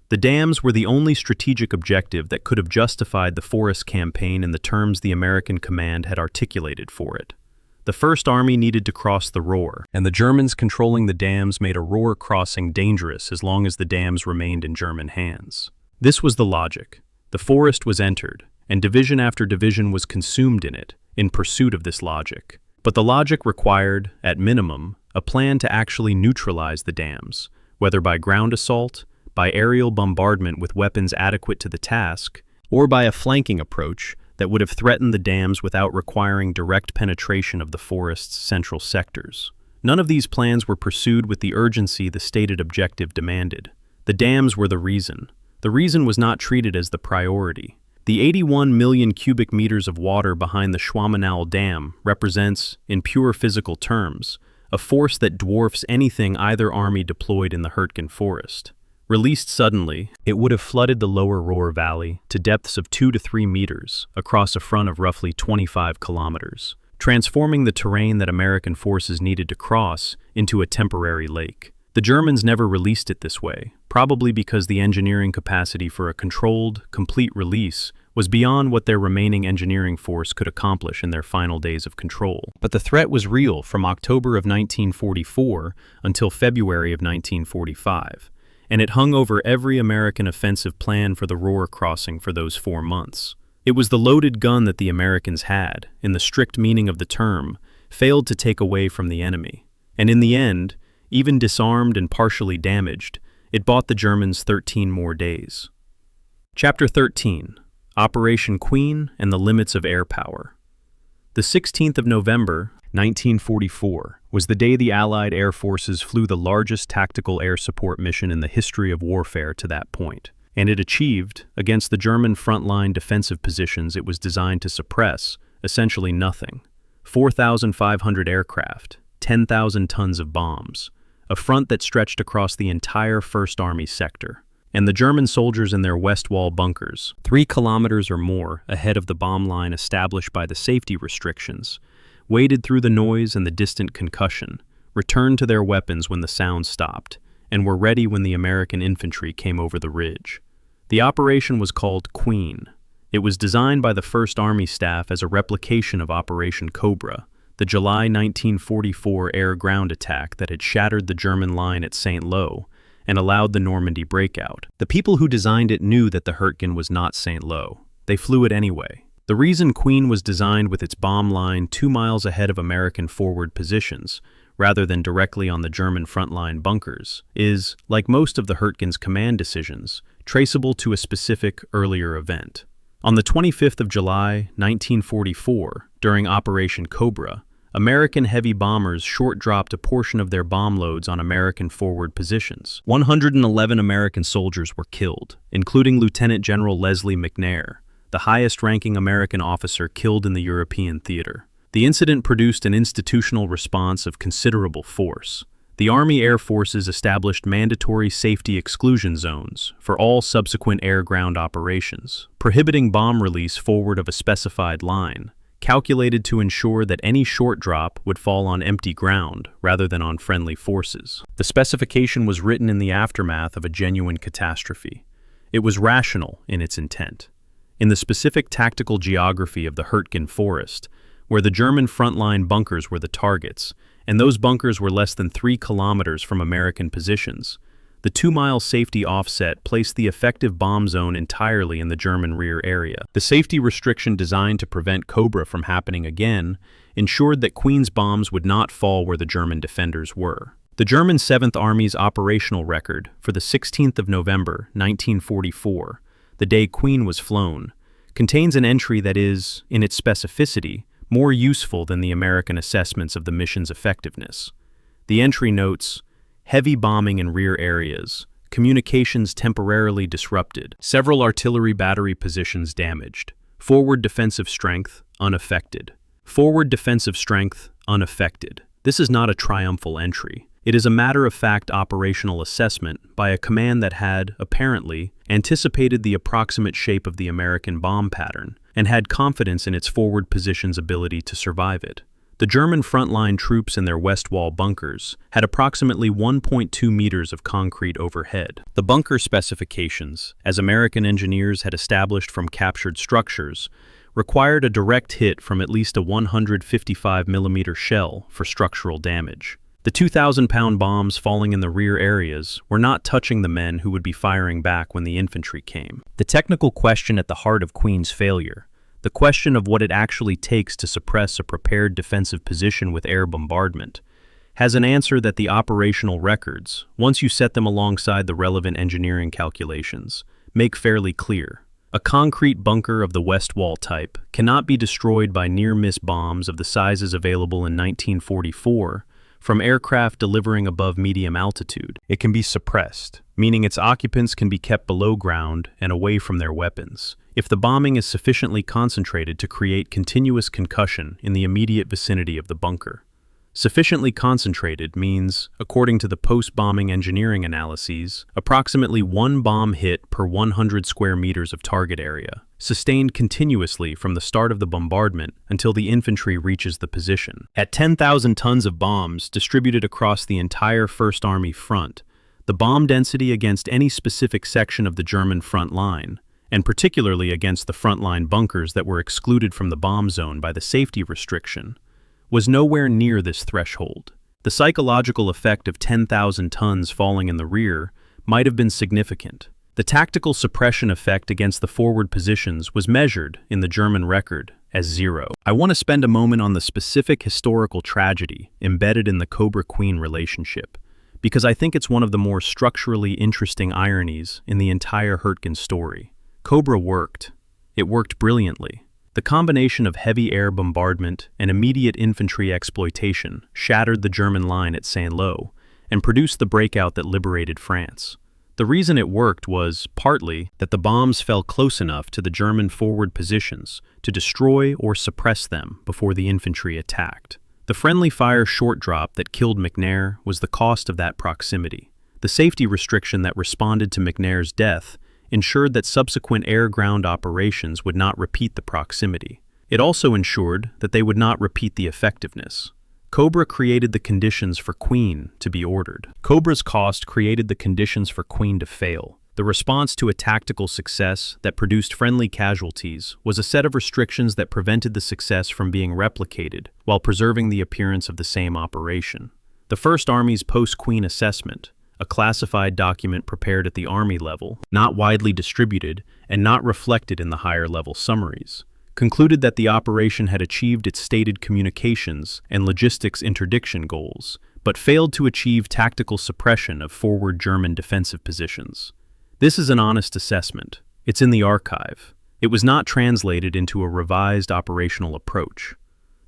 The dams were the only strategic objective that could have justified the Forest campaign in the terms the American command had articulated for it. The First Army needed to cross the Roer, and the Germans controlling the dams made a Roer crossing dangerous as long as the dams remained in German hands. This was the logic. The Forest was entered, and division after division was consumed in it, in pursuit of this logic. But the logic required, at minimum, a plan to actually neutralize the dams, whether by ground assault, by aerial bombardment with weapons adequate to the task, or by a flanking approach that would have threatened the dams without requiring direct penetration of the forest's central sectors. None of these plans were pursued with the urgency the stated objective demanded. The dams were the reason. The reason was not treated as the priority. The 81 million cubic meters of water behind the Schwamenau Dam represents, in pure physical terms, a force that dwarfs anything either army deployed in the Hürtgen Forest. Released suddenly, it would have flooded the lower Ruhr Valley to depths of 2 to 3 meters across a front of roughly 25 kilometers, transforming the terrain that American forces needed to cross into a temporary lake. The Germans never released it this way, probably because the engineering capacity for a controlled, complete release was beyond what their remaining engineering force could accomplish in their final days of control. But the threat was real from October of 1944 until February of 1945. And it hung over every American offensive plan for the Ruhr crossing for those 4 months. It was the loaded gun that the Americans had, in the strict meaning of the term, failed to take away from the enemy. And in the end, even disarmed and partially damaged, it bought the Germans 13 more days. Chapter 13. Operation Queen and the Limits of Air Power. The 16th of November, 1944, was the day the Allied air forces flew the largest tactical air support mission in the history of warfare to that point, and it achieved, against the German frontline defensive positions it was designed to suppress, essentially nothing. 4,500 aircraft, 10,000 tons of bombs, a front that stretched across the entire First Army sector, and the German soldiers in their west wall bunkers, 3 kilometers or more ahead of the bomb line established by the safety restrictions, waded through the noise and the distant concussion, returned to their weapons when the sound stopped, and were ready when the American infantry came over the ridge. The operation was called Queen. It was designed by the First Army staff as a replication of Operation Cobra, the July 1944 air-ground attack that had shattered the German line at St. Lo and allowed the Normandy breakout. The people who designed it knew that the Hürtgen was not St. Lo. They flew it anyway. The reason Queen was designed with its bomb line 2 miles ahead of American forward positions, rather than directly on the German frontline bunkers, is, like most of the Hürtgen's command decisions, traceable to a specific earlier event. On the 25th of July, 1944, during Operation Cobra, American heavy bombers short-dropped a portion of their bomb loads on American forward positions. 111 American soldiers were killed, including Lieutenant General Leslie McNair, the highest-ranking American officer killed in the European theater. The incident produced an institutional response of considerable force. The Army Air Forces established mandatory safety exclusion zones for all subsequent air-ground operations, prohibiting bomb release forward of a specified line, calculated to ensure that any short drop would fall on empty ground rather than on friendly forces. The specification was written in the aftermath of a genuine catastrophe. It was rational in its intent. In the specific tactical geography of the Hürtgen Forest, where the German frontline bunkers were the targets, and those bunkers were less than 3 kilometers from American positions, the 2-mile safety offset placed the effective bomb zone entirely in the German rear area. The safety restriction designed to prevent Cobra from happening again ensured that Queen's bombs would not fall where the German defenders were. The German 7th Army's operational record for the 16th of November, 1944, the day Queen was flown, contains an entry that is, in its specificity, more useful than the American assessments of the mission's effectiveness. The entry notes, heavy bombing in rear areas, communications temporarily disrupted, several artillery battery positions damaged, forward defensive strength unaffected. Forward defensive strength unaffected. This is not a triumphal entry. It is a matter-of-fact operational assessment by a command that had, apparently, anticipated the approximate shape of the American bomb pattern and had confidence in its forward position's ability to survive it. The German frontline troops in their west wall bunkers had approximately 1.2 meters of concrete overhead. The bunker specifications, as American engineers had established from captured structures, required a direct hit from at least a 155mm shell for structural damage. The 2,000-pound bombs falling in the rear areas were not touching the men who would be firing back when the infantry came. The technical question at the heart of Queen's failure, the question of what it actually takes to suppress a prepared defensive position with air bombardment, has an answer that the operational records, once you set them alongside the relevant engineering calculations, make fairly clear. A concrete bunker of the West Wall type cannot be destroyed by near-miss bombs of the sizes available in 1944 from aircraft delivering above medium altitude. It can be suppressed, meaning its occupants can be kept below ground and away from their weapons, if the bombing is sufficiently concentrated to create continuous concussion in the immediate vicinity of the bunker. Sufficiently concentrated means, according to the post-bombing engineering analyses, approximately one bomb hit per 100 square meters of target area, sustained continuously from the start of the bombardment until the infantry reaches the position. At 10,000 tons of bombs distributed across the entire First Army front, the bomb density against any specific section of the German front line, and particularly against the frontline bunkers that were excluded from the bomb zone by the safety restriction, was nowhere near this threshold. The psychological effect of 10,000 tons falling in the rear might have been significant. The tactical suppression effect against the forward positions was measured in the German record as 0. I want to spend a moment on the specific historical tragedy embedded in the Cobra-Queen relationship, because I think it's one of the more structurally interesting ironies in the entire Hürtgen story. Cobra worked. It worked brilliantly. The combination of heavy air bombardment and immediate infantry exploitation shattered the German line at Saint-Lô and produced the breakout that liberated France. The reason it worked was, partly, that the bombs fell close enough to the German forward positions to destroy or suppress them before the infantry attacked. The friendly fire short drop that killed McNair was the cost of that proximity. The safety restriction that responded to McNair's death ensured that subsequent air-ground operations would not repeat the proximity. It also ensured that they would not repeat the effectiveness. Cobra created the conditions for Queen to be ordered. Cobra's cost created the conditions for Queen to fail. The response to a tactical success that produced friendly casualties was a set of restrictions that prevented the success from being replicated while preserving the appearance of the same operation. The First Army's post-Queen assessment, a classified document prepared at the Army level, not widely distributed and not reflected in the higher-level summaries, concluded that the operation had achieved its stated communications and logistics interdiction goals, but failed to achieve tactical suppression of forward German defensive positions. This is an honest assessment. It's in the archive. It was not translated into a revised operational approach.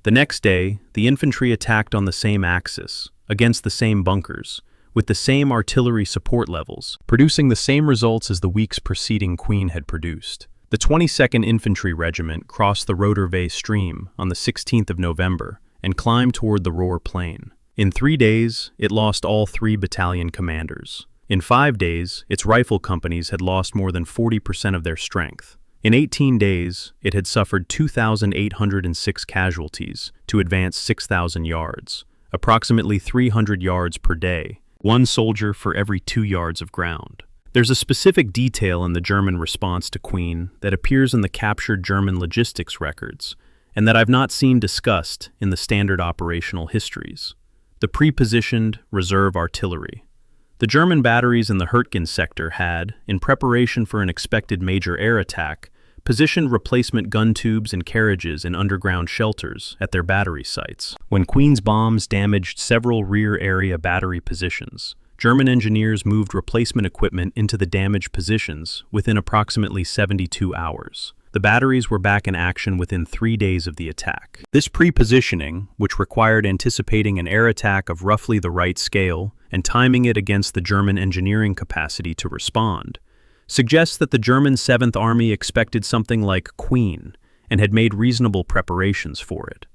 The next day, the infantry attacked on the same axis, against the same bunkers, with the same artillery support levels, producing the same results as the weeks preceding Queen had produced. The 22nd Infantry Regiment crossed the Rodervay stream on the 16th of November and climbed toward the Roer Plain. In 3 days, it lost all 3 battalion commanders. In 5 days, its rifle companies had lost more than 40% of their strength. In 18 days, it had suffered 2,806 casualties to advance 6,000 yards, approximately 300 yards per day, 1 soldier for every 2 yards of ground. There's a specific detail in the German response to Queen that appears in the captured German logistics records, and that I've not seen discussed in the standard operational histories. The pre-positioned reserve artillery. The German batteries in the Hürtgen sector had, in preparation for an expected major air attack, positioned replacement gun tubes and carriages in underground shelters at their battery sites. When Queen's bombs damaged several rear area battery positions, German engineers moved replacement equipment into the damaged positions within approximately 72 hours. The batteries were back in action within 3 days of the attack. This pre-positioning, which required anticipating an air attack of roughly the right scale and timing it against the German engineering capacity to respond, suggests that the German 7th Army expected something like Queen and had made reasonable preparations for it.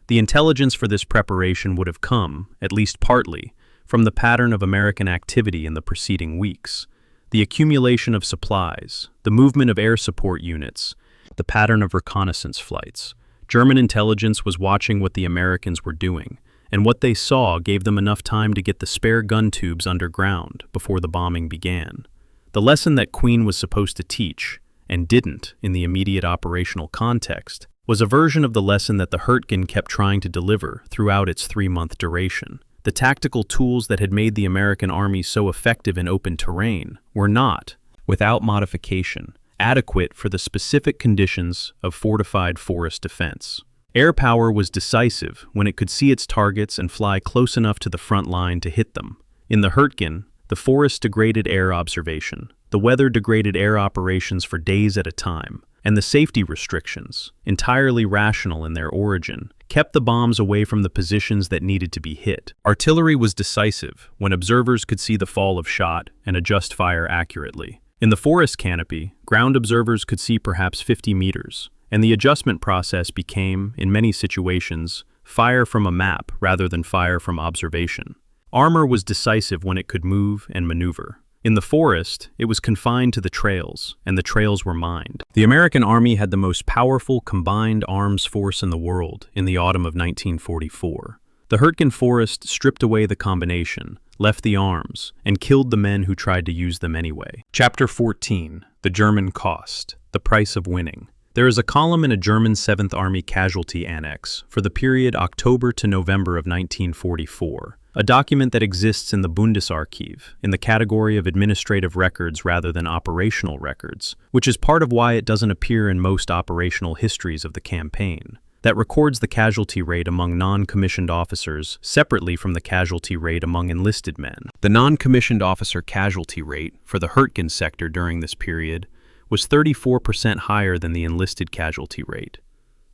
The intelligence for this preparation would have come, at least partly, from the pattern of American activity in the preceding weeks, the accumulation of supplies, the movement of air support units, the pattern of reconnaissance flights. German intelligence was watching what the Americans were doing, and what they saw gave them enough time to get the spare gun tubes underground before the bombing began. The lesson that Queen was supposed to teach, and didn't in the immediate operational context, was a version of the lesson that the Hürtgen kept trying to deliver throughout its 3-month duration. The tactical tools that had made the American army so effective in open terrain were not, without modification, adequate for the specific conditions of fortified forest defense. Air power was decisive when it could see its targets and fly close enough to the front line to hit them. In the Hürtgen, the forest degraded air observation, the weather-degraded air operations for days at a time, and the safety restrictions, entirely rational in their origin, kept the bombs away from the positions that needed to be hit. Artillery was decisive when observers could see the fall of shot and adjust fire accurately. In the forest canopy, ground observers could see perhaps 50 meters, and the adjustment process became, in many situations, fire from a map rather than fire from observation. Armor was decisive when it could move and maneuver. In the forest, it was confined to the trails, and the trails were mined. The American Army had the most powerful combined arms force in the world in the autumn of 1944. The Hürtgen Forest stripped away the combination, left the arms, and killed the men who tried to use them anyway. Chapter 14. The German Cost. The Price of Winning. There is a column in a German 7th Army Casualty Annex for the period October to November of 1944, a document that exists in the Bundesarchiv in the category of administrative records rather than operational records, which is part of why it doesn't appear in most operational histories of the campaign, that records the casualty rate among non-commissioned officers separately from the casualty rate among enlisted men. The non-commissioned officer casualty rate for the Hürtgen sector during this period was 34% higher than the enlisted casualty rate.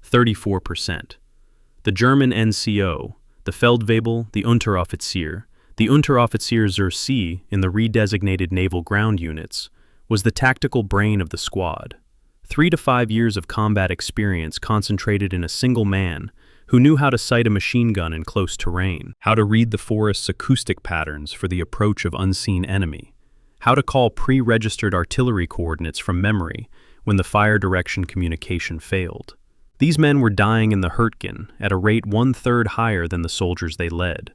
34%. The German NCO, the Feldwebel, the Unteroffizier zur See in the redesignated naval ground units, was the tactical brain of the squad. 3 to 5 years of combat experience concentrated in a single man who knew how to sight a machine gun in close terrain, how to read the forest's acoustic patterns for the approach of unseen enemy, how to call pre-registered artillery coordinates from memory when the fire direction communication failed. These men were dying in the Hürtgen at a rate 1/3 higher than the soldiers they led,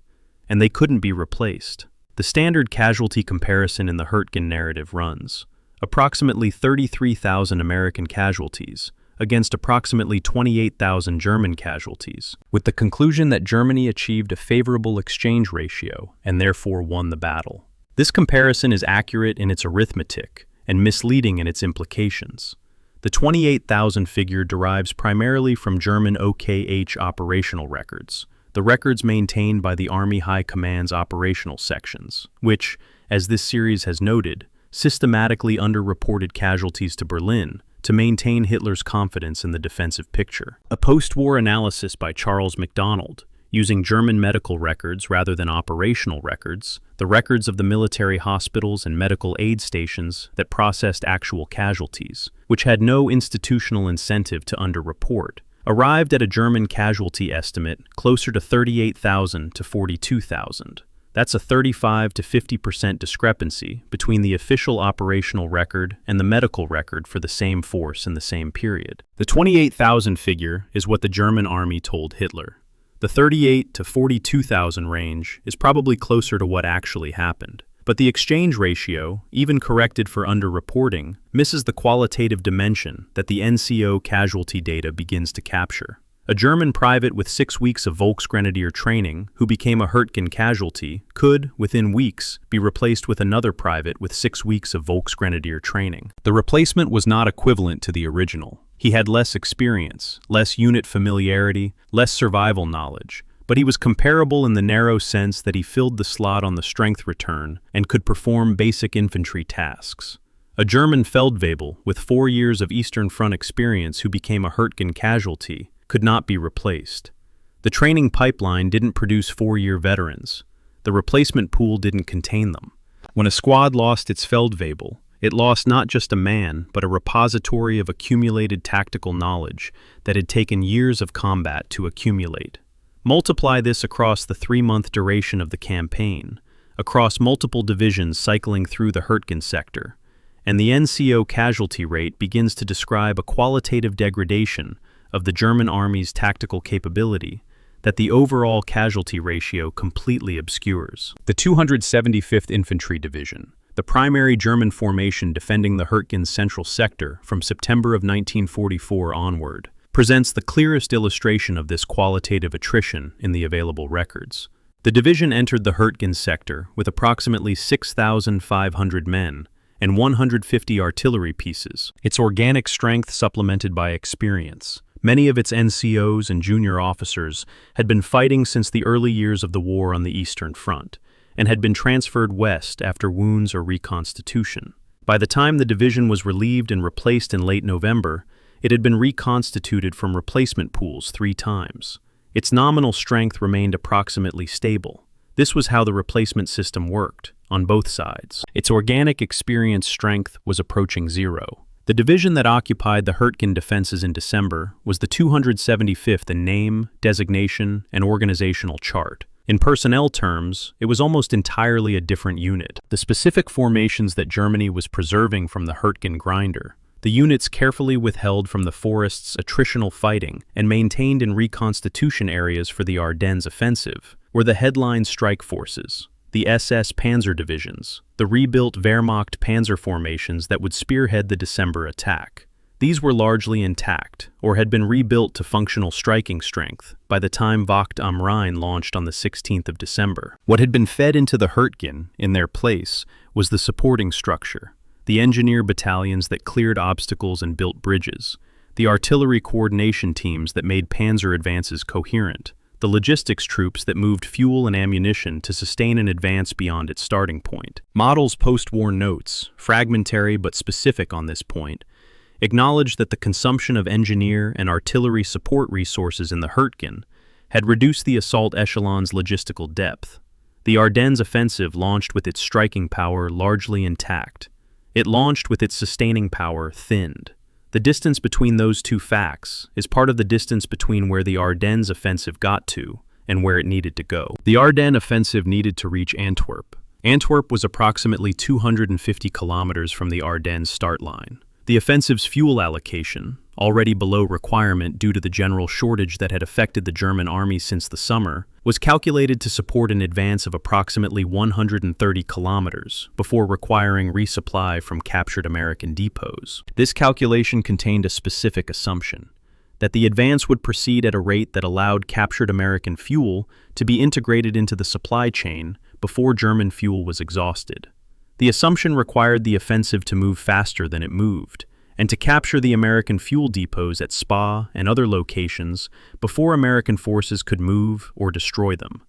and they couldn't be replaced. The standard casualty comparison in the Hürtgen narrative runs approximately 33,000 American casualties against approximately 28,000 German casualties, with the conclusion that Germany achieved a favorable exchange ratio and therefore won the battle. This comparison is accurate in its arithmetic and misleading in its implications. The 28,000 figure derives primarily from German OKH operational records, the records maintained by the Army High Command's operational sections, which, as this series has noted, systematically underreported casualties to Berlin to maintain Hitler's confidence in the defensive picture. A post-war analysis by Charles MacDonald, using German medical records rather than operational records, the records of the military hospitals and medical aid stations that processed actual casualties, which had no institutional incentive to underreport, arrived at a German casualty estimate closer to 38,000 to 42,000. That's a 35 to 50% discrepancy between the official operational record and the medical record for the same force in the same period. The 28,000 figure is what the German army told Hitler. The 38 to 42,000 range is probably closer to what actually happened. But the exchange ratio, even corrected for underreporting, misses the qualitative dimension that the NCO casualty data begins to capture. A German private with 6 weeks of Volksgrenadier training who became a Hürtgen casualty could, within weeks, be replaced with another private with 6 weeks of Volksgrenadier training. The replacement was not equivalent to the original. He had less experience, less unit familiarity, less survival knowledge, but he was comparable in the narrow sense that he filled the slot on the strength return and could perform basic infantry tasks. A German Feldwebel with 4 years of Eastern Front experience who became a Hürtgen casualty could not be replaced. The training pipeline didn't produce 4-year veterans. The replacement pool didn't contain them. When a squad lost its Feldwebel, it lost not just a man, but a repository of accumulated tactical knowledge that had taken years of combat to accumulate. Multiply this across the 3-month duration of the campaign, across multiple divisions cycling through the Hürtgen sector, and the NCO casualty rate begins to describe a qualitative degradation of the German army's tactical capability that the overall casualty ratio completely obscures. The 275th Infantry Division, the primary German formation defending the Hürtgen central sector from September of 1944 onward, presents the clearest illustration of this qualitative attrition in the available records. The division entered the Hürtgen sector with approximately 6,500 men and 150 artillery pieces, its organic strength supplemented by experience. Many of its NCOs and junior officers had been fighting since the early years of the war on the Eastern Front, and had been transferred west after wounds or reconstitution. By the time the division was relieved and replaced in late November, it had been reconstituted from replacement pools 3 times. Its nominal strength remained approximately stable. This was how the replacement system worked, on both sides. Its organic experience strength was approaching 0. The division that occupied the Hürtgen defenses in December was the 275th in name, designation, and organizational chart. In personnel terms, it was almost entirely a different unit. The specific formations that Germany was preserving from the Hürtgen grinder, the units carefully withheld from the forest's attritional fighting and maintained in reconstitution areas for the Ardennes offensive, were the headline strike forces, the SS Panzer divisions, the rebuilt Wehrmacht panzer formations that would spearhead the December attack. These were largely intact, or had been rebuilt to functional striking strength by the time Wacht am Rhein launched on the 16th of December. What had been fed into the Hürtgen, in their place, was the supporting structure, the engineer battalions that cleared obstacles and built bridges, the artillery coordination teams that made panzer advances coherent, the logistics troops that moved fuel and ammunition to sustain an advance beyond its starting point. Model's post-war notes, fragmentary but specific on this point, acknowledged that the consumption of engineer and artillery support resources in the Hürtgen had reduced the assault echelon's logistical depth. The Ardennes offensive launched with its striking power largely intact. It launched with its sustaining power thinned. The distance between those two facts is part of the distance between where the Ardennes offensive got to and where it needed to go. The Ardennes offensive needed to reach Antwerp. Antwerp was approximately 250 kilometers from the Ardennes start line. The offensive's fuel allocation, already below requirement due to the general shortage that had affected the German army since the summer, was calculated to support an advance of approximately 130 kilometers before requiring resupply from captured American depots. This calculation contained a specific assumption, that the advance would proceed at a rate that allowed captured American fuel to be integrated into the supply chain before German fuel was exhausted. The assumption required the offensive to move faster than it moved, and to capture the American fuel depots at Spa and other locations before American forces could move or destroy them.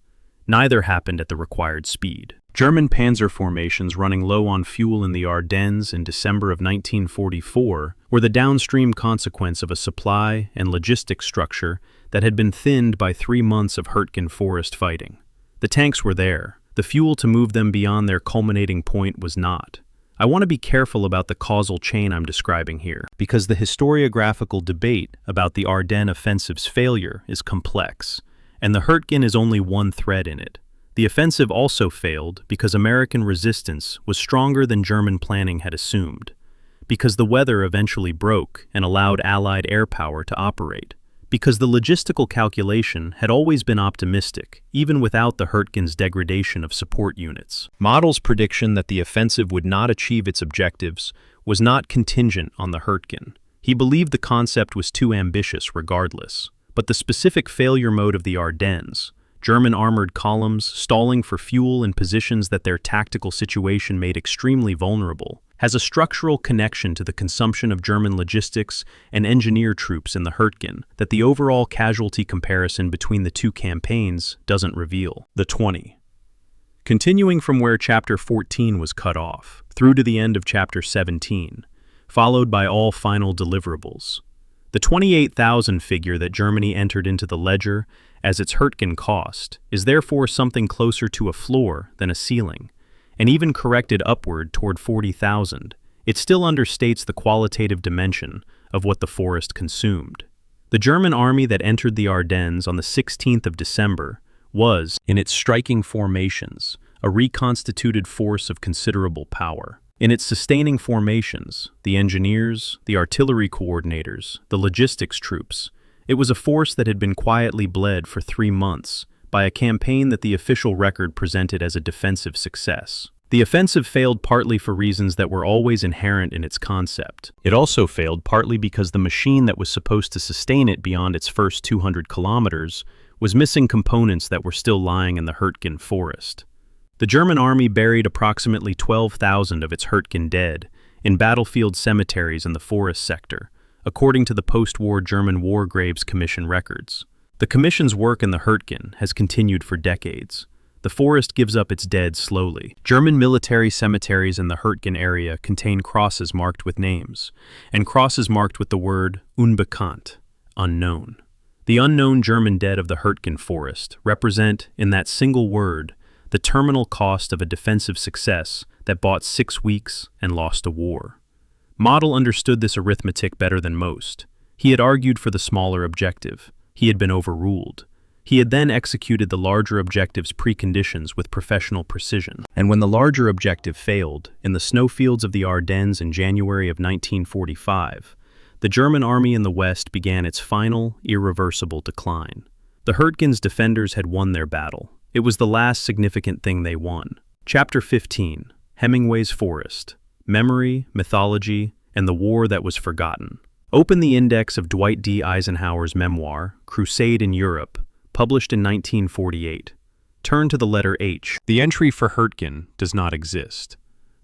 Neither happened at the required speed. German panzer formations running low on fuel in the Ardennes in December of 1944 were the downstream consequence of a supply and logistics structure that had been thinned by 3 months of Hürtgen Forest fighting. The tanks were there. The fuel to move them beyond their culminating point was not. I want to be careful about the causal chain I'm describing here, because the historiographical debate about the Ardennes offensive's failure is complex, and the Hürtgen is only one thread in it. The offensive also failed because American resistance was stronger than German planning had assumed, because the weather eventually broke and allowed Allied air power to operate, because the logistical calculation had always been optimistic, even without the Hürtgen's degradation of support units. Model's prediction that the offensive would not achieve its objectives was not contingent on the Hürtgen. He believed the concept was too ambitious regardless. But the specific failure mode of the Ardennes, German armored columns stalling for fuel in positions that their tactical situation made extremely vulnerable, has a structural connection to the consumption of German logistics and engineer troops in the Hürtgen that the overall casualty comparison between the two campaigns doesn't reveal. The 20. Continuing from where Chapter 14 was cut off, through to the end of Chapter 17, followed by all final deliverables. The 28,000 figure that Germany entered into the ledger as its Hürtgen cost is therefore something closer to a floor than a ceiling, and even corrected upward toward 40,000, it still understates the qualitative dimension of what the forest consumed. The German army that entered the Ardennes on the 16th of December was, in its striking formations, a reconstituted force of considerable power. In its sustaining formations, the engineers, the artillery coordinators, the logistics troops, it was a force that had been quietly bled for 3 months by a campaign that the official record presented as a defensive success. The offensive failed partly for reasons that were always inherent in its concept. It also failed partly because the machine that was supposed to sustain it beyond its first 200 kilometers was missing components that were still lying in the Hürtgen Forest. The German army buried approximately 12,000 of its Hürtgen dead in battlefield cemeteries in the forest sector, according to the post-war German War Graves Commission records. The Commission's work in the Hürtgen has continued for decades, The forest gives up its dead slowly. German military cemeteries in the Hürtgen area contain crosses marked with names, and crosses marked with the word unbekannt, unknown. The unknown German dead of the Hürtgen Forest represent, in that single word, the terminal cost of a defensive success that bought 6 weeks and lost a war. Model understood this arithmetic better than most. He had argued for the smaller objective. He had been overruled. He had then executed the larger objective's preconditions with professional precision. And when the larger objective failed, in the snowfields of the Ardennes in January of 1945, the German army in the West began its final, irreversible decline. The Hürtgen's defenders had won their battle. It was the last significant thing they won. Chapter 15, Hemingway's Forest, Memory, Mythology, and the War That Was Forgotten. Open the index of Dwight D. Eisenhower's memoir, Crusade in Europe, published in 1948. Turn to the letter H. The entry for Hürtgen does not exist.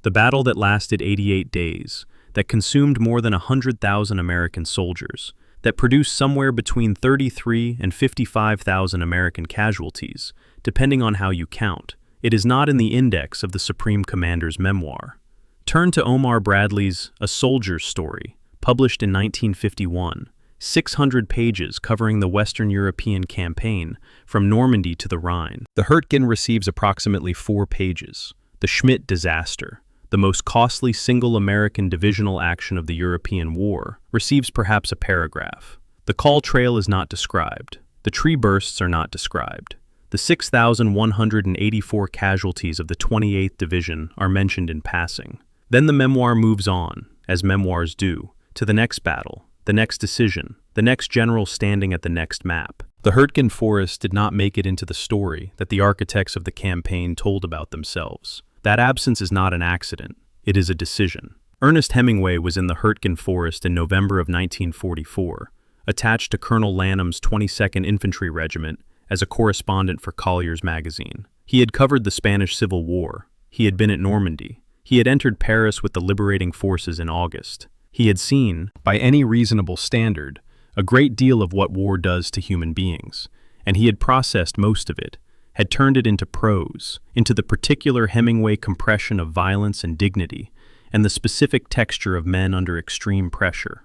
The battle that lasted 88 days, that consumed more than 100,000 American soldiers, that produced somewhere between 33 and 55,000 American casualties, depending on how you count. It is not in the index of the Supreme Commander's memoir. Turn to Omar Bradley's A Soldier's Story, published in 1951. 600 pages covering the Western European campaign from Normandy to the Rhine. The Hürtgen receives approximately 4 pages. The Schmidt disaster, the most costly single American divisional action of the European War, receives perhaps a paragraph. The Kall Trail is not described. The tree bursts are not described. The 6,184 casualties of the 28th Division are mentioned in passing. Then the memoir moves on, as memoirs do, to the next battle, the next decision, the next general standing at the next map. The Hürtgen Forest did not make it into the story that the architects of the campaign told about themselves. That absence is not an accident, it is a decision. Ernest Hemingway was in the Hürtgen Forest in November of 1944, attached to Colonel Lanham's 22nd Infantry Regiment as a correspondent for Collier's magazine. He had covered the Spanish Civil War. He had been at Normandy. He had entered Paris with the liberating forces in August. He had seen, by any reasonable standard, a great deal of what war does to human beings, and he had processed most of it, had turned it into prose, into the particular Hemingway compression of violence and dignity, and the specific texture of men under extreme pressure.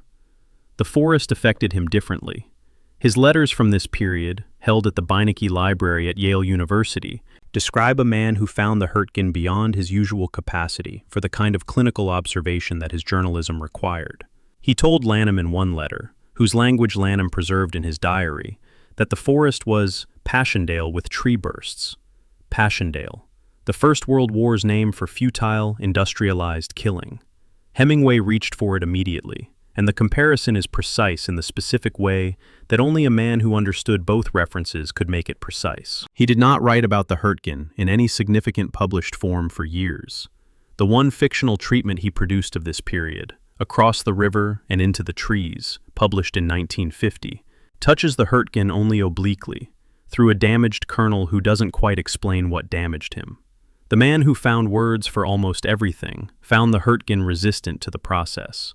The forest affected him differently. His letters from this period, held at the Beinecke Library at Yale University, describe a man who found the Hürtgen beyond his usual capacity for the kind of clinical observation that his journalism required. He told Lanham in one letter, whose language Lanham preserved in his diary, that the forest was Passchendaele with tree bursts. Passchendaele, the First World War's name for futile, industrialized killing. Hemingway reached for it immediately, and the comparison is precise in the specific way that only a man who understood both references could make it precise. He did not write about the Hürtgen in any significant published form for years. The one fictional treatment he produced of this period, Across the River and Into the Trees, published in 1950, touches the Hürtgen only obliquely, through a damaged colonel who doesn't quite explain what damaged him. The man who found words for almost everything found the Hürtgen resistant to the process.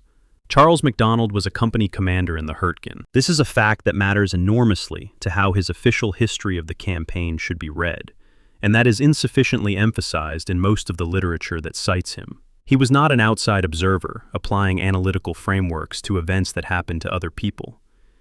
Charles MacDonald was a company commander in the Hürtgen. This is a fact that matters enormously to how his official history of the campaign should be read, and that is insufficiently emphasized in most of the literature that cites him. He was not an outside observer, applying analytical frameworks to events that happened to other people.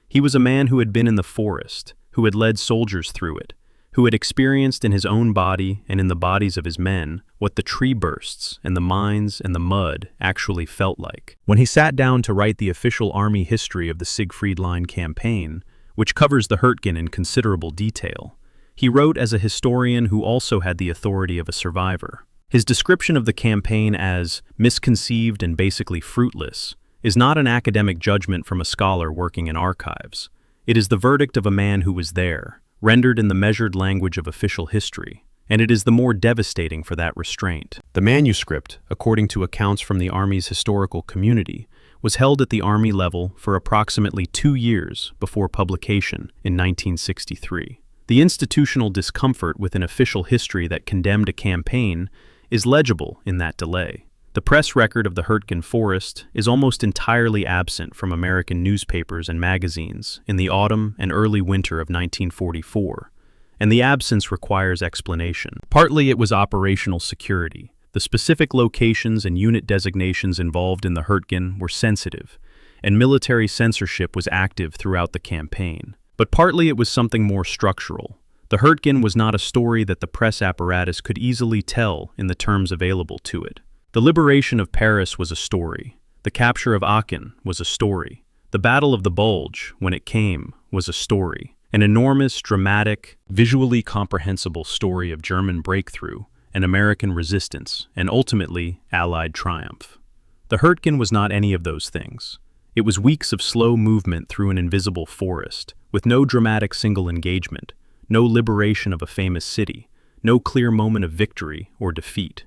He was a man who had been in the forest, who had led soldiers through it, who had experienced in his own body and in the bodies of his men what the tree bursts and the mines and the mud actually felt like. When he sat down to write the official army history of the Siegfried Line campaign, which covers the Hürtgen in considerable detail, he wrote as a historian who also had the authority of a survivor. His description of the campaign as misconceived and basically fruitless is not an academic judgment from a scholar working in archives. It is the verdict of a man who was there, rendered in the measured language of official history, and it is the more devastating for that restraint. The manuscript, according to accounts from the Army's historical community, was held at the Army level for approximately 2 years before publication in 1963. The institutional discomfort with an official history that condemned a campaign is legible in that delay. The press record of the Hürtgen Forest is almost entirely absent from American newspapers and magazines in the autumn and early winter of 1944, and the absence requires explanation. Partly it was operational security. The specific locations and unit designations involved in the Hürtgen were sensitive, and military censorship was active throughout the campaign. But partly it was something more structural. The Hürtgen was not a story that the press apparatus could easily tell in the terms available to it. The liberation of Paris was a story. The capture of Aachen was a story. The Battle of the Bulge, when it came, was a story. An enormous, dramatic, visually comprehensible story of German breakthrough and American resistance, and ultimately, Allied triumph. The Hürtgen was not any of those things. It was weeks of slow movement through an invisible forest, with no dramatic single engagement, no liberation of a famous city, no clear moment of victory or defeat.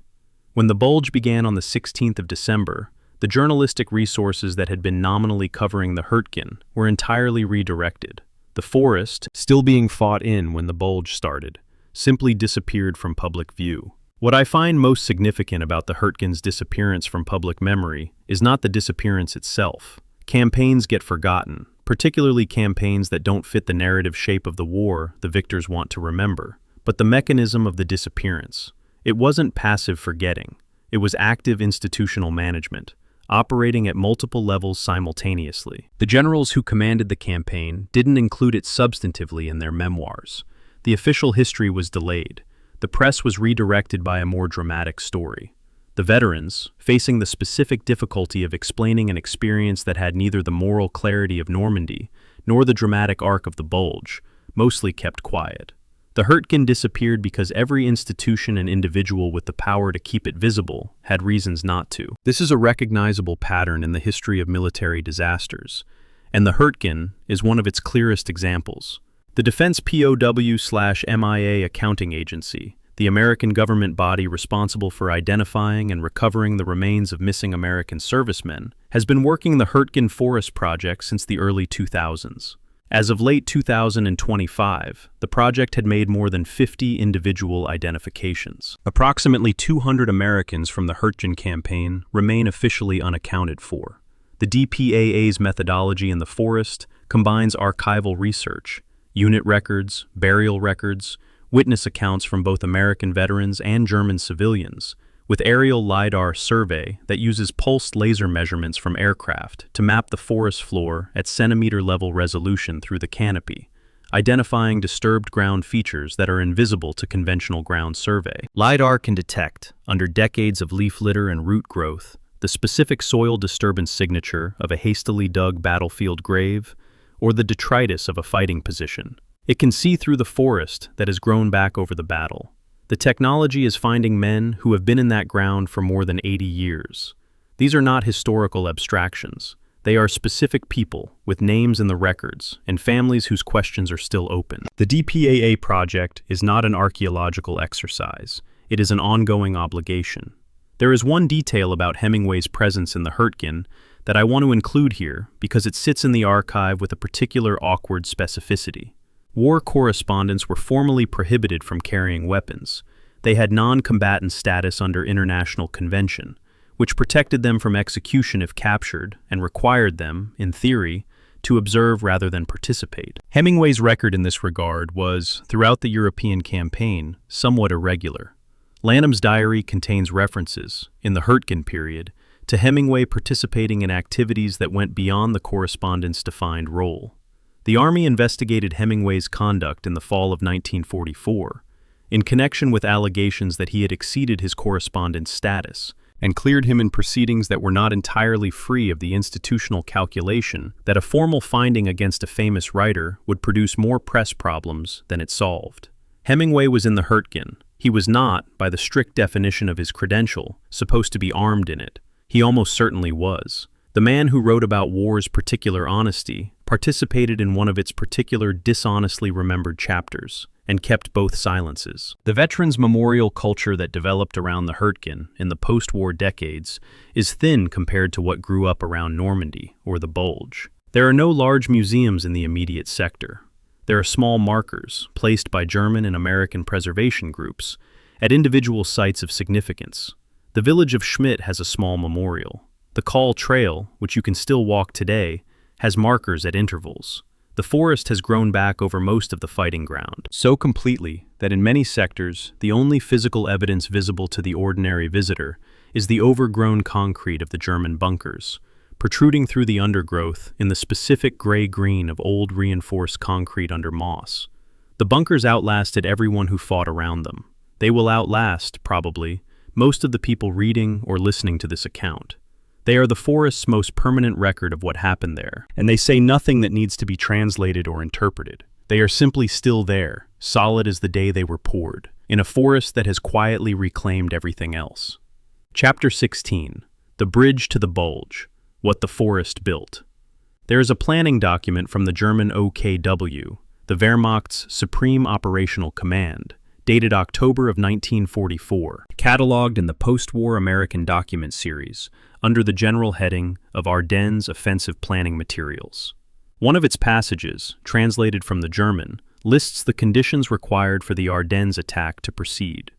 When the Bulge began on the 16th of December, the journalistic resources that had been nominally covering the Hürtgen were entirely redirected. The forest, still being fought in when the Bulge started, simply disappeared from public view. What I find most significant about the Hürtgen's disappearance from public memory is not the disappearance itself. Campaigns get forgotten, particularly campaigns that don't fit the narrative shape of the war the victors want to remember, but the mechanism of the disappearance. It wasn't passive forgetting. It was active institutional management, operating at multiple levels simultaneously. The generals who commanded the campaign didn't include it substantively in their memoirs. The official history was delayed. The press was redirected by a more dramatic story. The veterans, facing the specific difficulty of explaining an experience that had neither the moral clarity of Normandy nor the dramatic arc of the Bulge, mostly kept quiet. The Hürtgen disappeared because every institution and individual with the power to keep it visible had reasons not to. This is a recognizable pattern in the history of military disasters, and the Hürtgen is one of its clearest examples. The Defense POW/MIA Accounting Agency, the American government body responsible for identifying and recovering the remains of missing American servicemen, has been working the Hürtgen Forest project since the early 2000s. As of late 2025, the project had made more than 50 individual identifications. Approximately 200 Americans from the Hürtgen campaign remain officially unaccounted for. The DPAA's methodology in the forest combines archival research, unit records, burial records, witness accounts from both American veterans and German civilians, with aerial LiDAR survey that uses pulsed laser measurements from aircraft to map the forest floor at centimeter-level resolution through the canopy, identifying disturbed ground features that are invisible to conventional ground survey. LiDAR can detect, under decades of leaf litter and root growth, the specific soil disturbance signature of a hastily dug battlefield grave or the detritus of a fighting position. It can see through the forest that has grown back over the battle. The technology is finding men who have been in that ground for more than 80 years. These are not historical abstractions. They are specific people with names in the records and families whose questions are still open. The DPAA project is not an archaeological exercise. It is an ongoing obligation. There is one detail about Hemingway's presence in the Hürtgen that I want to include here because it sits in the archive with a particular awkward specificity. War correspondents were formally prohibited from carrying weapons. They had non-combatant status under international convention, which protected them from execution if captured and required them, in theory, to observe rather than participate. Hemingway's record in this regard was, throughout the European campaign, somewhat irregular. Lanham's diary contains references, in the Hürtgen period, to Hemingway participating in activities that went beyond the correspondent's defined role. The Army investigated Hemingway's conduct in the fall of 1944, in connection with allegations that he had exceeded his correspondent's status, and cleared him in proceedings that were not entirely free of the institutional calculation that a formal finding against a famous writer would produce more press problems than it solved. Hemingway was in the Hürtgen. He was not, by the strict definition of his credential, supposed to be armed in it. He almost certainly was. The man who wrote about war's particular honesty participated in one of its particular dishonestly remembered chapters, and kept both silences. The veterans' memorial culture that developed around the Hürtgen in the post-war decades is thin compared to what grew up around Normandy or the Bulge. There are no large museums in the immediate sector. There are small markers, placed by German and American preservation groups, at individual sites of significance. The village of Schmidt has a small memorial. The Kall Trail, which you can still walk today, has markers at intervals. The forest has grown back over most of the fighting ground, so completely that in many sectors, the only physical evidence visible to the ordinary visitor is the overgrown concrete of the German bunkers, protruding through the undergrowth in the specific gray-green of old reinforced concrete under moss. The bunkers outlasted everyone who fought around them. They will outlast, probably, most of the people reading or listening to this account. They are the forest's most permanent record of what happened there, and they say nothing that needs to be translated or interpreted. They are simply still there, solid as the day they were poured, in a forest that has quietly reclaimed everything else. Chapter 16. The Bridge to the Bulge. What the Forest Built. There is a planning document from the German OKW, the Wehrmacht's Supreme Operational Command, dated October of 1944, catalogued in the post-war American document series under the general heading of Ardennes Offensive Planning Materials. One of its passages, translated from the German, lists the conditions required for the Ardennes attack to proceed.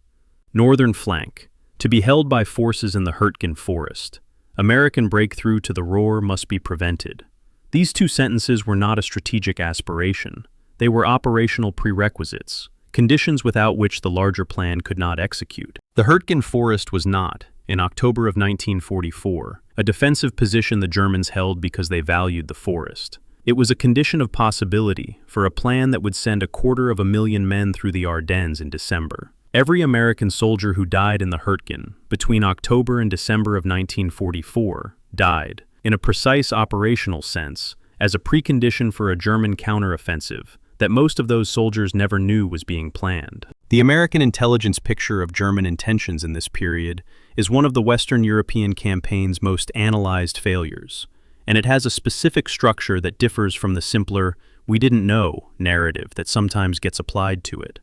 Northern flank, to be held by forces in the Hürtgen Forest. American breakthrough to the Ruhr must be prevented. These two sentences were not a strategic aspiration. They were operational prerequisites, conditions without which the larger plan could not execute. The Hürtgen Forest was not, in October of 1944, a defensive position the Germans held because they valued the forest. It was a condition of possibility for a plan that would send 250,000 men through the Ardennes in December. Every American soldier who died in the Hürtgen between October and December of 1944 died, in a precise operational sense, as a precondition for a German counteroffensive that most of those soldiers never knew was being planned. The American intelligence picture of German intentions in this period is one of the Western European campaign's most analyzed failures, and it has a specific structure that differs from the simpler "we didn't know" narrative that sometimes gets applied to it.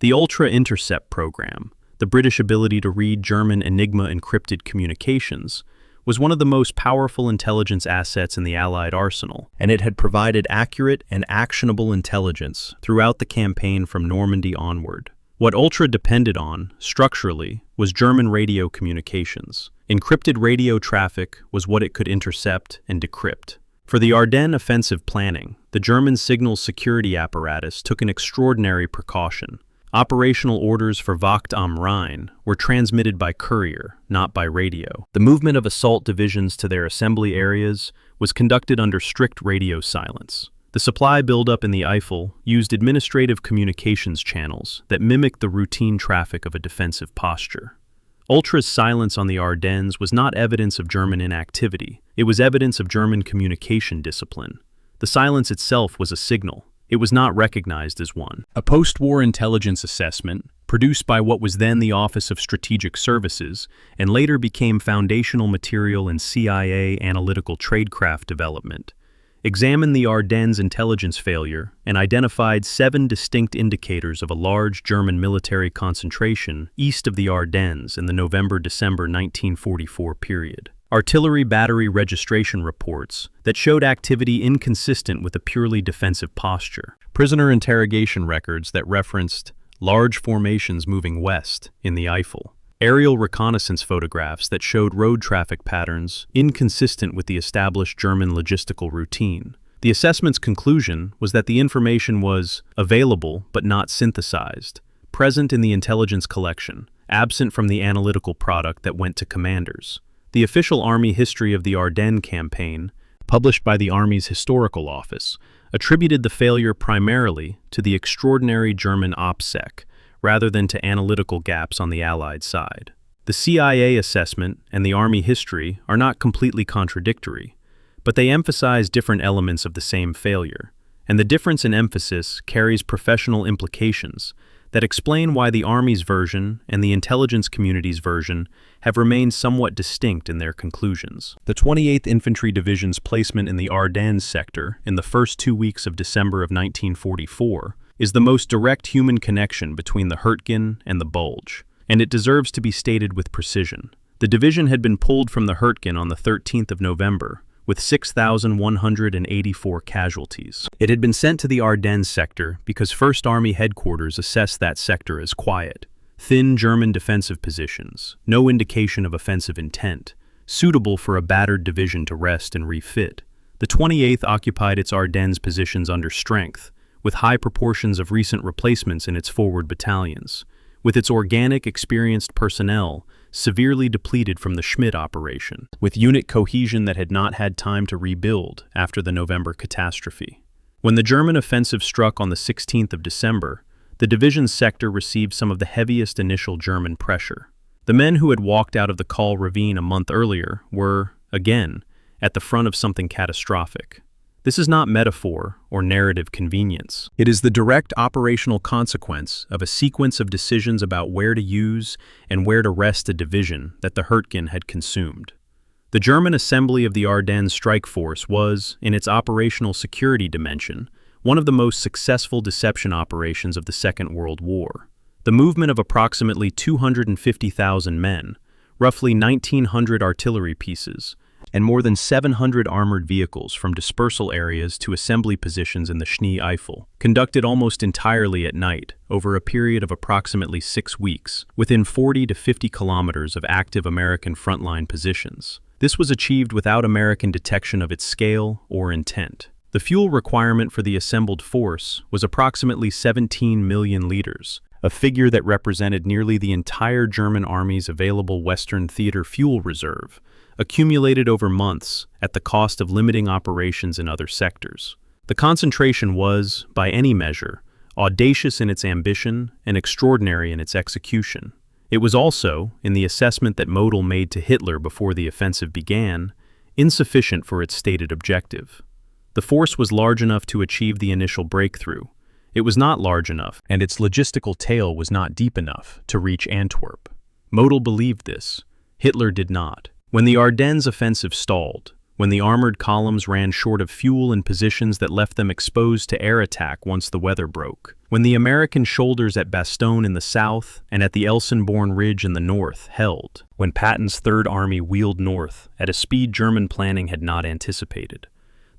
The Ultra Intercept program, the British ability to read German Enigma encrypted communications, was one of the most powerful intelligence assets in the Allied arsenal, and it had provided accurate and actionable intelligence throughout the campaign from Normandy onward. What Ultra depended on, structurally, was German radio communications. Encrypted radio traffic was what it could intercept and decrypt. For the Ardennes offensive planning, the German signals security apparatus took an extraordinary precaution. Operational orders for Wacht am Rhein were transmitted by courier, not by radio. The movement of assault divisions to their assembly areas was conducted under strict radio silence. The supply buildup in the Eifel used administrative communications channels that mimicked the routine traffic of a defensive posture. Ultra's silence on the Ardennes was not evidence of German inactivity. It was evidence of German communication discipline. The silence itself was a signal. It was not recognized as one. A post-war intelligence assessment, produced by what was then the Office of Strategic Services and later became foundational material in CIA analytical tradecraft development, examined the Ardennes intelligence failure and identified 7 distinct indicators of a large German military concentration east of the Ardennes in the November-December 1944 period. Artillery battery registration reports that showed activity inconsistent with a purely defensive posture. Prisoner interrogation records that referenced large formations moving west in the Eifel. Aerial reconnaissance photographs that showed road traffic patterns inconsistent with the established German logistical routine. The assessment's conclusion was that the information was available but not synthesized, present in the intelligence collection, absent from the analytical product that went to commanders. The official Army history of the Ardennes campaign, published by the Army's Historical Office, attributed the failure primarily to the extraordinary German OPSEC, rather than to analytical gaps on the Allied side. The CIA assessment and the Army history are not completely contradictory, but they emphasize different elements of the same failure, and the difference in emphasis carries professional implications that explain why the Army's version and the intelligence community's version have remained somewhat distinct in their conclusions. The 28th Infantry Division's placement in the Ardennes sector in the first 2 weeks of December of 1944 is the most direct human connection between the Hürtgen and the Bulge, and it deserves to be stated with precision. The division had been pulled from the Hürtgen on the 13th of November, with 6,184 casualties. It had been sent to the Ardennes sector because 1st Army headquarters assessed that sector as quiet. Thin German defensive positions, no indication of offensive intent, suitable for a battered division to rest and refit. The 28th occupied its Ardennes positions under strength, with high proportions of recent replacements in its forward battalions, with its organic, experienced personnel severely depleted from the Schmidt operation, with unit cohesion that had not had time to rebuild after the November catastrophe. When the German offensive struck on the 16th of December, the division's sector received some of the heaviest initial German pressure. The men who had walked out of the Kall ravine a month earlier were, again, at the front of something catastrophic. This is not metaphor or narrative convenience. It is the direct operational consequence of a sequence of decisions about where to use and where to rest a division that the Hürtgen had consumed. The German assembly of the Ardennes strike force was, in its operational security dimension, one of the most successful deception operations of the Second World War. The movement of approximately 250,000 men, roughly 1,900 artillery pieces, and more than 700 armored vehicles from dispersal areas to assembly positions in the Schnee-Eifel, conducted almost entirely at night over a period of approximately 6 weeks, within 40 to 50 kilometers of active American frontline positions. This was achieved without American detection of its scale or intent. The fuel requirement for the assembled force was approximately 17 million liters, a figure that represented nearly the entire German Army's available Western Theater fuel reserve, accumulated over months at the cost of limiting operations in other sectors. The concentration was, by any measure, audacious in its ambition and extraordinary in its execution. It was also, in the assessment that Model made to Hitler before the offensive began, insufficient for its stated objective. The force was large enough to achieve the initial breakthrough. It was not large enough, and its logistical tail was not deep enough to reach Antwerp. Model believed this. Hitler did not. When the Ardennes offensive stalled, when the armored columns ran short of fuel in positions that left them exposed to air attack once the weather broke, when the American shoulders at Bastogne in the south and at the Elsenborn Ridge in the north held, when Patton's Third Army wheeled north at a speed German planning had not anticipated,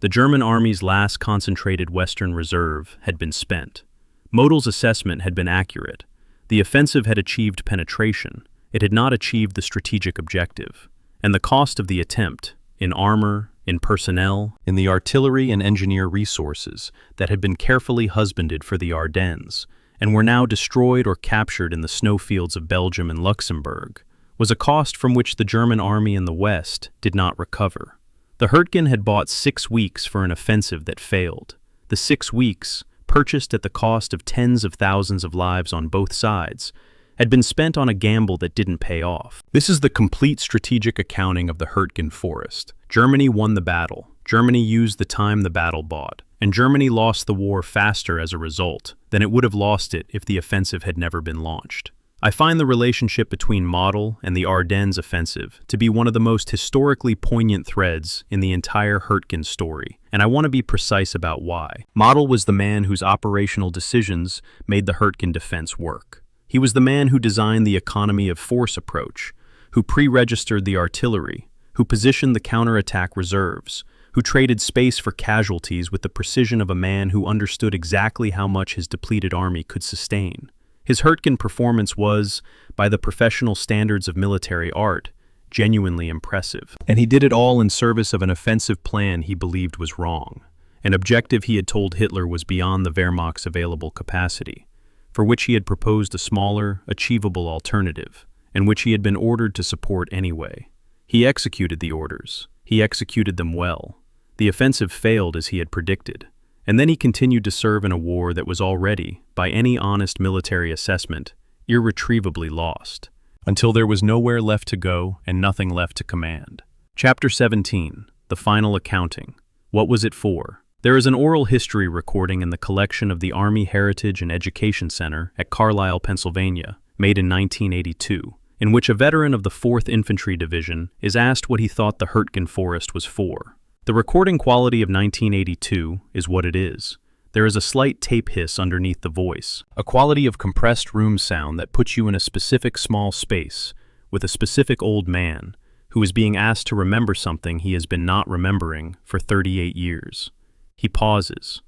the German Army's last concentrated Western reserve had been spent. Model's assessment had been accurate. The offensive had achieved penetration. It had not achieved the strategic objective. And the cost of the attempt, in armor, in personnel, in the artillery and engineer resources that had been carefully husbanded for the Ardennes, and were now destroyed or captured in the snowfields of Belgium and Luxembourg, was a cost from which the German army in the West did not recover. The Hürtgen had bought 6 weeks for an offensive that failed. The 6 weeks, purchased at the cost of tens of thousands of lives on both sides, had been spent on a gamble that didn't pay off. This is the complete strategic accounting of the Hürtgen Forest. Germany won the battle. Germany used the time the battle bought. And Germany lost the war faster as a result than it would have lost it if the offensive had never been launched. I find the relationship between Model and the Ardennes offensive to be one of the most historically poignant threads in the entire Hürtgen story, and I want to be precise about why. Model was the man whose operational decisions made the Hürtgen defense work. He was the man who designed the economy of force approach, who pre-registered the artillery, who positioned the counterattack reserves, who traded space for casualties with the precision of a man who understood exactly how much his depleted army could sustain. His Hürtgen performance was, by the professional standards of military art, genuinely impressive. And he did it all in service of an offensive plan he believed was wrong, an objective he had told Hitler was beyond the Wehrmacht's available capacity, for which he had proposed a smaller, achievable alternative, and which he had been ordered to support anyway. He executed the orders. He executed them well. The offensive failed as he had predicted, and then he continued to serve in a war that was already, by any honest military assessment, irretrievably lost, until there was nowhere left to go and nothing left to command. Chapter 17, The Final Accounting. What was it for? There is an oral history recording in the collection of the Army Heritage and Education Center at Carlisle, Pennsylvania, made in 1982, in which a veteran of the 4th Infantry Division is asked what he thought the Hürtgen Forest was for. The recording quality of 1982 is what it is. There is a slight tape hiss underneath the voice, a quality of compressed room sound that puts you in a specific small space with a specific old man who is being asked to remember something he has been not remembering for 38 years. He pauses.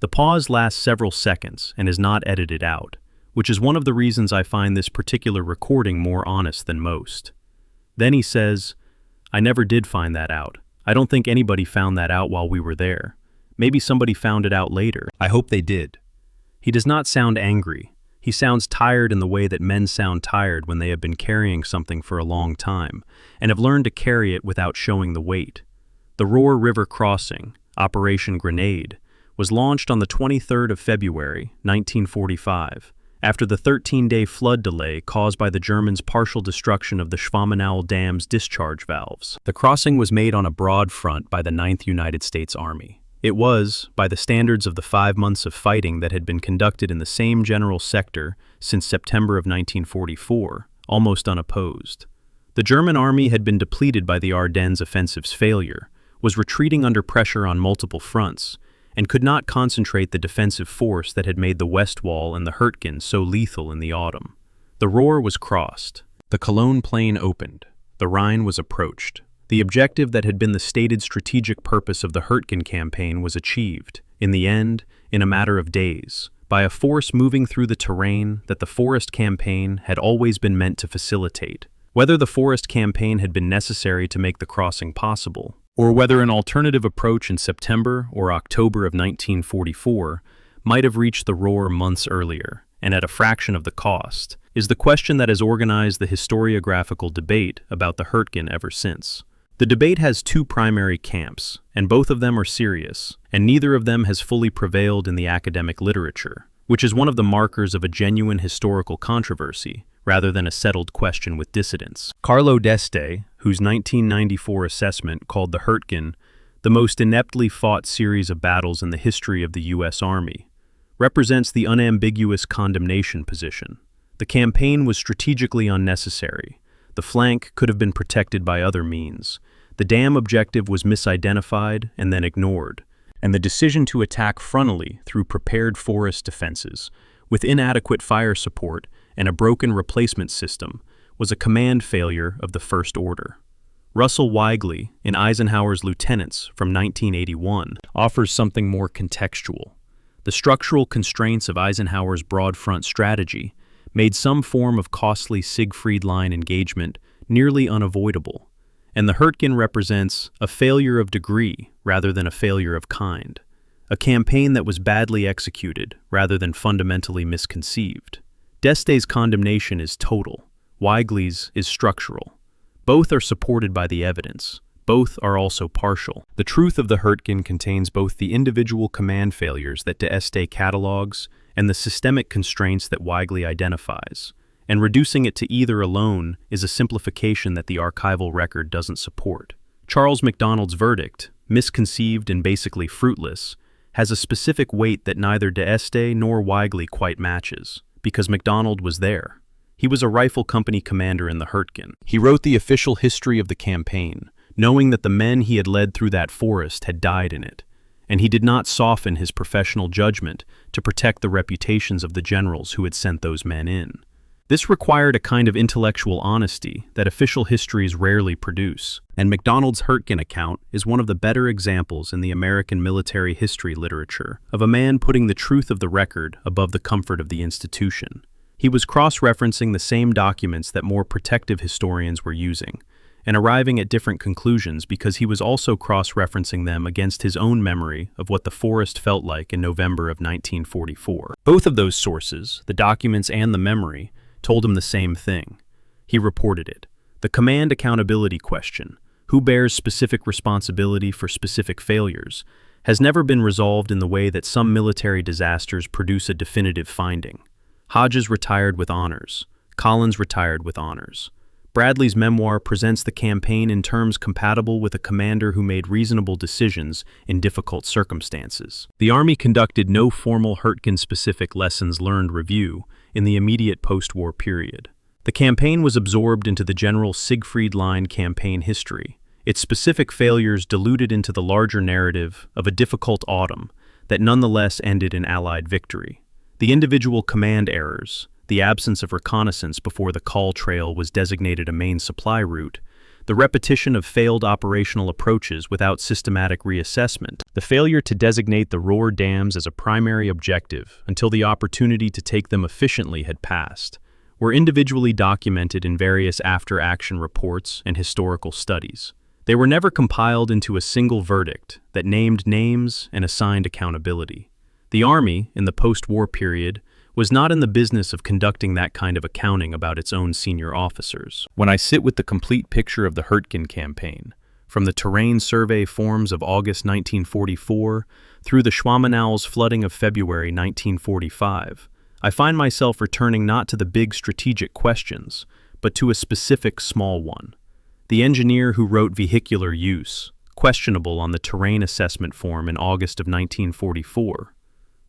The pause lasts several seconds and is not edited out, which is one of the reasons I find this particular recording more honest than most. Then he says, "I never did find that out. I don't think anybody found that out while we were there. Maybe somebody found it out later. I hope they did. He does not sound angry. He sounds tired in the way that men sound tired when they have been carrying something for a long time and have learned to carry it without showing the weight. The Roer River Crossing, Operation Grenade, was launched on the 23rd of February, 1945, after the 13-day flood delay caused by the Germans' partial destruction of the Schwammenau Dam's discharge valves. The crossing was made on a broad front by the 9th United States Army. It was, by the standards of the 5 months of fighting that had been conducted in the same general sector since September of 1944, almost unopposed. The German army had been depleted by the Ardennes offensive's failure, was retreating under pressure on multiple fronts, and could not concentrate the defensive force that had made the West Wall and the Hürtgen so lethal in the autumn. The Roer was crossed. The Cologne Plain opened. The Rhine was approached. The objective that had been the stated strategic purpose of the Hürtgen campaign was achieved, in the end, in a matter of days, by a force moving through the terrain that the Forest campaign had always been meant to facilitate. Whether the Forest campaign had been necessary to make the crossing possible, or whether an alternative approach in September or October of 1944 might have reached the Roer months earlier, and at a fraction of the cost, is the question that has organized the historiographical debate about the Hürtgen ever since. The debate has two primary camps, and both of them are serious, and neither of them has fully prevailed in the academic literature, which is one of the markers of a genuine historical controversy, rather than a settled question with dissidents. Carlo d'Este, whose 1994 assessment called the Hürtgen the most ineptly fought series of battles in the history of the U.S. Army, represents the unambiguous condemnation position. The campaign was strategically unnecessary. The flank could have been protected by other means. The dam objective was misidentified and then ignored, and the decision to attack frontally through prepared forest defenses, with inadequate fire support and a broken replacement system, was a command failure of the first order. Russell Weigley, in Eisenhower's Lieutenants from 1981, offers something more contextual. The structural constraints of Eisenhower's broad front strategy made some form of costly Siegfried Line engagement nearly unavoidable, and the Hürtgen represents a failure of degree rather than a failure of kind, a campaign that was badly executed rather than fundamentally misconceived. D'Este's condemnation is total, Weigley's is structural. Both are supported by the evidence. Both are also partial. The truth of the Hürtgen contains both the individual command failures that d'Este catalogues and the systemic constraints that Weigley identifies, and reducing it to either alone is a simplification that the archival record doesn't support. Charles MacDonald's verdict, misconceived and basically fruitless, has a specific weight that neither d'Este nor Weigley quite matches, because MacDonald was there. He was a rifle company commander in the Hürtgen. He wrote the official history of the campaign, knowing that the men he had led through that forest had died in it, and he did not soften his professional judgment to protect the reputations of the generals who had sent those men in. This required a kind of intellectual honesty that official histories rarely produce, and MacDonald's Hürtgen account is one of the better examples in the American military history literature of a man putting the truth of the record above the comfort of the institution. He was cross-referencing the same documents that more protective historians were using, and arriving at different conclusions because he was also cross-referencing them against his own memory of what the forest felt like in November of 1944. Both of those sources, the documents and the memory, told him the same thing. He reported it. The command accountability question, who bears specific responsibility for specific failures, has never been resolved in the way that some military disasters produce a definitive finding. Hodges retired with honors. Collins retired with honors. Bradley's memoir presents the campaign in terms compatible with a commander who made reasonable decisions in difficult circumstances. The Army conducted no formal Hürtgen-specific lessons learned review in the immediate post-war period. The campaign was absorbed into the general Siegfried Line campaign history, its specific failures diluted into the larger narrative of a difficult autumn that nonetheless ended in Allied victory. The individual command errors, the absence of reconnaissance before the Kall Trail was designated a main supply route, the repetition of failed operational approaches without systematic reassessment, the failure to designate the Roer dams as a primary objective until the opportunity to take them efficiently had passed, were individually documented in various after-action reports and historical studies. They were never compiled into a single verdict that named names and assigned accountability. The Army, in the post-war period, was not in the business of conducting that kind of accounting about its own senior officers. When I sit with the complete picture of the Hürtgen campaign, from the terrain survey forms of August 1944 through the Schwamenau's flooding of February 1945, I find myself returning not to the big strategic questions, but to a specific small one. The engineer who wrote vehicular use, questionable on the terrain assessment form in August of 1944.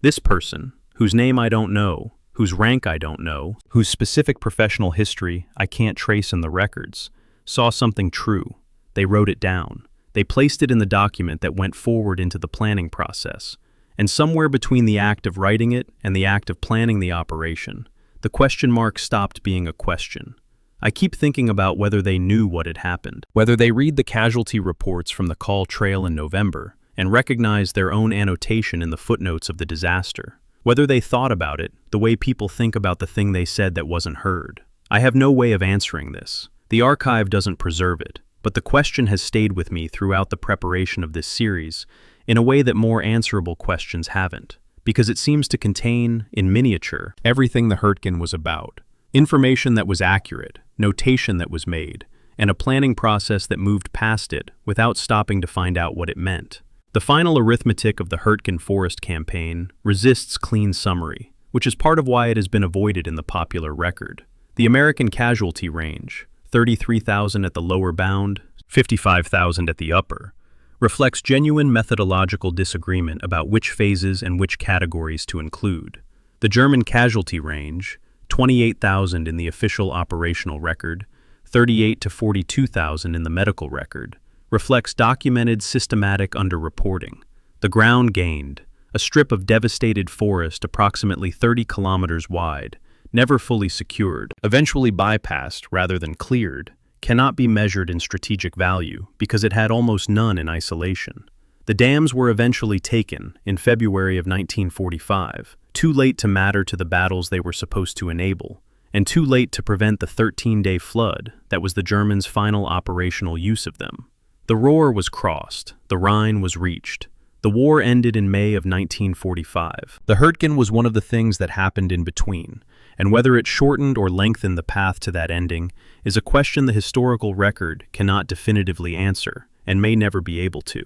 This person, whose name I don't know, whose rank I don't know, whose specific professional history I can't trace in the records, saw something true. They wrote it down. They placed it in the document that went forward into the planning process. And somewhere between the act of writing it and the act of planning the operation, the question mark stopped being a question. I keep thinking about whether they knew what had happened, whether they read the casualty reports from the Kall Trail in November and recognize their own annotation in the footnotes of the disaster, whether they thought about it the way people think about the thing they said that wasn't heard. I have no way of answering this. The archive doesn't preserve it, but the question has stayed with me throughout the preparation of this series in a way that more answerable questions haven't, because it seems to contain, in miniature, everything the Hürtgen was about. Information that was accurate, notation that was made, and a planning process that moved past it without stopping to find out what it meant. The final arithmetic of the Hürtgen Forest campaign resists clean summary, which is part of why it has been avoided in the popular record. The American casualty range, 33,000 at the lower bound, 55,000 at the upper, reflects genuine methodological disagreement about which phases and which categories to include. The German casualty range, 28,000 in the official operational record, 38 to 42,000 in the medical record, reflects documented systematic underreporting. The ground gained, a strip of devastated forest approximately 30 kilometers wide, never fully secured, eventually bypassed rather than cleared, cannot be measured in strategic value because it had almost none in isolation. The dams were eventually taken in February of 1945, too late to matter to the battles they were supposed to enable, and too late to prevent the 13-day flood that was the Germans' final operational use of them. The Ruhr was crossed, the Rhine was reached. The war ended in May of 1945. The Hürtgen was one of the things that happened in between, and whether it shortened or lengthened the path to that ending is a question the historical record cannot definitively answer, and may never be able to.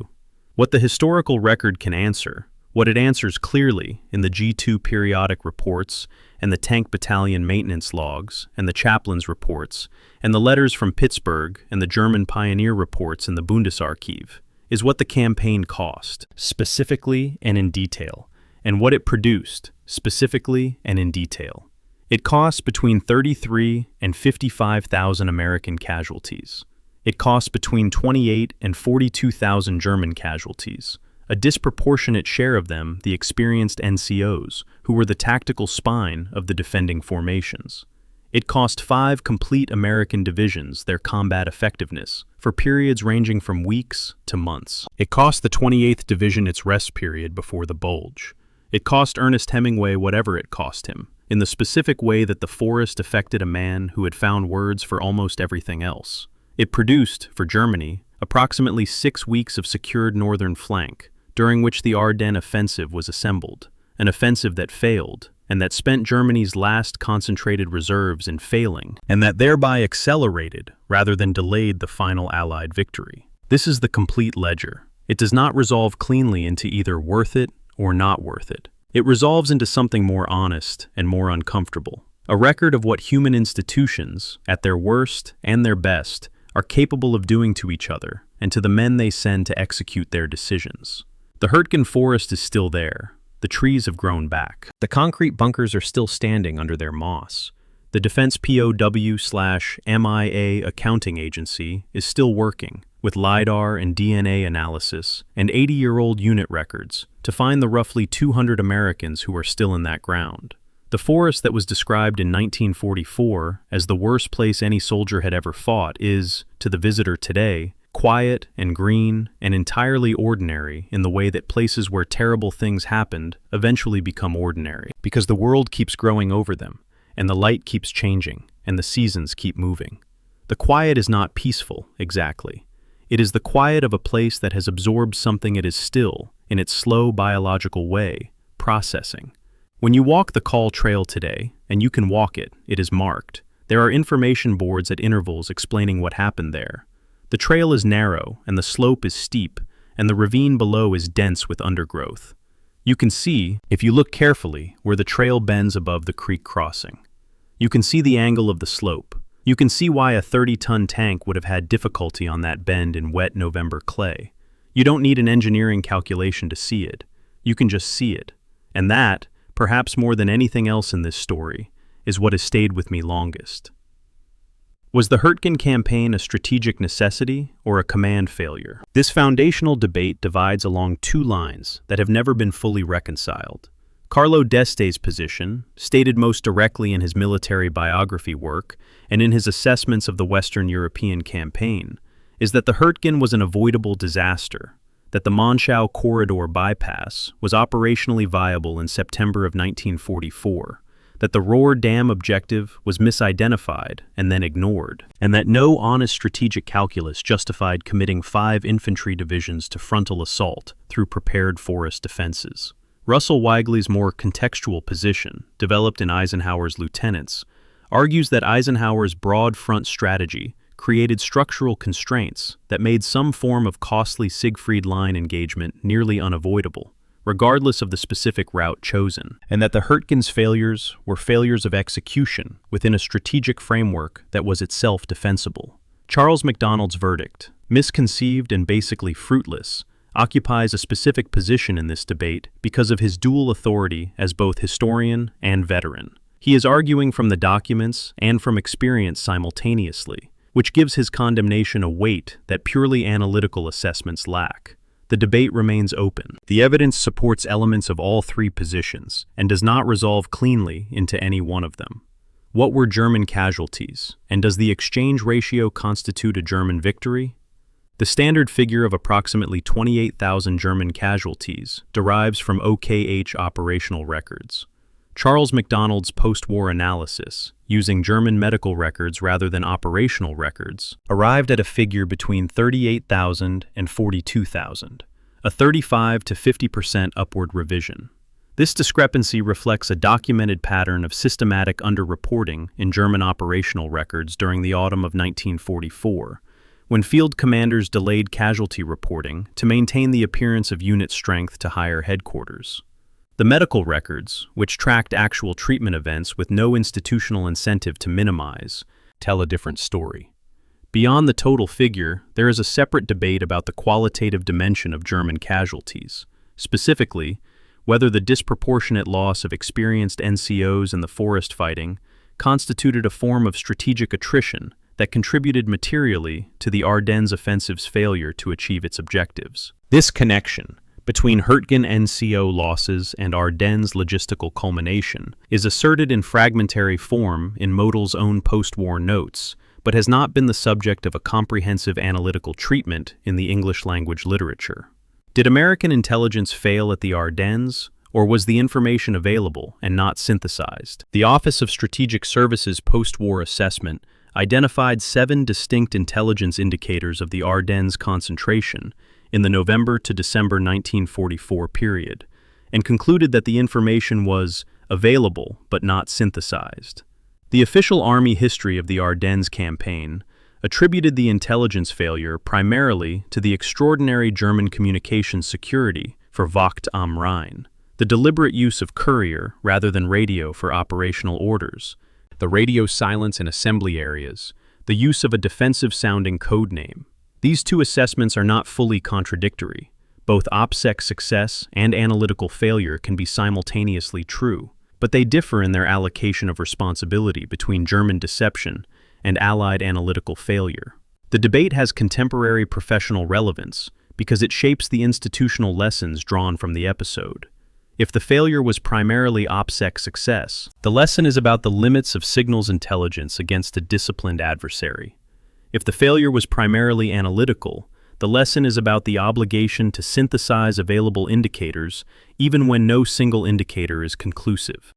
What the historical record can answer, what it answers clearly in the G2 periodic reports and the tank battalion maintenance logs and the chaplain's reports and the letters from Pittsburgh and the German pioneer reports in the Bundesarchiv, is what the campaign cost, specifically and in detail, and what it produced, specifically and in detail. It cost between 33 and 55,000 American casualties. It cost between 28 and 42,000 German casualties, a disproportionate share of them the experienced NCOs, who were the tactical spine of the defending formations. It cost 5 complete American divisions their combat effectiveness, for periods ranging from weeks to months. It cost the 28th Division its rest period before the Bulge. It cost Ernest Hemingway whatever it cost him, in the specific way that the forest affected a man who had found words for almost everything else. It produced, for Germany, approximately 6 weeks of secured northern flank, during which the Ardennes offensive was assembled, an offensive that failed, and that spent Germany's last concentrated reserves in failing, and that thereby accelerated rather than delayed the final Allied victory. This is the complete ledger. It does not resolve cleanly into either worth it or not worth it. It resolves into something more honest and more uncomfortable, a record of what human institutions, at their worst and their best, are capable of doing to each other and to the men they send to execute their decisions. The Hürtgen Forest is still there. The trees have grown back. The concrete bunkers are still standing under their moss. The Defense POW/MIA accounting agency is still working with LiDAR and DNA analysis and 80-year-old unit records to find the roughly 200 Americans who are still in that ground. The forest that was described in 1944 as the worst place any soldier had ever fought is, to the visitor today, quiet and green and entirely ordinary in the way that places where terrible things happened eventually become ordinary, because the world keeps growing over them, and the light keeps changing, and the seasons keep moving. The quiet is not peaceful, exactly. It is the quiet of a place that has absorbed something it is still, in its slow biological way, processing. When you walk the Kall Trail today, and you can walk it, it is marked. There are information boards at intervals explaining what happened there. The trail is narrow, and the slope is steep, and the ravine below is dense with undergrowth. You can see, if you look carefully, where the trail bends above the creek crossing. You can see the angle of the slope. You can see why a 30-ton tank would have had difficulty on that bend in wet November clay. You don't need an engineering calculation to see it. You can just see it. And that, perhaps more than anything else in this story, is what has stayed with me longest. Was the Hürtgen campaign a strategic necessity or a command failure? This foundational debate divides along two lines that have never been fully reconciled. Carlo d'Este's position, stated most directly in his military biography work and in his assessments of the Western European campaign, is that the Hürtgen was an avoidable disaster, that the Monschau corridor bypass was operationally viable in September of 1944, that the Rohr Dam objective was misidentified and then ignored, and that no honest strategic calculus justified committing 5 infantry divisions to frontal assault through prepared forest defenses. Russell Weigley's more contextual position, developed in Eisenhower's lieutenants, argues that Eisenhower's broad front strategy created structural constraints that made some form of costly Siegfried Line engagement nearly unavoidable, regardless of the specific route chosen, and that the Hürtgen's failures were failures of execution within a strategic framework that was itself defensible. Charles MacDonald's verdict, misconceived and basically fruitless, occupies a specific position in this debate because of his dual authority as both historian and veteran. He is arguing from the documents and from experience simultaneously, which gives his condemnation a weight that purely analytical assessments lack. The debate remains open. The evidence supports elements of all three positions and does not resolve cleanly into any one of them. What were German casualties, and does the exchange ratio constitute a German victory? The standard figure of approximately 28,000 German casualties derives from OKH operational records. Charles MacDonald's post-war analysis, using German medical records rather than operational records, arrived at a figure between 38,000 and 42,000, a 35 to 50% upward revision. This discrepancy reflects a documented pattern of systematic underreporting in German operational records during the autumn of 1944, when field commanders delayed casualty reporting to maintain the appearance of unit strength to higher headquarters. The medical records, which tracked actual treatment events with no institutional incentive to minimize, tell a different story. Beyond the total figure, there is a separate debate about the qualitative dimension of German casualties, specifically, whether the disproportionate loss of experienced NCOs in the forest fighting constituted a form of strategic attrition that contributed materially to the Ardennes offensive's failure to achieve its objectives. This connection between Hürtgen NCO losses and Ardennes' logistical culmination is asserted in fragmentary form in Modal's own post-war notes, but has not been the subject of a comprehensive analytical treatment in the English-language literature. Did American intelligence fail at the Ardennes, or was the information available and not synthesized? The Office of Strategic Services post-war assessment identified 7 distinct intelligence indicators of the Ardennes concentration in the November to December 1944 period, and concluded that the information was available but not synthesized. The official Army history of the Ardennes campaign attributed the intelligence failure primarily to the extraordinary German communications security for Wacht am Rhein, the deliberate use of courier rather than radio for operational orders, the radio silence in assembly areas, the use of a defensive-sounding code name. These two assessments are not fully contradictory. Both OPSEC success and analytical failure can be simultaneously true, but they differ in their allocation of responsibility between German deception and Allied analytical failure. The debate has contemporary professional relevance because it shapes the institutional lessons drawn from the episode. If the failure was primarily OPSEC success, the lesson is about the limits of signals intelligence against a disciplined adversary. If the failure was primarily analytical, the lesson is about the obligation to synthesize available indicators even when no single indicator is conclusive.